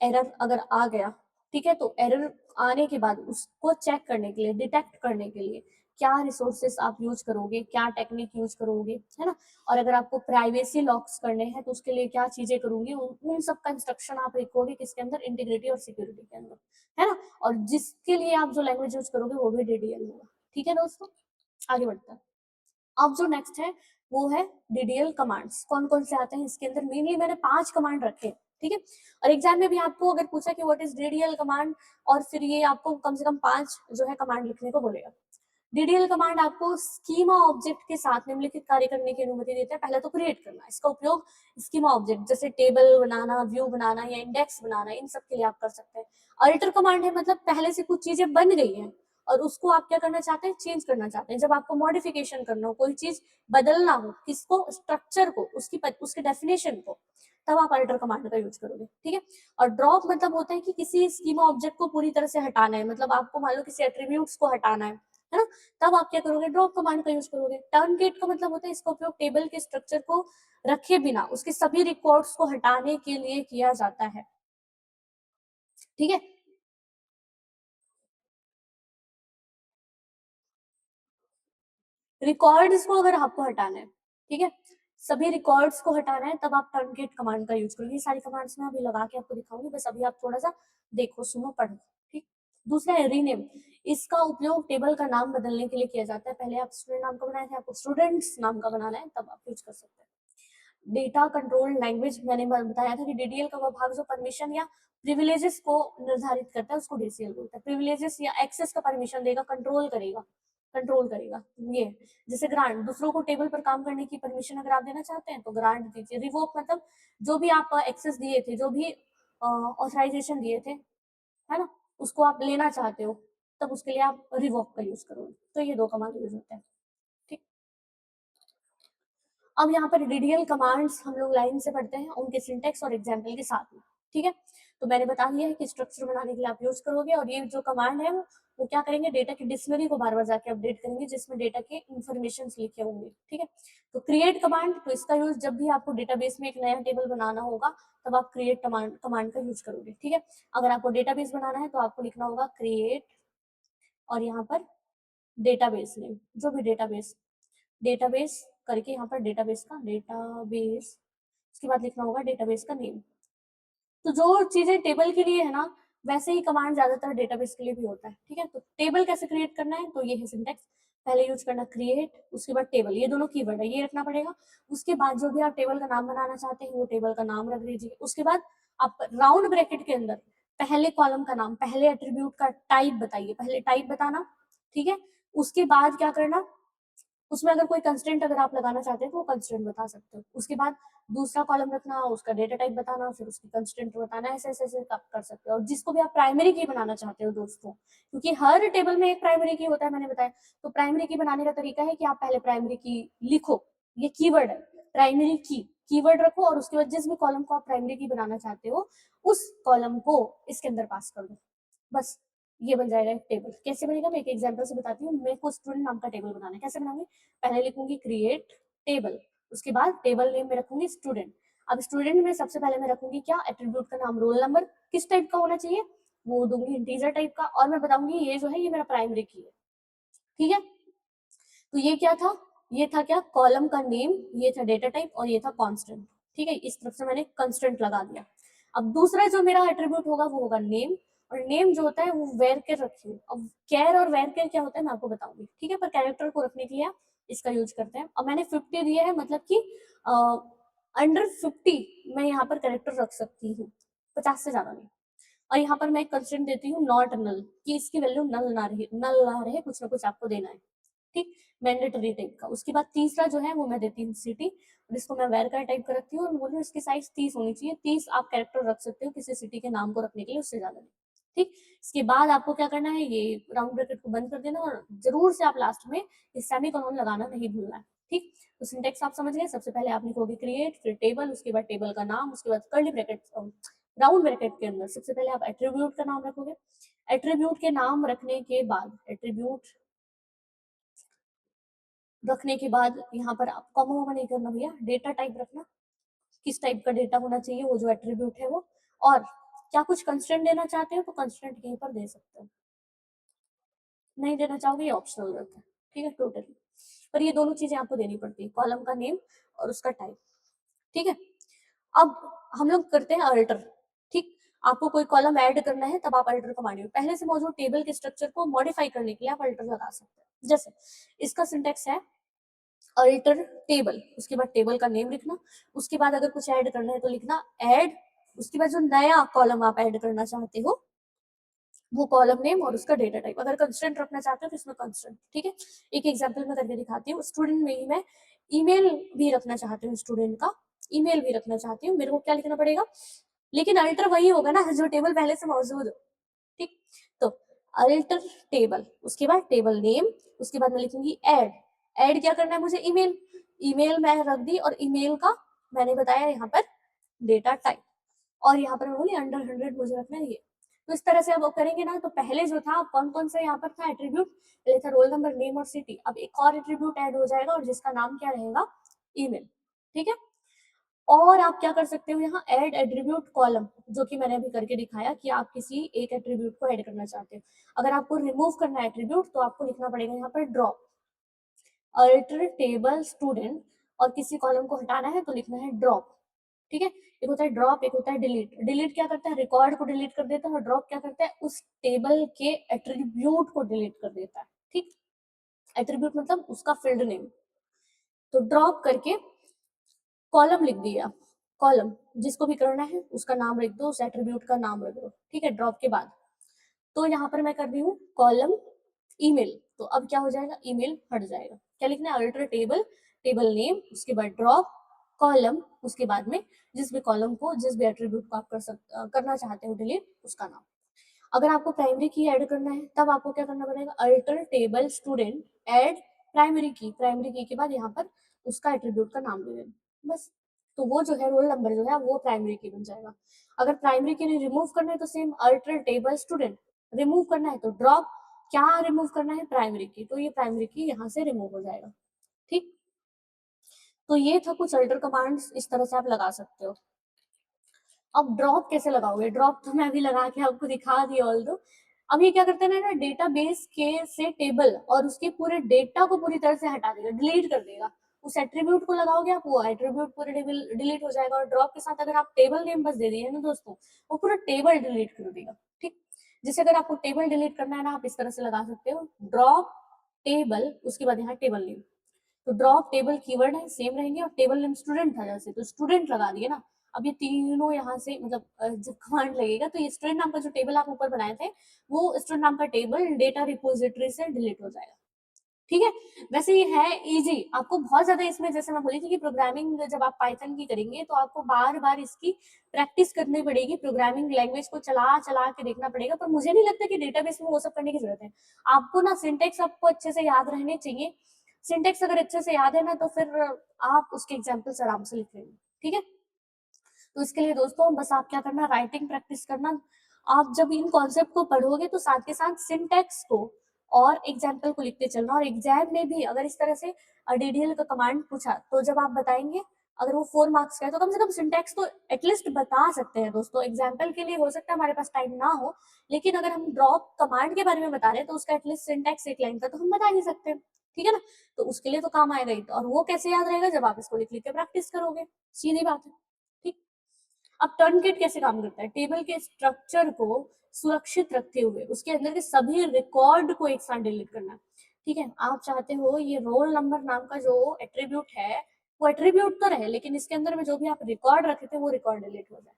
A: एरर अगर आ गया, ठीक है, तो एरर आने के बाद उसको चेक करने के लिए, डिटेक्ट करने के लिए क्या रिसोर्सेस आप यूज करोगे, क्या टेक्निक यूज करोगे, है ना। और अगर आपको प्राइवेसी लॉक्स करने हैं तो उसके लिए क्या चीजें करोगे, उन सब का इंस्ट्रक्शन आप लिखोगे किसके अंदर, इंटीग्रिटी और सिक्योरिटी के अंदर, है ना। और जिसके लिए आप जो लैंग्वेज यूज करोगे वो भी डीडीएल होगा, ठीक है दोस्तों। आगे बढ़ते हैं। अब जो नेक्स्ट है वो है डीडीएल कमांड्स। कौन कौन से आते हैं इसके अंदर, मेनली मैंने 5 कमांड रखे, ठीक है। और एग्जाम में भी आपको अगर पूछा कि व्हाट इज डीडीएल कमांड, और फिर ये आपको कम से कम 5 जो है कमांड लिखने को बोलेगा। डीडीएल कमांड आपको स्कीमा ऑब्जेक्ट के साथ निम्नलिखित कार्य करने की अनुमति देता है। पहले तो क्रिएट करना, इसका उपयोग स्कीमा ऑब्जेक्ट जैसे टेबल बनाना, व्यू बनाना या इंडेक्स बनाना, इन सब के लिए आप कर सकते हैं। अल्टर कमांड है, मतलब पहले से कुछ चीजें बन गई हैं और उसको आप क्या करना चाहते हैं, चेंज करना चाहते हैं। जब आपको मॉडिफिकेशन करना हो, कोई चीज बदलना हो, किसको, स्ट्रक्चर को, उसके डेफिनेशन को, तब आप अल्टर कमांड का यूज करोगे, ठीक है। और ड्रॉप मतलब होता है कि किसी स्कीमा ऑब्जेक्ट को पूरी तरह से हटाना है, मतलब आपको मान लो किसी एट्रीब्यूट्स को हटाना है ना, तब आप क्या करोगे, ड्रॉप कमांड का यूज करोगे। टर्नगेट का मतलब होता है इसका उपयोग टेबल के स्ट्रक्चर को रखे बिना उसके सभी रिकॉर्ड्स को हटाने के लिए किया जाता है, ठीक है। रिकॉर्ड्स को अगर आपको हटाना है, ठीक है, सभी रिकॉर्ड्स को हटाना है, तब आप टर्नगेट कमांड का यूज करोगे। ये सारी कमांड्स मैं अभी लगा के आपको दिखाऊंगी, बस अभी आप थोड़ा सा देखो, सुनो, पढ़ो, ठीक। दूसरा है रीनेम। इसका उपयोग टेबल का नाम बदलने के लिए किया जाता है। पहले आप स्टूडेंट नाम का बनाए थे, आपको स्टूडेंट्स नाम का बनाना है, तब आप यूज कर सकते हैं। डेटा कंट्रोल लैंग्वेज, मैंने बताया था कि डीडीएल का वह भाग जो परमिशन या प्रिविलेजेस को निर्धारित करता है उसको डीसीएल बोलता है। प्रिविलेजेस या एक्सेस का परमिशन देगा, कंट्रोल करेगा ये। जैसे ग्रांट, दूसरों को टेबल पर काम करने की परमिशन अगर आप देना चाहते हैं तो ग्रांट दीजिए। रिवोक मतलब जो भी आप एक्सेस दिए थे, जो भी ऑथराइजेशन दिए थे, है ना, उसको आप लेना चाहते हो, तब उसके लिए आप रिवोक का यूज करोगे। तो ये 2 कमांड यूज होते हैं, ठीक। अब यहाँ पर डीडीएल कमांड्स हम लोग लाइन से पढ़ते हैं, उनके सिंटेक्स और एग्जाम्पल के साथ में, ठीक है। तो मैंने बता दिया है कि स्ट्रक्चर बनाने के लिए आप यूज करोगे, और ये जो कमांड है वो क्या करेंगे, डेटा की डिक्शनरी को बार बार जाके अपडेट करेंगे जिसमें डेटा के इन्फॉर्मेशन लिखे होंगे, ठीक है। तो क्रिएट कमांड, तो इसका यूज जब भी आपको डेटाबेस में एक नया टेबल बनाना होगा तब आप क्रिएट कमांड का यूज करोगे, ठीक है। अगर आपको डेटाबेस बनाना है तो आपको लिखना होगा क्रिएट, और यहाँ पर डेटाबेस नेम, जो भी डेटाबेस करके यहाँ पर डेटाबेस, उसके बाद लिखना होगा डेटाबेस का नेम। तो जो चीजें टेबल के लिए है ना, वैसे ही कमांड ज्यादातर डेटाबेस के लिए भी होता है, ठीक है। तो टेबल कैसे क्रिएट करना है, तो ये है सिंटेक्स। पहले यूज करना क्रिएट, उसके बाद टेबल, ये दोनों कीवर्ड है, ये रखना पड़ेगा। उसके बाद जो भी आप टेबल का नाम बनाना चाहते हैं वो टेबल का नाम रख दीजिए। उसके बाद आप राउंड ब्रैकेट के अंदर पहले कॉलम का नाम, पहले एट्रीब्यूट का टाइप बताइए, पहले टाइप बताना, ठीक है। उसके बाद क्या करना, उसमें अगर कोई कंस्टेंट अगर आप लगाना चाहते हैं तो वो कंस्टेंट बता सकते हो। उसके बाद दूसरा कॉलम रखना, उसका डेटा टाइप बताना, फिर उसकी कंस्टेंट बताना, ऐसे ऐसे ऐसे आप कर सकते हो। और जिसको भी आप प्राइमरी की बनाना चाहते हो दोस्तों, क्योंकि हर टेबल में एक प्राइमरी की होता है, मैंने बताया। तो प्राइमरी की बनाने का तरीका है कि आप पहले प्राइमरी की लिखो, ये कीवर्ड है, प्राइमरी की कीवर्ड रखो, और उसके बाद जिस भी कॉलम को आप प्राइमरी की बनाना चाहते हो उस कॉलम को इसके अंदर पास कर दो, बस। ये बन जाएगा एक टेबल। कैसे बनेगा, मैं एक एग्जांपल से बताती हूँ। मेरे को स्टूडेंट नाम का टेबल बनाना है, कैसे बनाऊंगी, पहले लिखूंगी क्रिएट टेबल, उसके बाद टेबल नेम में रखूंगी स्टूडेंट। अब स्टूडेंट में सबसे पहले मैं रखूंगी क्या, एट्रीब्यूट का नाम, रोल नंबर, किस टाइप का होना चाहिए वो दूंगी, इंटीजर टाइप का, और मैं बताऊंगी ये जो है ये मेरा प्राइमरी की है, ठीक है। तो ये क्या था, ये था क्या, कॉलम का नेम, ये था डेटा टाइप, और ये था कांस्टेंट, ठीक है। इस तरफ से मैंने कंस्टेंट लगा दिया। अब दूसरा जो मेरा एट्रीब्यूट होगा वो होगा नेम, और नेम जो होता है वो वेर के रखिए। अब कैर और वेर के क्या होता है मैं आपको बताऊंगी, ठीक है। पर कैरेक्टर को रखने के लिए आप इसका यूज करते हैं। अब मैंने 50 दिया है, मतलब कि अंडर 50 मैं यहाँ पर कैरेक्टर रख सकती हूँ, 50 से ज्यादा नहीं। और यहाँ पर मैं एक कंस्टेंट देती हूँ नॉट नल, कि इसकी वैल्यू नल ना रहे, कुछ ना कुछ आपको देना है, ठीक, मैंडेटरी टाइप का। उसके बाद तीसरा जो है वो मैं देती हूँ सिटी, और इसको मैं वेर का टाइप कर रखती हूँ और बोल रही हूँ इसकी साइज 30 होनी चाहिए। 30 आप कैरेक्टर रख सकते हो किसी सिटी के नाम को रखने के लिए, उससे ज्यादा नहीं। ठीक, इसके बाद आपको क्या करना है, ये राउंड ब्रैकेट को बंद कर देना और जरूर से आप लास्ट में इस सेमीकोलन लगाना नहीं भूलना है। ठीक, तो सिंटेक्स आप समझ गए। सबसे पहले आप लिखोगे क्रिएट, फिर टेबल, उसके बाद टेबल का नाम, उसके बाद कर्ली ब्रैकेट, राउंड ब्रैकेट के अंदर सबसे पहले आप एट्रीब्यूट का नाम रखोगे। एट्रीब्यूट के नाम रखने के बाद, एट्रीब्यूट रखने के बाद यहाँ पर आप कॉमा वॉमा नहीं करना भैया, डेटा टाइप रखना, किस टाइप का डेटा होना चाहिए वो जो एट्रीब्यूट है वो। और क्या कुछ कंस्ट्रेंट देना चाहते हो तो कंस्ट्रेंट यहीं पर दे सकते हो, नहीं देना चाहोगे ये ऑप्शनल रहता है। ठीक है, टोटली। पर ये दोनों चीजें आपको देनी पड़ती है, कॉलम का नेम और उसका टाइप। ठीक है, अब हम लोग करते हैं अल्टर। ठीक, आपको कोई कॉलम ऐड करना है तब आप अल्टर कमांड यूज, पहले से मौजूद टेबल के स्ट्रक्चर को मॉडिफाई करने के लिए आप अल्टर लगा सकते हैं। जैसे इसका सिंटेक्स है अल्टर टेबल, उसके बाद टेबल का नेम लिखना, उसके बाद अगर कुछ ऐड करना है तो लिखना ऐड, उसके बाद जो नया कॉलम आप ऐड करना चाहते हो वो कॉलम नेम और उसका डेटा टाइप। अगर कंस्टेंट रखना चाहते हो तो इसमें कंस्टेंट। ठीक है, एक एग्जांपल में करके दिखाती हूँ। स्टूडेंट में ही मैं ईमेल भी रखना चाहती हूँ, स्टूडेंट का ईमेल भी रखना चाहती हूँ, मेरे को क्या लिखना पड़ेगा, लेकिन अल्टर वही होगा ना जो टेबल पहले से मौजूद हो। ठीक, तो अल्टर टेबल, उसके बाद टेबल नेम, उसके बाद मैं लिखूंगी ऐड। ऐड क्या करना है मुझे, ईमेल, ईमेल मैं रख दी, और ईमेल का मैंने बताया यहाँ पर डेटा टाइप, और यहाँ पर मैं बोली अंडर 100 मुझे रखना है ये। तो इस तरह से अब करेंगे ना, तो पहले जो था कौन कौन सा यहाँ पर था एट्रीब्यूट, पहले था रोल नंबर, नेम और सिटी, अब एक और एट्रीब्यूट ऐड हो जाएगा और जिसका नाम क्या रहेगा, ईमेल। ठीक है, और आप क्या कर सकते हो यहाँ, ऐड एट्रीब्यूट कॉलम, जो कि मैंने अभी करके दिखाया कि आप किसी एक एट्रीब्यूट को ऐड करना चाहते हो। अगर आपको रिमूव करना है एट्रीब्यूट तो आपको लिखना पड़ेगा यहाँ पर ड्रॉप, अल्टर टेबल स्टूडेंट, और किसी कॉलम को हटाना है तो लिखना है ड्रॉप। ठीक है, एक होता है ड्रॉप, एक होता है डिलीट। डिलीट क्या करता है, रिकॉर्ड को डिलीट कर देता है, और ड्रॉप क्या करता है, उस टेबल के एट्रीब्यूट को डिलीट कर देता है। ठीक, एट्रीब्यूट मतलब उसका फील्ड नेम। तो ड्रॉप करके कॉलम लिख दिया, कॉलम जिसको भी करना है उसका नाम लिख दो, उस एट्रीब्यूट का नाम रख दो। ठीक है, ड्रॉप के बाद तो यहाँ पर मैं कर रही हूँ कॉलम ईमेल, तो अब क्या हो जाएगा, ईमेल हट जाएगा। क्या लिखना है, अल्टर टेबल, टेबल नेम, उसके बाद ड्रॉप कॉलम, उसके बाद में जिस भी कॉलम को, जिस भी एट्रीब्यूट को आप करना चाहते हो डिलीट, उसका नाम। अगर आपको प्राइमरी की ऐड करना है तब आपको क्या करना पड़ेगा, alter table student add primary की, प्राइमरी की के बाद यहाँ पर उसका एट्रीब्यूट का नाम दे देना बस। तो वो जो है रोल नंबर जो है वो प्राइमरी की बन जाएगा। अगर प्राइमरी की रिमूव करना है तो same alter table student, remove करना है तो ड्रॉप, क्या रिमूव करना है, प्राइमरी की, तो ये प्राइमरी की यहाँ से रिमूव हो जाएगा। ठीक, तो ये था कुछ अल्टर कमांड्स, इस तरह से आप लगा सकते हो। अब ड्रॉप कैसे लगाओगे, ड्रॉप तो मैं अभी लगा के आपको दिखा दी ऑल दो। अब ये क्या करते हैं ना, डेटाबेस के से टेबल और उसके पूरे डेटा को पूरी तरह से हटा देगा, डिलीट कर देगा। उस एट्रीब्यूट को लगाओगे आप, वो एट्रीब्यूट पूरे टेबल डिलीट हो जाएगा, और ड्रॉप के साथ अगर आप टेबल नेम बस दे दिए ना दोस्तों, वो पूरा टेबल डिलीट कर देगा। ठीक, जैसे अगर आपको टेबल डिलीट करना है ना, आप इस तरह से लगा सकते हो, ड्रॉप टेबल, उसके बाद यहाँ टेबल नेम। तो ड्रॉप टेबल कीवर्ड है सेम रहेंगे, और टेबल नेम स्टूडेंट था जैसे, तो स्टूडेंट लगा दिए ना। अब ये तीनों यहाँ से मतलब जब कमांड लगेगा तो ये स्टूडेंट नाम का जो टेबल आप ऊपर बनाए थे वो स्टूडेंट नाम का टेबल डेटा रिपोजिटरी से डिलीट हो जाएगा। ठीक है, वैसे ये है इजी, आपको बहुत ज्यादा इसमें, जैसे मैं बोली थी कि प्रोग्रामिंग जब आप पाइथन की करेंगे तो आपको बार बार इसकी प्रैक्टिस करनी पड़ेगी, प्रोग्रामिंग लैंग्वेज को चला चला के देखना पड़ेगा। पर मुझे नहीं लगता कि डेटाबेस में वो सब करने की जरूरत है। आपको ना सिंटेक्स आपको अच्छे से याद रहने चाहिए, सिंटेक्स अगर अच्छे से याद है ना तो फिर आप उसके एग्जाम्पल्स आराम से लिख लेंगे। ठीक है, तो इसके लिए दोस्तों बस आप क्या करना, राइटिंग प्रैक्टिस करना। आप जब इन कॉन्सेप्ट को पढ़ोगे तो साथ के साथ सिंटेक्स को और एग्जाम्पल को लिखते चलना, और एग्जाम में भी अगर इस तरह से डीडीएल का कमांड पूछा तो जब आप बताएंगे, अगर वो 4 मार्क्स का है तो कम से कम सिंटेक्स तो एटलीस्ट बता सकते हैं दोस्तों। एग्जाम्पल के लिए हो सकता है हमारे पास टाइम ना हो, लेकिन अगर हम ड्रॉप कमांड के बारे में बता रहे हैं तो उसका एटलीस्ट सिंटेक्स एक लाइन का तो हम बता ही सकते हैं। ठीक है ना, तो उसके लिए तो काम आएगा ही, और वो कैसे याद रहेगा, जब आप इसको लिख लिख के प्रैक्टिस करोगे, सीधी बात है। ठीक, अब टर्नकिट कैसे काम करता है, टेबल के स्ट्रक्चर को सुरक्षित रखते हुए उसके अंदर के सभी रिकॉर्ड को एक साथ डिलीट करना। ठीक है, आप चाहते हो ये रोल नंबर नाम का जो एट्रीब्यूट है वो एट्रीब्यूट तो रहे, लेकिन इसके अंदर में जो भी आप रिकॉर्ड रखे थे वो रिकॉर्ड डिलीट हो जाए,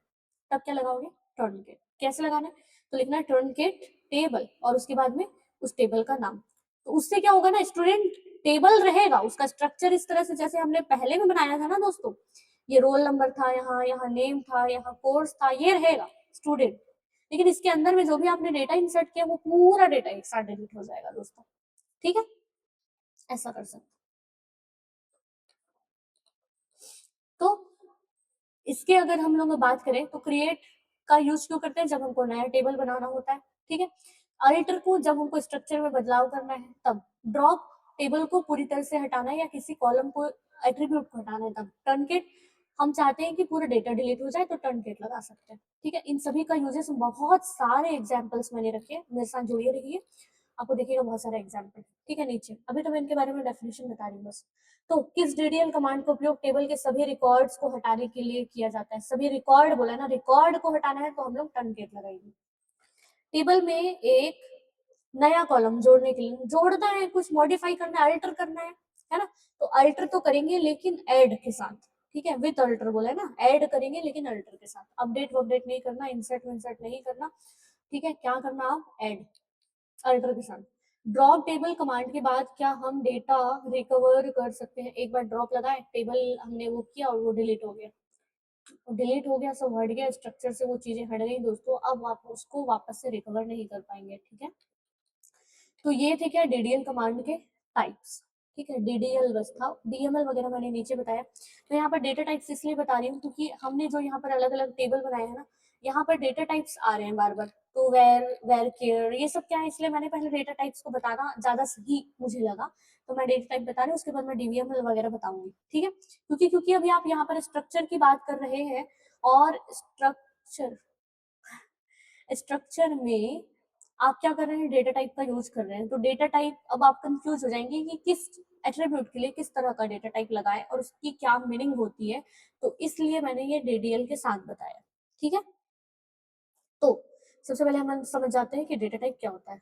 A: तब क्या लगाओगे, टर्नकिट। कैसे लगाना है, तो लिखना है टर्नकिट टेबल और उसके बाद में उस टेबल का नाम। तो उससे क्या होगा ना, स्टूडेंट टेबल रहेगा, उसका स्ट्रक्चर इस तरह से जैसे हमने पहले में बनाया था ना दोस्तों, ये रोल नंबर था, यहाँ यहाँ नेम था, यहाँ कोर्स था, ये रहेगा स्टूडेंट, लेकिन इसके अंदर में जो भी आपने डेटा इंसर्ट किया वो पूरा डेटा एक साथ डिलीट हो जाएगा दोस्तों। ठीक है, ऐसा कर सकते। तो इसके अगर हम लोग बात करें तो क्रिएट का यूज क्यों करते हैं, जब हमको नया टेबल बनाना होता है। ठीक है, अल्टर को जब हमको स्ट्रक्चर में बदलाव करना है तब, ड्रॉप टेबल को पूरी तरह से हटाना है या किसी कॉलम को एट्रीब्यूट को हटाना है तब, टर्नकेट हम चाहते हैं कि पूरा डेटा डिलीट हो जाए तो टर्नकेट लगा सकते हैं। ठीक है, इन सभी का यूजेस बहुत सारे एग्जाम्पल्स मैंने रखे हैं, मेरे साथ जुड़े रहिए, आपको देखिएगा बहुत सारे एग्जाम्पल। ठीक है, नीचे अभी तो मैं इनके बारे में डेफिनेशन बता रही हूँ बस। तो किस डीडीएल कमांड का उपयोग टेबल के सभी रिकॉर्ड्स को हटाने के लिए किया जाता है, सभी रिकॉर्ड बोला ना, रिकॉर्ड को हटाना है तो हम लोग टर्नकेट लगाएंगे। टेबल में एक नया कॉलम जोड़ने के लिए, जोड़ना है, कुछ मॉडिफाई करना है, अल्टर करना है ना, तो अल्टर तो करेंगे लेकिन ऐड के साथ। ठीक है, विद अल्टर बोला है ना, ऐड करेंगे लेकिन अल्टर के साथ, अपडेट वपडेट नहीं करना, इंसर्ट विंसर्ट नहीं करना। ठीक है, क्या करना आप, ऐड अल्टर के साथ। ड्रॉप टेबल कमांड के बाद क्या हम डेटा रिकवर कर सकते हैं, एक बार ड्रॉप लगाए, टेबल हमने वो किया और वो डिलीट हो गया, डिलीट हो गया, सब हट गया स्ट्रक्चर से, वो चीजें हट गई दोस्तों, अब आप उसको वापस से रिकवर नहीं कर पाएंगे। ठीक है, तो ये थे क्या डीडीएल कमांड के टाइप्स। ठीक है, डीडीएल बस था, डीएमएल वगैरह मैंने नीचे बताया। तो यहाँ पर डेटा टाइप्स इसलिए बता रही हूँ क्योंकि हमने जो यहाँ पर अलग अलग टेबल बनाए हैं ना, यहाँ पर डेटा टाइप्स आ रहे हैं बार बार, तो वेर वेर केयर ये सब क्या है, इसलिए मैंने पहले डेटा टाइप्स को बताना ज्यादा सही मुझे लगा, तो मैं डेटा टाइप बता रही हूँ, उसके बाद मैं डीवीएमएल वगैरह बताऊंगी। ठीक है, क्योंकि क्योंकि अभी आप यहाँ पर स्ट्रक्चर की बात कर रहे हैं, और स्ट्रक्चर स्ट्रक्चर में आप क्या कर रहे हैं, डेटा टाइप का यूज कर रहे हैं, तो डेटा टाइप अब आप कंफ्यूज हो जाएंगे कि किस एट्रीब्यूट के लिए किस तरह का डेटा टाइप लगाए और उसकी क्या मीनिंग होती है, तो इसलिए मैंने ये डीडीएल के साथ बताया। ठीक है, तो सबसे पहले हम समझ जाते हैं कि डेटा टाइप क्या होता है।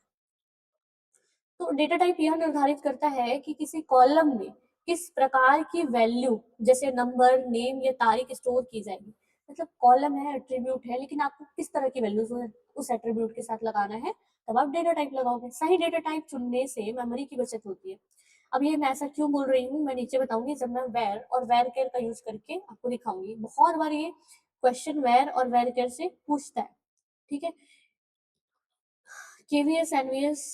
A: तो डेटा टाइप यह निर्धारित करता है कि किसी कॉलम में किस प्रकार की वैल्यू, जैसे नंबर, नेम या तारीख स्टोर की जाएगी। मतलब कॉलम है, एट्रीब्यूट है, लेकिन आपको किस तरह की वैल्यूज उस एट्रीब्यूट के साथ लगाना है, तब आप डेटा टाइप लगाओगे। सही डेटा टाइप चुनने से मेमोरी की बचत होती है। अब ये मैं ऐसा क्यों बोल रही हूँ, मैं नीचे बताऊंगी जब मैं वेर और वेर केयर का यूज करके आपको दिखाऊंगी। बहुत बार ये क्वेश्चन वेर और वेर केयर से पूछता है। ठीक है, केवीएस एनवीएस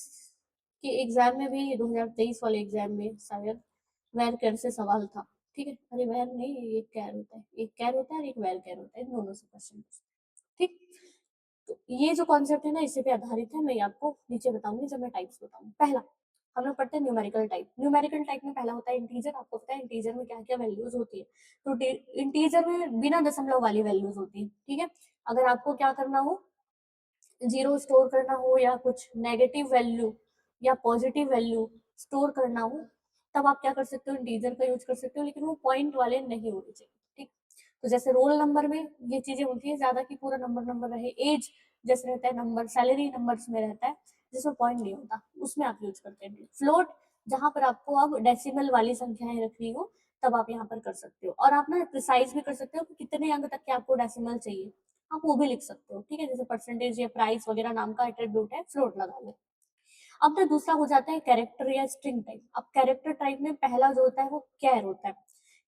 A: के एग्जाम में भी, 2023 वाले एग्जाम में शायद वैर कैर से सवाल था। ठीक है, अरे वैर नहीं, एक कैर होता है, एक कैर होता है और एक वैर कैर होता है, इन दोनों से क्वेश्चन। ठीक, तो ये जो कॉन्सेप्ट है ना, इसी पे आधारित है, मैं आपको नीचे बताऊंगी जब मैं टाइप्स बताऊंगी। पहला हम लोग पढ़ते हैं न्यूमेरिकल टाइप। न्यूमेरिकल टाइप में पहला होता है इंटीजर। आपको पता है इंटीजर में क्या क्या वैल्यूज होती है, तो इंटीजर में बिना दशमलव वाली वैल्यूज होती है। ठीक है, अगर आपको क्या करना हो, जीरो स्टोर करना हो या कुछ नेगेटिव वैल्यू या पॉजिटिव वैल्यू स्टोर करना हो, तब आप क्या कर सकते हो, इंटीजर का यूज कर सकते हो, लेकिन वो पॉइंट वाले नहीं होने चाहिए। ठीक, तो जैसे रोल नंबर में ये चीजें होती है ज्यादा की पूरा नंबर नंबर रहे, एज जैसे रहता है नंबर, सैलरी नंबर्स में रहता है जिसमें पॉइंट नहीं होता, उसमें आप यूज करते हैं। फ्लोट, जहां पर आपको अब डेसिमल वाली संख्याएं रखनी हो, तब आप यहाँ पर कर सकते हो। और आप ना प्रिसाइज भी कर सकते हो कि कितने अंक तक के आपको डेसिमल चाहिए, आप वो भी लिख सकते हो। ठीक है, जैसे परसेंटेज या प्राइस वगैरह नाम का एट्रीब्यूट है, फ्लोट लगा लो। अब ना दूसरा हो जाता है कैरेक्टर या स्ट्रिंग टाइप। अब कैरेक्टर टाइप में पहला जो होता है वो कैर होता है।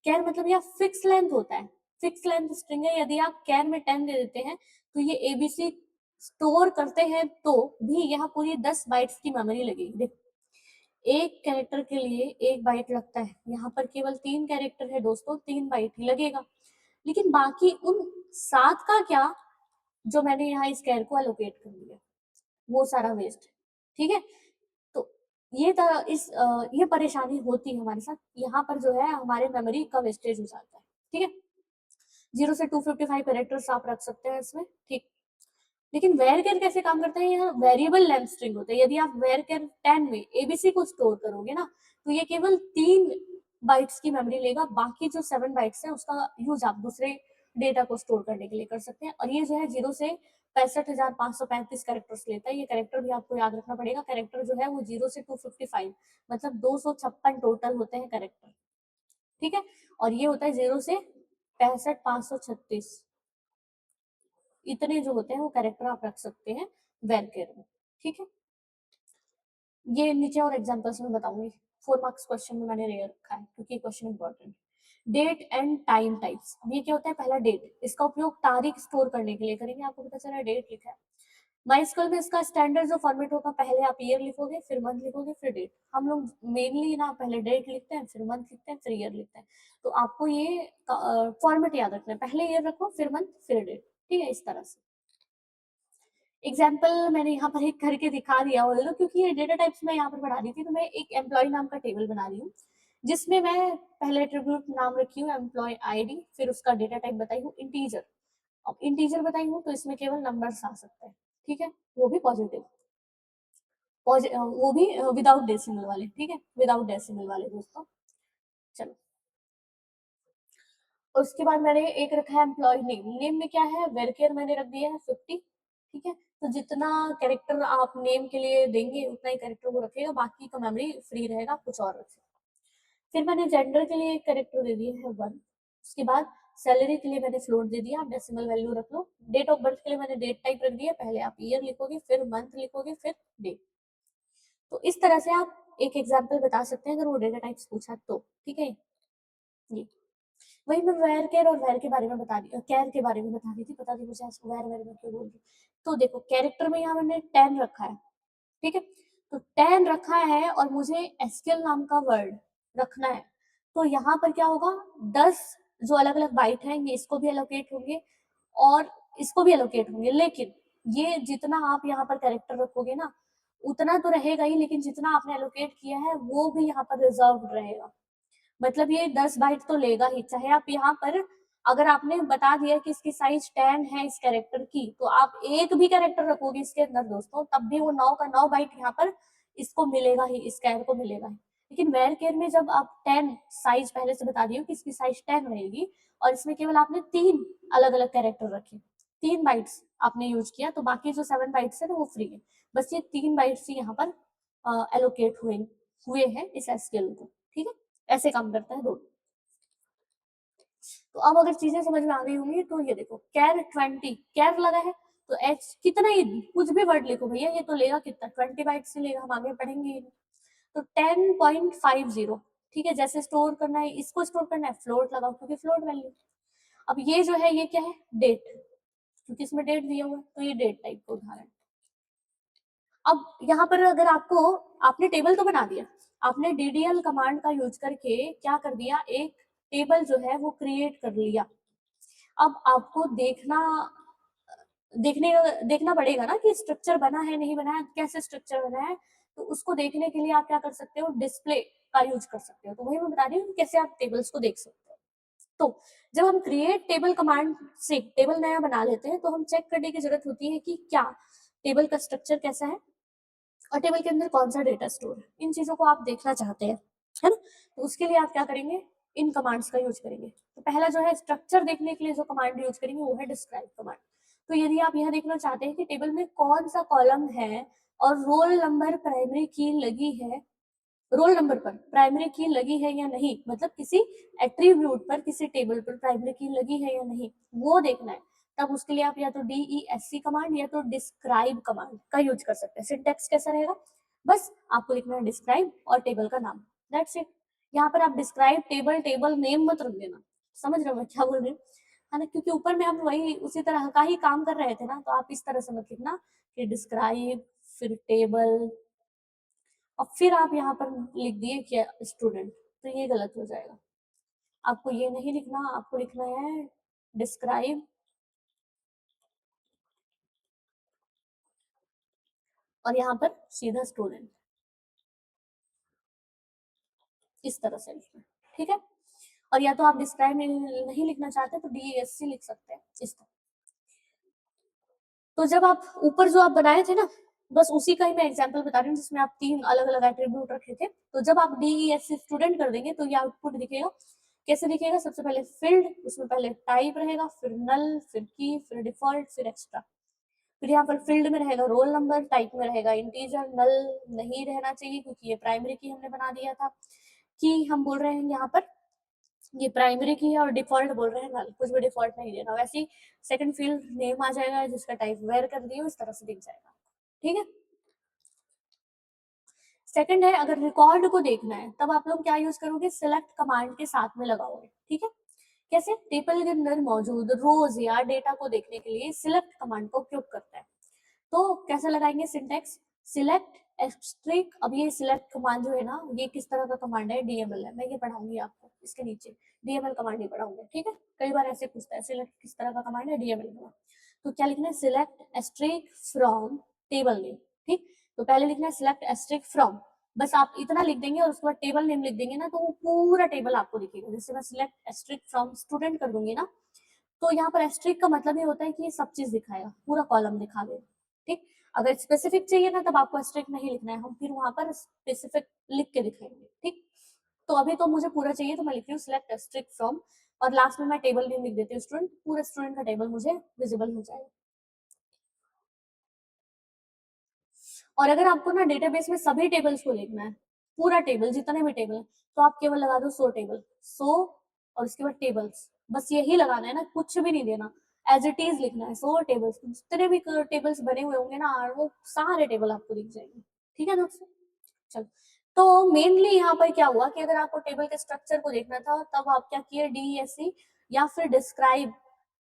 A: कैर मतलब यह फिक्स लेंथ होता है, फिक्स लेंथ स्ट्रिंग है। यदि आप कैर में 10 दे देते हैं तो ये एबीसी स्टोर करते हैं तो भी यहाँ पूरी 10 बाइट्स की मेमोरी लगेगी। देखो, एक कैरेक्टर के लिए 1 बाइट लगता है, यहाँ पर केवल 3 कैरेक्टर है दोस्तों, 3 बाइट ही लगेगा। लेकिन बाकी उन 7 का क्या, जो मैंने यहाँ इस कैर को एलोकेट कर दिया, वो सारा वेस्ट है। ठीक है, तो ये ये परेशानी होती है हमारे साथ, यहाँ पर जो है हमारे मेमोरी का वेस्टेज हो जाता है। ठीक है, 0 से 255 कैरेक्टर्स आप रख सकते हैं इसमें। ठीक, लेकिन वेर केयर कैसे काम करता है, यहाँ वेरिएबल लेंथ स्ट्रिंग होता है। यदि आप वेर केयर 10 में एबीसी को स्टोर करोगे ना, तो ये केवल 3 बाइट्स की मेमोरी लेगा, बाकी जो 7 बाइट्स है उसका यूज आप दूसरे डेटा को स्टोर करने के लिए कर सकते हैं। और ये जो है 0 से 65,535 कैरेक्टर्स लेता है। ये कैरेक्टर भी आपको याद रखना पड़ेगा। कैरेक्टर जो है वो 0 से 255, मतलब 256 टोटल होते हैं कैरेक्टर। ठीक है, और ये होता है 0 से 65,536, इतने जो होते हैं वो कैरेक्टर आप रख सकते हैं वेर केयर में। ठीक है, ये नीचे और एग्जांपल्स में बताऊंगी। 4 मार्क्स क्वेश्चन में मैंने रेयर रखा है क्योंकि question important. Date and time types, अब ये क्या होता है, पहला डेट, इसका उपयोग तारीख स्टोर करने के लिए करेंगे। आपको पता चला डेट लिखा है, माइस्कल में इसका स्टैंडर्ड जो फॉर्मेट होगा, पहले आप ईयर लिखोगे, फिर मंथ लिखोगे, फिर डेट। हम लोग मेनली ना पहले डेट लिखते हैं, फिर मंथ लिखते हैं, फिर ईयर लिखते हैं। तो आपको ये फॉर्मेट याद रखना है, पहले ईयर रखो, फिर मंथ, फिर डेट, ठीक है, इस तरह से। एग्जाम्पल मैंने यहाँ पर एक करके दिखा दिया ऑल्दो, क्योंकि ये डेटा टाइप्स मैं यहाँ पर पढ़ा रही थी, तो मैं एक एम्प्लॉय नाम का टेबल बना रही हूँ, जिसमें मैं पहले एट्रीब्यूट नाम रखी हूँ एम्प्लॉय आईडी, फिर उसका डेटा टाइप बताई हूँ इंटीजर। अब इंटीजर बताई हूँ तो इसमें केवल नंबर्स आ सकते हैं, ठीक है, वो भी पॉजिटिव, वो भी विदाउट डेसिमल वाले, ठीक है, विदाउट डेसिमल वाले दोस्तों। चलो, और उसके बाद मैंने एक रखा है एम्प्लॉय नेम। नेम में क्या है, वेरकेयर मैंने रख दिया है 50, ठीक है, तो जितना कैरेक्टर आप नेम के लिए देंगे उतना ही कैरेक्टर वो रखेगा, बाकी का मेमोरी फ्री रहेगा, कुछ और रखेगा। फिर मैंने जेंडर के लिए एक कैरेक्टर दे दिया है 1। उसके बाद सैलरी के लिए मैंने फ्लोट दे दिया, आप डेसिमल वैल्यू रख लो। डेट ऑफ बर्थ के लिए मैंने डेट टाइप रख दिया, पहले आप ईयर लिखोगे, फिर मंथ लिखोगे, फिर डे। तो इस तरह से आप एक एग्जाम्पल बता सकते हैं अगर वो डेटा टाइप्स पूछा तो, ठीक है जी। वही मैं वेर केयर और वेर के बारे में बता रही, केयर के बारे में बता रही थी, पता नहीं मुझे वेर वेर में क्यों बोल रही। तो देखो, कैरेक्टर में यहाँ मैंने 10 रखा है, ठीक है, तो 10 रखा है और मुझे एसक्यूएल नाम का वर्ड रखना है, तो यहाँ पर क्या होगा, 10 जो अलग अलग बाइट हैं ये इसको भी एलोकेट होंगे और इसको भी एलोकेट होंगे, लेकिन ये जितना आप यहाँ पर कैरेक्टर रखोगे ना उतना तो रहेगा ही, लेकिन जितना आपने एलोकेट किया है वो भी यहाँ पर रिजर्व रहेगा। मतलब ये 10 बाइट तो लेगा ही, चाहे आप यहाँ पर अगर आपने बता दिया कि इसकी साइज 10 है इस कैरेक्टर की, तो आप एक भी कैरेक्टर रखोगे इसके अंदर दोस्तों, तब भी वो 9 का 9 बाइट यहाँ पर इसको मिलेगा ही, इस कैर को मिलेगा ही। लेकिन वेर केयर में जब आप 10 साइज पहले से बता दिए कि इसकी साइज 10 रहेगी और इसमें केवल आपने 3 अलग अलग कैरेक्टर रखे, 3 बाइट्स आपने यूज किया, तो बाकी जो 7 बाइट्स है ना वो फ्री है, बस ये 3 बाइट्स ही यहाँ पर एलोकेट हुए हैं इस एसक्यूएल को, ठीक है, ऐसे काम करता है दोनों। तो अब अगर चीजें समझ में आ गई होंगी तो ये देखो, कैर 20 कैर लगा है, तो एच कितना ही कुछ भी वर्ड लिखो भैया, ये तो लेगा कितना, 20 बाइट से लेगा, हम आगे पढ़ेंगे। तो 10.50, ठीक है, जैसे स्टोर करना है, इसको स्टोर करना है, फ्लोट लगाओ क्योंकि फ्लोट वैल्यू। अब ये जो है ये क्या है, डेट, क्योंकि इसमें डेट दिया हुआ है तो ये डेट टाइप का उदाहरण। अब यहाँ पर अगर आपको, आपने टेबल तो बना दिया, आपने डीडीएल कमांड का यूज करके क्या कर दिया, एक टेबल जो है वो क्रिएट कर लिया। अब आपको देखना पड़ेगा ना कि स्ट्रक्चर बना है नहीं बना है, कैसे स्ट्रक्चर बना है, तो उसको देखने के लिए आप क्या कर सकते हो, डिस्प्ले का यूज कर सकते हो। तो वही मैं बता रही हूँ कैसे आप टेबल्स को देख सकते हो। तो जब हम क्रिएट टेबल कमांड से टेबल नया बना लेते हैं, तो हम चेक करने की जरूरत होती है कि क्या टेबल का स्ट्रक्चर कैसा है और टेबल के अंदर कौन सा डेटा स्टोर है, इन चीजों को आप देखना चाहते हैं, है ना। तो उसके लिए आप क्या करेंगे, इन कमांड्स का यूज करेंगे। तो पहला जो है स्ट्रक्चर देखने के लिए जो कमांड यूज करेंगे वो है डिस्क्राइब कमांड। तो यदि आप यह देखना चाहते हैं कि टेबल में कौन सा कॉलम है और रोल नंबर प्राइमरी की लगी है, रोल नंबर पर प्राइमरी की लगी है या नहीं, मतलब किसी एट्रीब्यूट पर किसी टेबल पर प्राइमरी की लगी है या नहीं, वो देखना है। तब उसके लिए आप या तो DESC कमांड या तो डिस्क्राइब कमांड का यूज कर सकते हैं। सिंटेक्स कैसा रहेगा, बस आपको लिखना है डिस्क्राइब और टेबल का नाम, दैट्स इट। यहाँ पर आप डिस्क्राइब टेबल टेबल नेम मत रख देना, समझ रहे हो मैं क्या बोल रही हूँ, है ना, क्योंकि ऊपर में हम वही उसी तरह का ही काम कर रहे थे ना, तो आप इस तरह से मत लिखना कि डिस्क्राइब फिर टेबल और फिर आप यहाँ पर लिख दिए क्या स्टूडेंट, तो ये गलत हो जाएगा। आपको ये नहीं लिखना, आपको लिखना है डिस्क्राइब और यहाँ पर सीधा स्टूडेंट, इस तरह से लिखना, ठीक है। और या तो आप डिस्क्राइब नहीं लिखना चाहते तो DESC लिख सकते हैं इस तरह। तो जब आप ऊपर जो आप बनाए थे ना, बस उसी का ही मैं एग्जांपल बता रही हूँ जिसमें आप 3 अलग अलग एट्रीब्यूट रखे थे। तो जब आप DESC स्टूडेंट कर देंगे तो ये आउटपुट दिखेगा, कैसे दिखेगा, सबसे पहले फील्ड, उसमें पहले टाइप रहेगा, फिर नल, फिर की, फिर डिफॉल्ट, फिर एक्स्ट्रा। फिर यहाँ पर फील्ड में रहेगा रोल नंबर, टाइप में रहेगा इंटीजर, नल नहीं रहना चाहिए क्योंकि ये प्राइमरी की हमने बना दिया था। की हम बोल रहे हैं यहाँ पर ये प्राइमरी की है और डिफॉल्ट बोल रहे हैं नल, कुछ भी डिफॉल्ट नहीं देना। वैसे ही सेकंड फील्ड नेम आ जाएगा जिसका टाइप वेर कर दिया, इस तरह से दिख जाएगा, ठीक है। सेकंड है, अगर रिकॉर्ड को देखना है तब आप लोग क्या यूज करोगे, सिलेक्ट कमांड के साथ में लगाओगे, ठीक है। कैसे, टेबल के अंदर मौजूद रोज या डेटा को देखने के लिए सिलेक्ट कमांड का उपयोग करता है। तो कैसे लगाएंगे सिंटेक्स, सिलेक्ट एस्ट्रिक। अब ये सिलेक्ट कमांड जो है ना, ये किस तरह का कमांड है, डीएमएल है, मैं ये पढ़ाऊंगी आपको इसके नीचे, डीएमएल कमांड ही पढ़ाऊंगी, ठीक है। कई बार ऐसे पूछता है सिलेक्ट किस तरह का कमांड है, डीएमएल कमांड। तो क्या लिखना है, select asterisk from table name, ठीक। तो पहले लिखना है सिलेक्ट एस्ट्रिक फ्रॉम, बस आप इतना लिख देंगे और उसके बाद टेबल नेम लिख देंगे ना, तो वो पूरा टेबल आपको दिखेगा। जैसे मैं सिलेक्ट एस्ट्रिक फ्रॉम स्टूडेंट कर दूंगी ना, तो यहाँ पर एस्ट्रिक का मतलब ये होता है कि ये सब चीज दिखाएगा, पूरा कॉलम दिखा देगा, ठीक। अगर स्पेसिफिक चाहिए ना, तब आपको एस्ट्रिक नहीं लिखना है, हम फिर वहां पर स्पेसिफिक लिख के दिखाएंगे, ठीक। तो अभी तो मुझे पूरा चाहिए, तो मैं लिख रही हूँ सिलेक्ट एस्ट्रिक फ्रॉम, और लास्ट में मैं टेबल नेम लिख देती हूँ स्टूडेंट, पूरे स्टूडेंट का टेबल मुझे विजिबल हो जाएगा। और अगर आपको ना डेटाबेस में सभी टेबल्स को देखना है, पूरा टेबल जितने भी टेबल है, तो आप केवल लगा दो सो टेबल, सो और उसके बाद टेबल्स, बस यही लगाना है ना, कुछ भी नहीं देना, एज इट इज लिखना है सो टेबल्स। जितने भी टेबल्स बने हुए होंगे ना, वो सारे टेबल आपको दिख जाएंगे, ठीक है दोस्तों। चलो, तो मेनली यहाँ पर क्या हुआ कि अगर आपको टेबल के स्ट्रक्चर को देखना था, तब आप क्या किए, डीईएससी या फिर डिस्क्राइब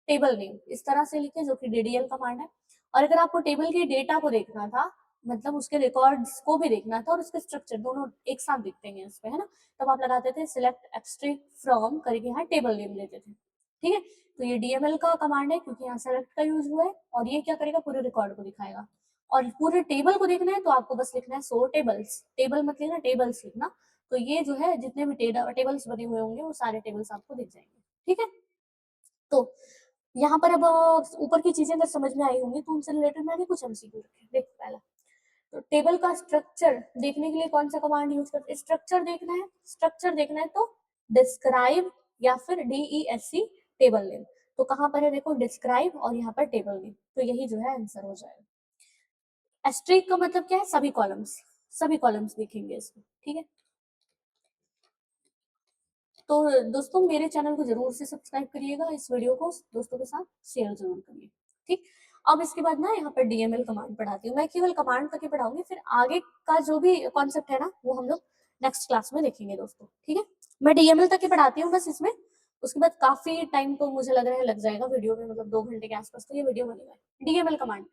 A: टेबल नेम इस तरह से लिखे, जो कि डीडीएल कमांड है। और अगर आपको टेबल के डेटा को देखना था, मतलब उसके रिकॉर्ड्स को भी देखना था और उसके स्ट्रक्चर दोनों एक साथ दिखते हैं इसमें, है ना, तब आप लगाते थे सिलेक्ट एक्सट्रैक्ट फ्रॉम करके यहाँ टेबल नेम लेते थे, ठीक है। तो ये डीएमएल का कमांड है, क्योंकि यहाँ सेलेक्ट का यूज हुआ है, और ये क्या करेगा, पूरे रिकॉर्ड को दिखाएगा। और पूरे टेबल को देखना है तो आपको बस लिखना है सो टेबल्स, टेबल मत लिखना, टेबल्स लिखना। तो ये जो है जितने भी टेबल्स बने हुए होंगे, वो सारे टेबल्स आपको दिख जाएंगे, ठीक है। तो यहाँ पर अब ऊपर की चीजें अगर समझ में आई होंगी, तो उनसे रिलेटेड मैंने कुछ एमसीक्यू रखे। देख पहला, तो टेबल का स्ट्रक्चर देखने के लिए कौन सा कमांड यूज करते हैं, स्ट्रक्चर देखना है, स्ट्रक्चर देखना है तो डिस्क्राइब या फिर डीईएससी टेबल नेम। तो कहां पर है, देखो डिस्क्राइब और यहाँ पर टेबल नेम, तो यही जो है आंसर हो जाएगा। एस्ट्रिक का मतलब क्या है, सभी कॉलम्स, सभी कॉलम्स दिखेंगे इसमें, ठीक है। तो दोस्तों मेरे चैनल को जरूर से सब्सक्राइब करिएगा, इस वीडियो को दोस्तों के साथ शेयर जरूर करिए, ठीक। अब इसके बाद ना यहाँ पर डीएमएल कमांड पढ़ाती हूँ, मैं केवल कमांड तक ही पढ़ाऊंगी, फिर आगे का जो भी कॉन्सेप्ट है ना, वो हम लोग नेक्स्ट क्लास में देखेंगे दोस्तों, ठीक है। मैं डीएमएल तक ही पढ़ाती हूँ बस इसमें, उसके बाद काफी टाइम तो मुझे लग रहा है लग जाएगा वीडियो में, मतलब 2 घंटे के आसपास तो ये वीडियो बनेगा। DML command,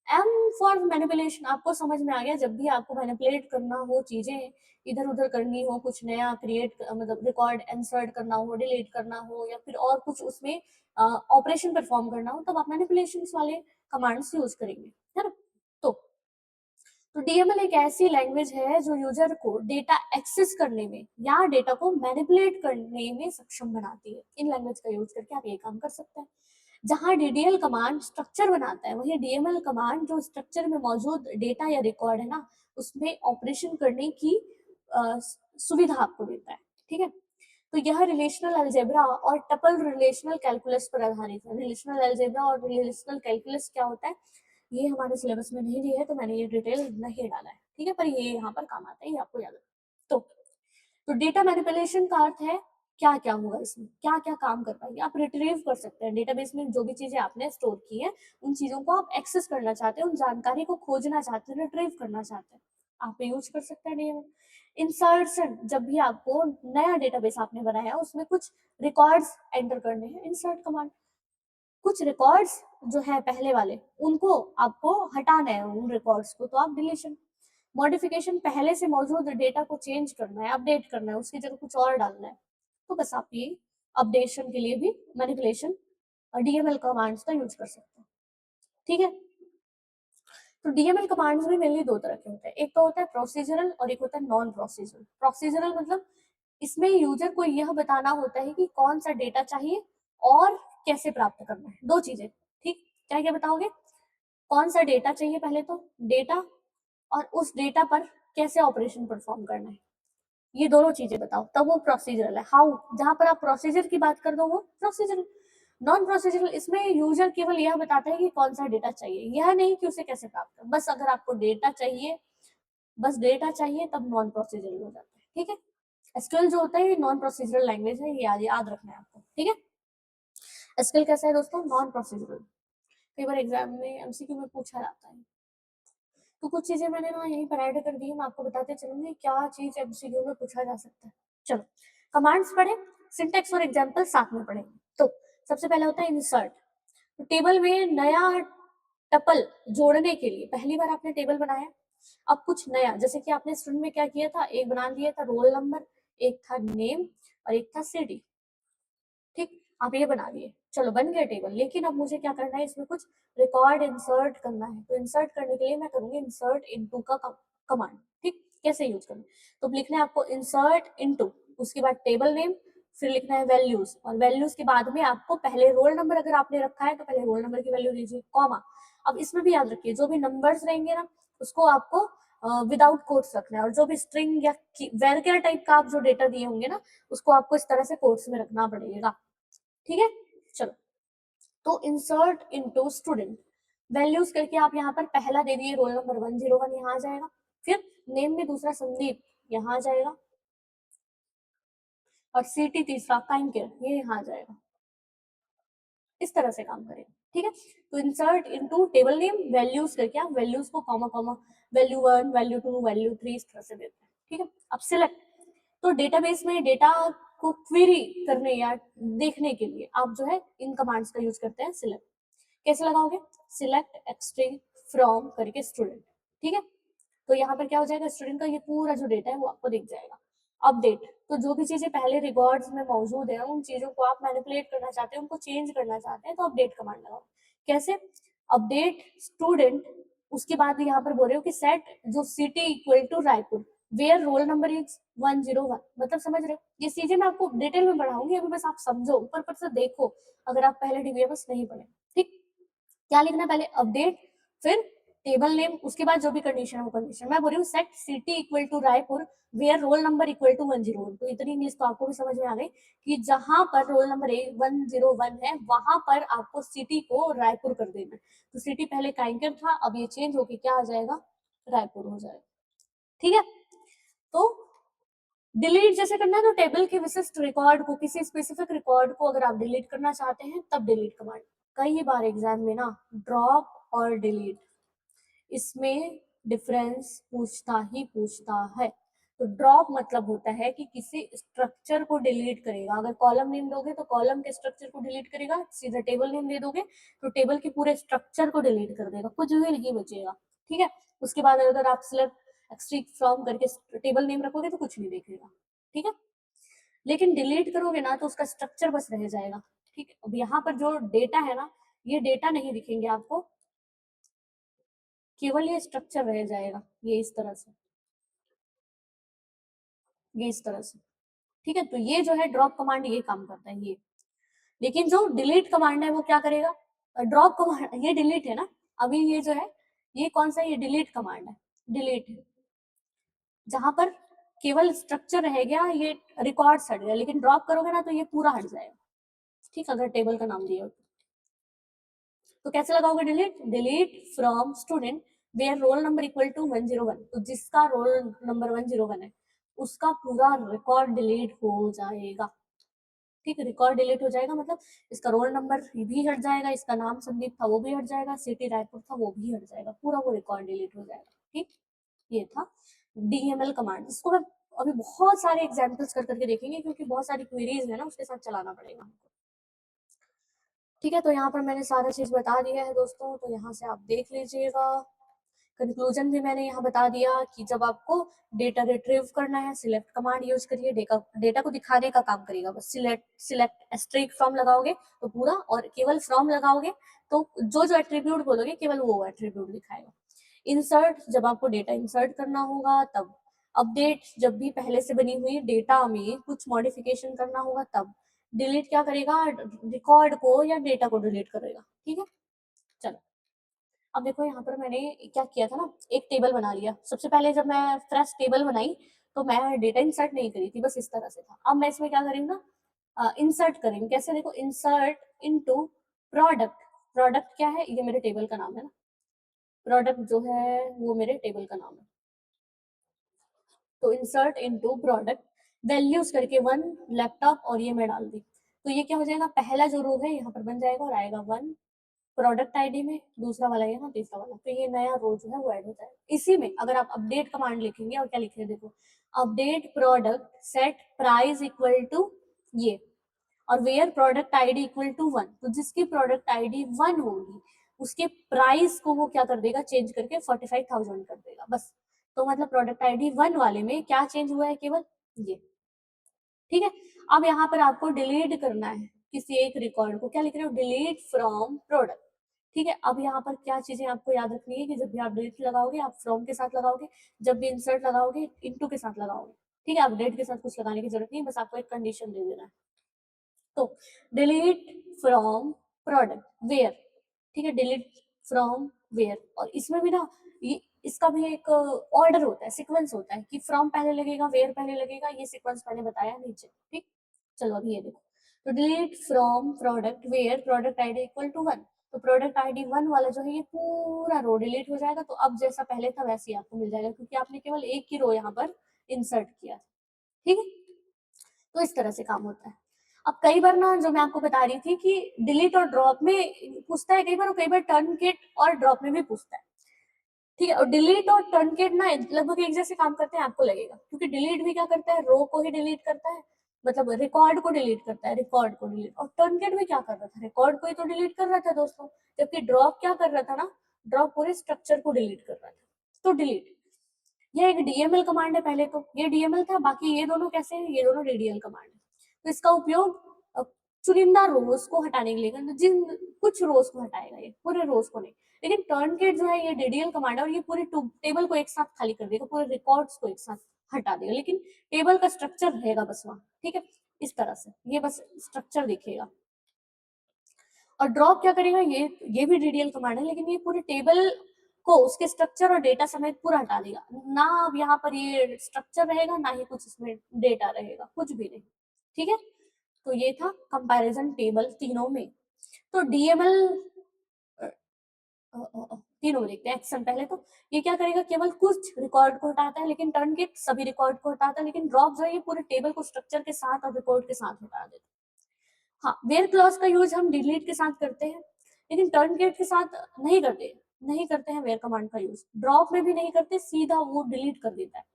A: M for manipulation, आपको समझ में आ गया, जब भी आपको मैनिपुलेट करना हो, चीजें इधर उधर करनी हो, कुछ नया क्रिएट मतलब रिकॉर्ड इंसर्ट करना हो, डिलीट करना हो, या फिर और कुछ उसमें ऑपरेशन परफॉर्म करना हो, तब आप मैनिपुलेशन वाले कमांड्स यूज करेंगे, है ना। तो डीएमएल एक ऐसी लैंग्वेज है जो यूजर को डेटा एक्सेस करने में या डेटा को मैनिपुलेट करने में सक्षम बनाती है। इन लैंग्वेज का यूज करके आप ये काम कर सकते हैं। जहां डीडीएल कमांड स्ट्रक्चर बनाता है, वही डीएमएल कमांड जो स्ट्रक्चर में मौजूद डेटा या रिकॉर्ड है ना, उसमें ऑपरेशन करने की सुविधा आपको देता है, ठीक है। तो यह रिलेशनल अलजेब्रा और टपल रिलेशनल कैलकुलस पर आधारित है। रिलेशनल अलजेब्रा और रिलेशनल कैलकुलस क्या होता है, ये हमारे सिलेबस में नहीं दिया है, तो मैंने ये डिटेल नहीं डाला है, ठीक है, पर ये यहाँ पर काम आता है, ये आपको याद रखना। तो डेटा मैनिपुलेशन का अर्थ है क्या क्या होगा इसमें, क्या क्या काम कर पाएंगे, आप रिट्रीव कर सकते हैं डेटाबेस में जो भी चीजें आपने स्टोर की है, उन चीजों को आप एक्सेस करना चाहते हैं, उन जानकारी को खोजना चाहते हैं, रिट्रीव करना चाहते हैं, आप यूज कर सकते हैं डीएमएल। इंसर्शन, जब भी आपको नया डेटाबेस आपने बनाया, उसमें कुछ रिकॉर्ड्स एंटर करने हैं, इंसर्ट कमांड। कुछ रिकॉर्ड्स जो है पहले वाले, उनको आपको हटाना है, उन रिकॉर्ड्स को, तो आप डिलीशन। मॉडिफिकेशन, पहले से मौजूद डेटा को चेंज करना है, अपडेट करना है, उसकी जगह कुछ और डालना है, तो बस आप ये अपडेशन के लिए भी मैनिपुलेशन डीएमएल कमांड्स का यूज कर सकते हैं, ठीक है। तो डीएमएल कमांड्स भी मेनली दो तरह के होते हैं, एक तो होता है प्रोसीजरल और एक होता है नॉन प्रोसीजरल। प्रोसीजरल मतलब इसमें यूजर को यह बताना होता है कि कौन सा डेटा चाहिए और कैसे प्राप्त करना है, दो चीजें, ठीक। क्या क्या बताओगे, कौन सा डेटा चाहिए पहले तो, डेटा, और उस डेटा पर कैसे ऑपरेशन परफॉर्म करना है, ये दोनों चीजें बताओ, तब वो प्रोसीजरल है। हाउ, जहां पर आप प्रोसीजर की बात कर दो वो प्रोसीजरल। नॉन प्रोसीजरल, इसमें यूजर केवल यह बताता है कि कौन सा डेटा चाहिए, यह नहीं कि उसे कैसे प्राप्त कर, बस अगर आपको डेटा चाहिए, बस डेटा चाहिए, तब नॉन प्रोसीजरल हो जाता है, ठीक है। एसक्यूएल जो होता है ये नॉन प्रोसीजरल लैंग्वेज है, ये याद याद रखना है आपको, ठीक है। एसक्यूएल कैसा है दोस्तों, नॉन प्रोसीजरल। कई बार एग्जाम में एमसीक्यू में पूछा जाता है। तो कुछ चीजें मैंने ना यहीं पर ऐड कर दी, मैं आपको बताते चलूंगी क्या चीज एमसीक्यू में पूछा जा सकता है। चलो कमांड्स पढ़े, सिंटेक्स और एग्जाम्पल साथ में पढ़ेंगे। तो सबसे पहले होता है इंसर्ट। तो टेबल में नया टपल जोड़ने के लिए, पहली बार आपने टेबल बनाया, अब कुछ नया, जैसे कि आपने स्टूडेंट में क्या किया था, एक बना दिया था रोल नंबर, एक था नेम और एक था सिटी, ठीक, आप ये बना दिए, चलो बन गया टेबल। लेकिन अब मुझे क्या करना है, इसमें कुछ रिकॉर्ड इंसर्ट करना है। तो इंसर्ट करने के लिए मैं करूंगी इंसर्ट इनटू का कमांड, ठीक, कैसे यूज करना है, तो लिखना है आपको इंसर्ट इनटू, उसके बाद टेबल नेम, फिर लिखना है वैल्यूज, और वैल्यूज के बाद में आपको पहले रोल नंबर अगर आपने रखा है तो पहले रोल नंबर की वैल्यू दीजिए, कॉमा। अब इसमें भी याद रखिए जो भी नंबर्स रहेंगे ना उसको आपको विदाउट कोट्स रखना है, और जो भी स्ट्रिंग या वेरकेर टाइप का आप जो डेटा दिए होंगे ना उसको आपको इस तरह से कोट्स में रखना पड़ेगा, ठीक है। चलो, तो इंसर्ट इनटू स्टूडेंट, वैल्यूज करके आप यहाँ पर पहला दे दिए रोल नंबर 101, यहाँ आ जाएगा, फिर नेम में दूसरा संदीप, यहाँ आ जाएगा, और सिटी तीसरा काइंकेर, ये यहाँ आ जाएगा। इस तरह से काम करेगा, ठीक है। तो insert into table name values करके आप वैल्यूज को comma comma, value 1 value 2 value 3 इस तरह से देते हैं, ठीक है। अब सिलेक्ट, तो डेटाबेस में डेटा को क्वेरी करने या देखने के लिए आप जो है इन कमांड्स का यूज करते हैं। सिलेक्ट कैसे लगाओगे, सिलेक्ट एक्सट्री फ्रॉम करके स्टूडेंट, ठीक है। तो यहाँ पर क्या हो जाएगा, स्टूडेंट का ये पूरा जो डेटा है वो आपको दिख जाएगा। अपडेट, तो जो भी चीजें पहले रिकॉर्ड्स में मौजूद है उन चीजों को आप मैनिपुलेट करना चाहते हैं, उनको चेंज करना चाहते हैं, तो अपडेट कमांड लगाओ। कैसे, अपडेट स्टूडेंट, उसके बाद यहाँ पर बोल रहे हो कि सेट जो city equal to Raipur where roll number is 101, मतलब समझ रहे हो, ये चीजें मैं आपको डिटेल में पढ़ाऊंगी, अभी बस आप समझो, ऊपर पर से देखो अगर आप पहले डीबीएमएस नहीं पढ़े, ठीक। क्या लिखना है, पहले अपडेट, फिर टेबल नेम, उसके बाद जो भी कंडीशन है वो कंडीशन, मैं बोल रही हूँ set city equal to Raipur where roll number equal to 101, तो इतनी इंग्लिश तो आपको भी समझ में आ गई कि जहां पर रोल नंबर 101 है वहां पर आपको सिटी को रायपुर कर देना है। तो सिटी पहले काइंकर था, अब ये चेंज होके क्या आ जाएगा, रायपुर हो जाएगा, ठीक है। तो डिलीट जैसे करना है, तो टेबल के विशिष्ट रिकॉर्ड को, किसी स्पेसिफिक रिकॉर्ड को अगर आप डिलीट करना चाहते हैं तब डिलीट कमांड। कई बार एग्जाम में ना ड्रॉप और डिलीट, इसमें डिफरेंस पूछता ही पूछता है। तो ड्रॉप मतलब होता है कि किसी स्ट्रक्चर को डिलीट करेगा, अगर कॉलम नेम दोगे तो कॉलम के स्ट्रक्चर को डिलीट करेगा, सीधा टेबल नेम दे दोगे तो टेबल के पूरे स्ट्रक्चर को डिलीट कर देगा, कुछ भी नहीं बचेगा, ठीक है। उसके बाद अगर आप सिलेक्ट एक्सट्रीक फ्रॉम करके टेबल नेम रखोगे तो कुछ नहीं देखेगा, ठीक है। लेकिन डिलीट करोगे ना तो उसका स्ट्रक्चर बस रह जाएगा, ठीक है। अब यहाँ पर जो डेटा है ना, ये डेटा नहीं दिखेंगे आपको, केवल ये स्ट्रक्चर रह जाएगा, ये इस तरह से, ये इस तरह से, ठीक है। तो ये जो है ड्रॉप कमांड ये काम करता है ये। लेकिन जो डिलीट कमांड है वो क्या करेगा, ड्रॉप कमांड ये डिलीट है ना, अभी ये जो है ये कौन सा, ये डिलीट कमांड है, डिलीट है, जहां पर केवल स्ट्रक्चर रह गया, ये रिकॉर्ड हट गया, लेकिन ड्रॉप करोगे ना तो ये पूरा हट जाएगा, ठीक, अगर टेबल का नाम दिया हो तो कैसे लगाओगे delete, delete from student where roll number equal to 101, तो जिसका रोल नंबर 101 है उसका पूरा रिकॉर्ड डिलीट हो जाएगा, ठीक, रिकॉर्ड डिलीट हो जाएगा, मतलब इसका रोल नंबर भी हट जाएगा, इसका नाम संदीप था वो भी हट जाएगा, सिटी रायपुर था वो भी हट जाएगा, पूरा वो रिकॉर्ड डिलीट हो जाएगा, ठीक। ये था डीएमएल कमांड, इसको मैं अभी बहुत सारे एग्जांपल्स कर करके देखेंगे क्योंकि बहुत सारी क्वेरीज है ना उसके साथ चलाना पड़ेगा हमको, ठीक है। तो यहाँ पर मैंने सारा चीज बता दिया है दोस्तों, तो यहाँ से आप देख लीजिएगा। कंक्लूजन भी मैंने यहाँ बता दिया कि जब आपको डेटा रिट्रीव करना है सिलेक्ट कमांड यूज करिए, डेटा को दिखाने का काम करेगा, बस सिलेक्ट सिलेक्ट एस्ट्रिक फ्रॉम लगाओगे तो पूरा, और केवल फ्रॉम लगाओगे तो जो जो एट्रीब्यूट बोलोगे केवल वो एट्रीब्यूट दिखाएगा। इंसर्ट, जब आपको डेटा इंसर्ट करना होगा तब। अपडेट, जब भी पहले से बनी हुई डेटा में कुछ मॉडिफिकेशन करना होगा तब। डिलीट क्या करेगा, रिकॉर्ड को या डेटा को डिलीट करेगा, ठीक है। चलो, अब देखो यहाँ पर मैंने क्या किया था ना, एक टेबल बना लिया, सबसे पहले जब मैं फ्रेश टेबल बनाई तो मैं डेटा इंसर्ट नहीं करी थी, बस इस तरह से था। अब मैं इसमें क्या करूंगा, इंसर्ट करेंगे, कैसे, देखो इंसर्ट इनटू प्रोडक्ट, प्रोडक्ट क्या है, ये मेरे टेबल का नाम है ना, प्रोडक्ट जो है वो मेरे टेबल का नाम है। तो इंसर्ट इनटू प्रोडक्ट वैल्यूज करके 1 लैपटॉप, और ये मैं डाल दी, तो ये क्या हो जाएगा, पहला जो रो है यहाँ पर बन जाएगा और आएगा 1 प्रोडक्ट आईडी में, दूसरा वाला यहाँ, तीसरा वाला, तो ये नया रो जो है वो ऐड होता है। इसी में अगर आप अपडेट कमांड लिखेंगे और क्या लिखे देखो, update product set price equal to ये, और where product ID equal to 1, तो जिसकी प्रोडक्ट आईडी 1 होगी उसके प्राइस को वो क्या कर देगा, चेंज करके 45,000 कर देगा बस। तो मतलब प्रोडक्ट आईडी 1 वाले में क्या चेंज हुआ है, केवल ये। ठीक है, अब यहाँ पर आपको डिलीट करना है किसी एक रिकॉर्ड को, क्या लिख रहे हो, डिलीट फ्रॉम प्रोडक्ट। ठीक है, अब यहाँ पर क्या चीजें आपको याद रखनी है कि जब भी आप डिलीट लगाओगे आप फ्रॉम के साथ लगाओगे, जब भी इंसर्ट लगाओगे इनटू के साथ लगाओगे। ठीक है, अपडेट के साथ कुछ लगाने की जरूरत नहीं, बस आपको एक कंडीशन दे देना है। तो डिलीट फ्रॉम प्रोडक्ट वेयर, ठीक है, डिलीट फ्रॉम वेयर, और इसमें भी ना ये इसका भी एक ऑर्डर होता है, सीक्वेंस होता है कि फ्रॉम पहले लगेगा, वेयर पहले लगेगा, ये सीक्वेंस मैंने बताया नीचे। ठीक, चलो अभी ये देखो, तो delete from product where product ID equal to 1, तो प्रोडक्ट आईडी 1 वाला जो है ये पूरा रो डिलीट हो जाएगा। तो अब जैसा पहले था वैसे ही आपको मिल जाएगा, क्योंकि आपने केवल एक ही रो यहाँ पर इंसर्ट किया। ठीक है, तो इस तरह से काम होता है। अब कई बार ना, जो मैं आपको बता रही थी कि डिलीट और ड्रॉप में पूछता है कई बार, और कई बार टर्नकेट और ड्रॉप में भी पूछता है। ठीक है, और डिलीट और टर्नकेट ना लगभग एक जैसे काम करते हैं, आपको लगेगा, क्योंकि डिलीट भी क्या करता है, रो को ही डिलीट करता है, मतलब रिकॉर्ड को डिलीट करता है, रिकॉर्ड को डिलीट, और टर्नकेट भी क्या कर रहा था, रिकॉर्ड को ही तो डिलीट कर रहा था दोस्तों। जबकि ड्रॉप क्या कर रहा था ना, ड्रॉप पूरे स्ट्रक्चर को डिलीट कर रहा था। तो डिलीट, ये एक डीएमएल कमांड है, पहले तो ये डीएमएल था, बाकी ये दोनों कैसे हैं, ये दोनों डीडीएल कमांड है। तो इसका उपयोग चुनिंदा रोज को हटाने के लिए, जिन कुछ रोज को हटाएगा, ये पूरे रोज को नहीं। लेकिन टर्नकेट जो है ये डीडीएल कमांड है, और ये पूरे टेबल को एक साथ खाली कर देगा, पूरे रिकॉर्ड्स को एक साथ हटा देगा, लेकिन टेबल का स्ट्रक्चर रहेगा बस वहां। ठीक है, इस तरह से ये बस स्ट्रक्चर दिखेगा। और ड्रॉप क्या करेगा, ये भी डीडीएल कमांड है, लेकिन ये पूरे टेबल को उसके स्ट्रक्चर और डेटा समेत पूरा हटा देगा ना। अब यहाँ पर ये स्ट्रक्चर रहेगा ना ही कुछ इसमें डेटा रहेगा, कुछ भी नहीं। ठीक है, तो ये था कंपैरिजन टेबल तीनों में। तो डीएमएल तीनों देखते हैं एक्शन। पहले तो ये क्या करेगा, केवल कुछ रिकॉर्ड को हटाता है, लेकिन टर्नकेट सभी रिकॉर्ड को हटाता है, लेकिन ड्रॉप जो है ये पूरे टेबल को स्ट्रक्चर के साथ और रिकॉर्ड के साथ हटा देता है। हाँ, वेयर क्लॉज का यूज हम डिलीट के साथ करते हैं, लेकिन टर्नकेट के साथ नहीं करते हैं वेयर कमांड का यूज, ड्रॉप में भी नहीं करते, सीधा वो डिलीट कर देता है।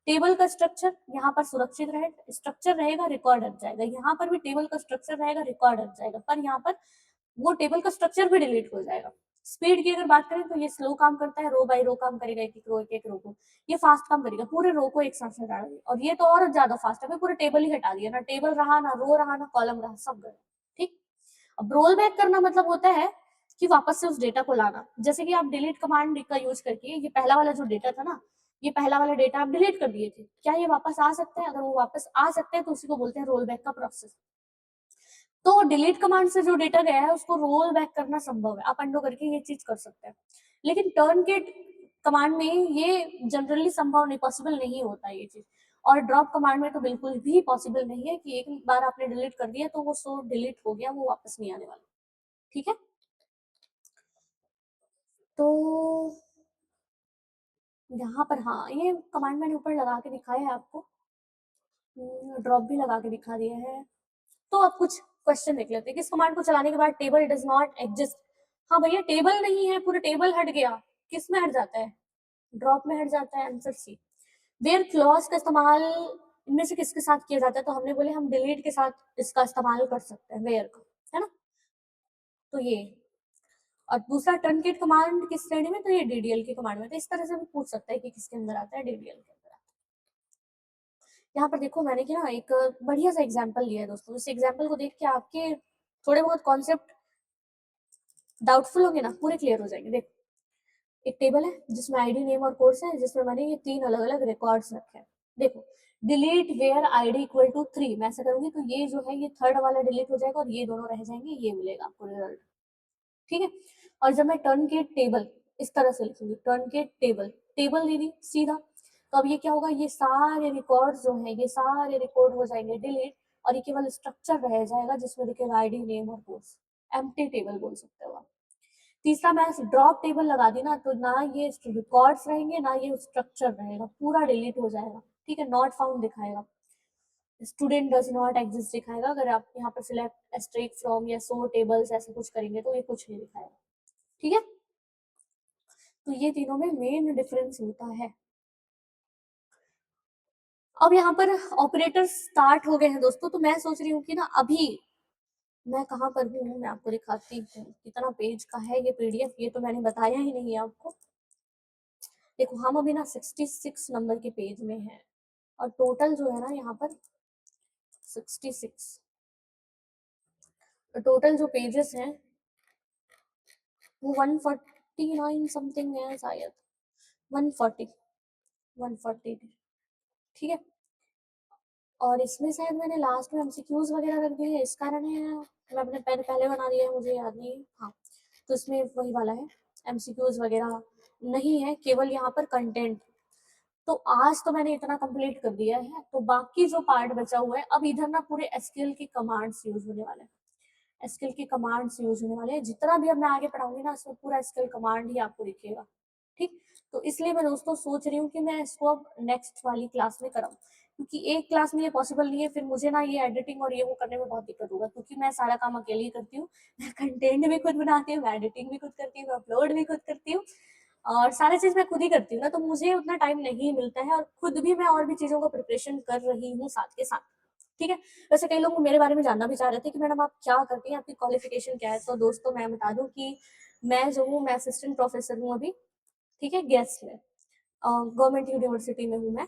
A: टेबल का स्ट्रक्चर यहाँ पर सुरक्षित रहेगा, स्ट्रक्चर रहेगा, रिकॉर्ड हट जाएगा, यहाँ पर भी टेबल का स्ट्रक्चर रहेगा, रिकॉर्ड हट जाएगा, पर यहाँ पर वो टेबल का स्ट्रक्चर भी डिलीट हो जाएगा। स्पीड की अगर बात करें तो ये स्लो काम करता है, रो बाय रो काम करेगा, एक एक रो को। ये फास्ट काम करेगा, पूरे रो को एक साथ हटा देगा, और ये तो और ज्यादा फास्ट है, पूरे टेबल ही हटा दिया, ना टेबल रहा, ना रो रहा, ना कॉलम रहा, सब गए। ठीक, अब रोल बैक करना मतलब होता है कि वापस से उस डेटा को लाना। जैसे कि आप डिलीट कमांड का यूज करके ये पहला वाला जो डेटा था ना, ये पहला वाला डेटा आप डिलीट कर दिए थे, क्या ये वापस आ सकते हैं? अगर वो वापस आ सकते हैं तो उसी को बोलते हैं रोल बैक का प्रोसेस। तो डिलीट कमांड से जो डेटा गया है उसको रोल बैक करना संभव है, आप अंडो करके ये चीज कर सकते हैं। लेकिन टर्नकेट कमांड में ये जनरली संभव नहीं, पॉसिबल नहीं होता ये चीज। और ड्रॉप कमांड में तो बिल्कुल भी पॉसिबल नहीं है कि एक बार आपने डिलीट कर दिया तो वो सो डिलीट हो गया, वो वापस नहीं आने वाला। ठीक है, तो यहाँ पर हाँ, ये कमांड मैंने ऊपर लगा के दिखाया है आपको, ड्रॉप भी लगा के दिखा दिया है। तो अब कुछ क्वेश्चन देख लेते हैं। किस कमांड को चलाने के बाद टेबल डज नॉट एग्जिस्ट? हाँ भैया, टेबल नहीं है, पूरे टेबल हट गया। किस में हट जाता है? ड्रॉप में हट जाता है, आंसर सी। वेयर क्लॉज का इस्तेमाल इनमें से किसके साथ किया जाता है? तो हमने बोले हम डिलीट के साथ इसका इस्तेमाल कर सकते हैं, वेयर का, है ना। तो ये, और दूसरा टर्नकेट कमांड किस श्रेणी में? तो ये डीडीएल की कमांड में। तो इस तरह से भी पूछ सकता है कि किसके अंदर आता है, डीडीएल के अंदर। यहाँ पर देखो मैंने क्या एक बढ़िया सा एग्जाम्पल लिया है दोस्तों। इस एग्जाम्पल को देख के आपके थोड़े बहुत कॉन्सेप्ट डाउटफुल होंगे ना, पूरे क्लियर हो जाएंगे। देखो, एक टेबल है जिसमें आईडी, नेम और कोर्स है, जिसमें मैंने ये 3 अलग अलग रिकॉर्ड्स रखे हैं। देखो, delete where ID equal to 3, मैं ऐसा करूंगी तो ये जो है ये थर्ड वाला डिलीट हो जाएगा और ये दोनों रह जाएंगे, ये मिलेगा आपको रिजल्ट। ठीक है, और जब मैं टर्न के टेबल इस तरह से लिखूंगी, टर्न के टेबल, टेबल दे दी सीधा, तो अब ये क्या होगा, ये सारे रिकॉर्ड जो है ये सारे रिकॉर्ड हो जाएंगे डिलीट, और ये केवल स्ट्रक्चर रह जाएगा जिसमें लिखेगा आईडी, नेम और कोर्स। एम्प्टी टेबल बोल सकते हो आप। तीसरा, मैं ड्रॉप टेबल लगा दी ना, तो ना ये रिकॉर्ड्स रहेंगे ना ये स्ट्रक्चर रहेगा, पूरा डिलीट हो जाएगा। ठीक है, नॉट फाउंड दिखाएगा, स्टूडेंट डज नॉट एग्जिस्ट दिखाएगा। अगर आप यहाँ पर सिलेक्ट एस्ट्रिक फ्रॉम या सो टेबल्स ऐसे कुछ करेंगे तो ये कुछ नहीं दिखाएगा। ठीक है, तो ये तीनों में मेन डिफरेंस होता है। अब यहाँ पर ऑपरेटर स्टार्ट हो गए हैं दोस्तों, तो मैं सोच रही हूँ कि ना अभी मैं कहाँ पर हूँ, मैं आपको दिखाती हूँ कितना पेज का है ये पीडीएफ, ये तो मैंने बताया ही नहीं है आपको। देखो हम अभी ना 66 नंबर के पेज में हैं और टोटल जो है ना यहाँ पर 66, टोटल जो पेजेस हैं वो 149 समथिंग है शायद, 140, 140, ठीक है। और इसमें शायद मैंने लास्ट में एमसीक्यूज वगैरह रख दिए हैं, इस कारण है, मैं अपने पेन पहले बना दिया है, मुझे याद नहीं है। हाँ, तो इसमें वही वाला है, एमसीक्यूज वगैरह नहीं है, केवल यहाँ पर कंटेंट। तो आज तो मैंने इतना कंप्लीट कर दिया है, तो बाकी जो पार्ट बचा हुआ है, अब इधर ना पूरे एसक्यूएल के कमांड्स यूज होने वाले हैं, एसक्यूएल के कमांड्स यूज होने वाले हैं। जितना भी अब मैं आगे पढ़ाऊंगी ना, इसमें पूरा एसक्यूएल कमांड ही आपको दिखेगा, ठीक। तो इसलिए मैं दोस्तों सोच रही हूँ कि मैं इसको अब नेक्स्ट वाली क्लास में कराऊँ, क्योंकि एक क्लास में ये पॉसिबल नहीं है, फिर मुझे ना ये एडिटिंग और ये वो करने में बहुत दिक्कत होगा, क्योंकि मैं सारा काम अकेले ही करती हूँ। मैं कंटेंट भी खुद बनाती हूँ, एडिटिंग भी खुद करती हूँ, अपलोड भी खुद करती हूँ, और सारी चीज मैं खुद ही करती हूँ ना, तो मुझे उतना टाइम नहीं मिलता है, और खुद भी मैं और भी चीजों का प्रिपरेशन कर रही हूँ साथ के साथ, ठीक है। वैसे कई लोग मेरे बारे में जानना भी चाह रहे थे कि मैडम आप क्या करती हैं, आपकी क्वालिफिकेशन क्या है। तो दोस्तों मैं बता दूं कि मैं जो हूँ, मैं असिस्टेंट प्रोफेसर हूँ अभी, ठीक है, गेस्ट में, गवर्नमेंट यूनिवर्सिटी में हूँ मैं,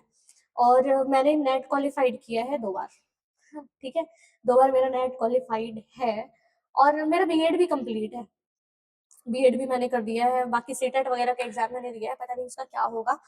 A: और मैंने नेट क्वालिफाइड किया है 2 बार, हाँ, ठीक है, 2 बार मेरा नेट क्वालिफाइड है, और मेरा बीएड भी कंप्लीट है, बीएड भी मैंने कर दिया है, बाकी सीटेट वगैरह का एग्जाम मैंने दिया है, पता नहीं उसका क्या होगा।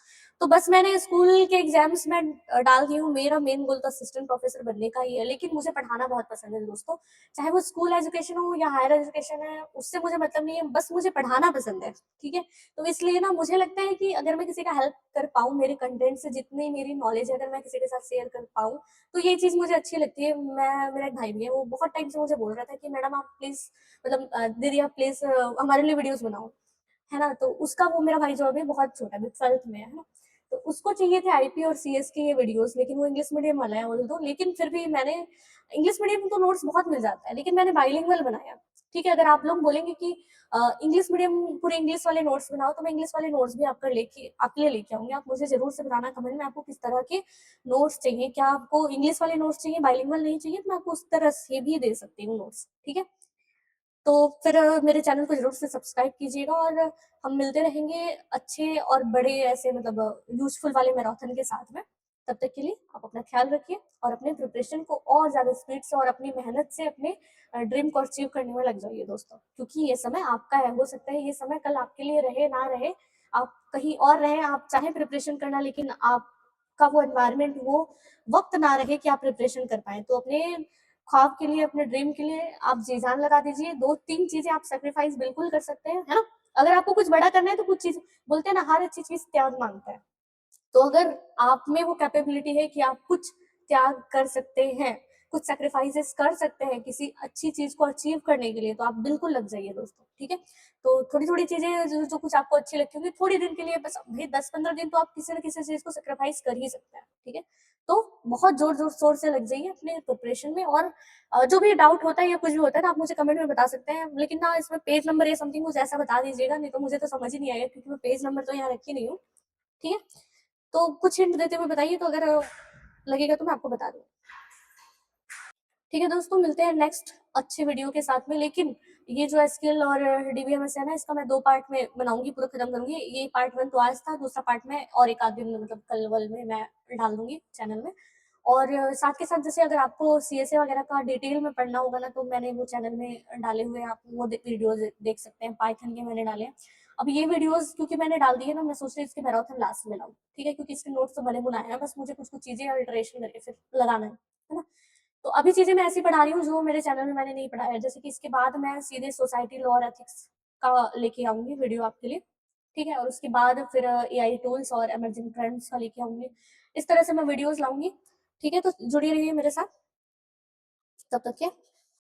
A: तो बस मैंने स्कूल के एग्जाम्स में डाल दी हूँ, मेरा मेन गोल तो असिस्टेंट प्रोफेसर बनने का ही है, लेकिन मुझे पढ़ाना बहुत पसंद है दोस्तों, चाहे वो स्कूल एजुकेशन हो या हायर एजुकेशन है, उससे मुझे मतलब नहीं है, बस मुझे पढ़ाना पसंद है, ठीक है। तो इसलिए ना मुझे लगता है कि अगर मैं किसी का हेल्प कर पाऊँ, मेरे कंटेंट से जितनी मेरी नॉलेज है, अगर मैं किसी के साथ शेयर कर पाऊँ, तो ये चीज़ मुझे अच्छी लगती है। मैं, मेरा एक भाई भी है, वो बहुत टाइम से मुझे बोल रहा था कि मैडम आप प्लीज़, मतलब दीदी आप प्लीज़ हमारे लिए वीडियोज़ बनाओ, है ना? तो उसका, वो मेरा भाई जो अभी बहुत छोटा है, अभी 12th में है ना? तो उसको चाहिए थे आईपी और सीएस की ये वीडियोज़, लेकिन वो इंग्लिश मीडियम वाला है ऑल्दो, लेकिन फिर भी मैंने, इंग्लिश मीडियम तो नोट्स बहुत मिल जाता है, लेकिन मैंने बाइलिंगुअल बनाया, ठीक है? अगर आप लोग बोलेंगे कि इंग्लिश मीडियम पूरे इंग्लिश वाले नोट्स बनाओ, तो मैं इंग्लिश वाले नोट्स भी आपके लिए लेके आऊँगी। आप मुझे ज़रूर से बताना कमेंट में, आपको किस तरह के नोट्स चाहिए? क्या आपको इंग्लिश वाले नोट्स चाहिए, बाइलिंगुअल नहीं चाहिए? तो मैं आपको उस तरह से भी दे सकती हूँ नोट्स, ठीक है? तो फिर मेरे चैनल को ज़रूर से सब्सक्राइब कीजिएगा, और हम मिलते रहेंगे अच्छे और बड़े ऐसे, मतलब यूज़फुल वाले मैराथन के साथ में। तब तक के लिए आप अपना ख़्याल रखिए, और अपने प्रिपरेशन को और ज़्यादा स्पीड से और अपनी मेहनत से अपने ड्रीम को अचीव करने में लग जाइए दोस्तों। क्योंकि ये समय आपका है, हो सकता है ये समय कल आपके लिए रहे, ना रहे, आप कहीं और रहें, आप चाहें प्रिपरेशन करना, लेकिन आपका वो एनवायरनमेंट, वो वक़्त ना रहे कि आप प्रिपरेशन कर पाएँ। तो अपने ख्वाब के लिए, अपने ड्रीम के लिए आप जी-जान लगा दीजिए। 2-3 चीज़ें आप सैक्रिफाइस बिल्कुल कर सकते हैं, है ना? अगर आपको कुछ बड़ा करना है, तो कुछ चीज़, बोलते हैं ना, हर अच्छी चीज़ त्याग माँगता है। तो अगर आप में वो कैपेबिलिटी है कि आप कुछ त्याग कर सकते हैं, कुछ सैक्रिफाइसेस कर सकते हैं किसी अच्छी चीज़ को अचीव करने के लिए, तो आप बिल्कुल लग जाइए दोस्तों, ठीक है? तो थोड़ी-थोड़ी चीज़ें जो जो कुछ आपको अच्छी लगती होंगी, थोड़ी दिन के लिए, बस भई 10-15 दिन तो आप किसी न किसी चीज़ को सैक्रिफाइस कर ही सकते हैं, ठीक है? तो बहुत ज़ोर-ज़ोर शोर से लग जाइए अपने प्रिपरेशन में, और जो भी डाउट होता है या कुछ भी होता है ना, आप मुझे कमेंट में बता सकते हैं। लेकिन ना इसमें पेज नंबर या समथिंग कुछ ऐसा बता दीजिएगा, नहीं तो मुझे तो समझ ही नहीं आएगा, क्योंकि मैं पेज नंबर तो यहाँ रखी नहीं हूँ, ठीक है? तो कुछ हिंट देते हुए बताइए, तो अगर लगेगा तो मैं आपको बता दूँ। ठीक है दोस्तों, मिलते हैं नेक्स्ट अच्छे वीडियो के साथ में। लेकिन ये जो स्किल और डीबीएमएस है ना, इसका मैं 2 पार्ट में बनाऊँगी, पूरा खत्म करूँगी। ये पार्ट 1 तो आज था, दूसरा पार्ट मैं और 1 आध दिन में, मतलब कल-वल में मैं डाल दूँगी चैनल में। और साथ के साथ, जैसे अगर आपको सीएसए वगैरह का डिटेल में पढ़ना होगा ना, तो मैंने वो चैनल में डाले हुए हैं, आप वो वीडियोज़ देख सकते हैं, पाइथन के मैंने डाले हैं। अब ये वीडियोज़ क्योंकि मैंने डाल दी है ना, मैं सोच रही हूँ इसके मैराथन लास्ट में लाऊँ, ठीक है? क्योंकि इसके नोट्स तो बने-बुनाए हैं, बस मुझे कुछ-कुछ चीज़ें अल्टरेशन करके फिर लगाना है ना? तो अभी चीज़ें मैं ऐसी पढ़ा रही हूँ जो मेरे चैनल में मैंने नहीं पढ़ाया है। जैसे कि इसके बाद मैं सीधे सोसाइटी लॉ और एथिक्स का लेके आऊँगी वीडियो आपके लिए, ठीक है? और उसके बाद फिर एआई टूल्स और इमर्जिंग ट्रेंड्स का लेके आऊँगी। इस तरह से मैं वीडियोज़ लाऊँगी, ठीक है? तो जुड़े रहिए मेरे साथ, तब तक के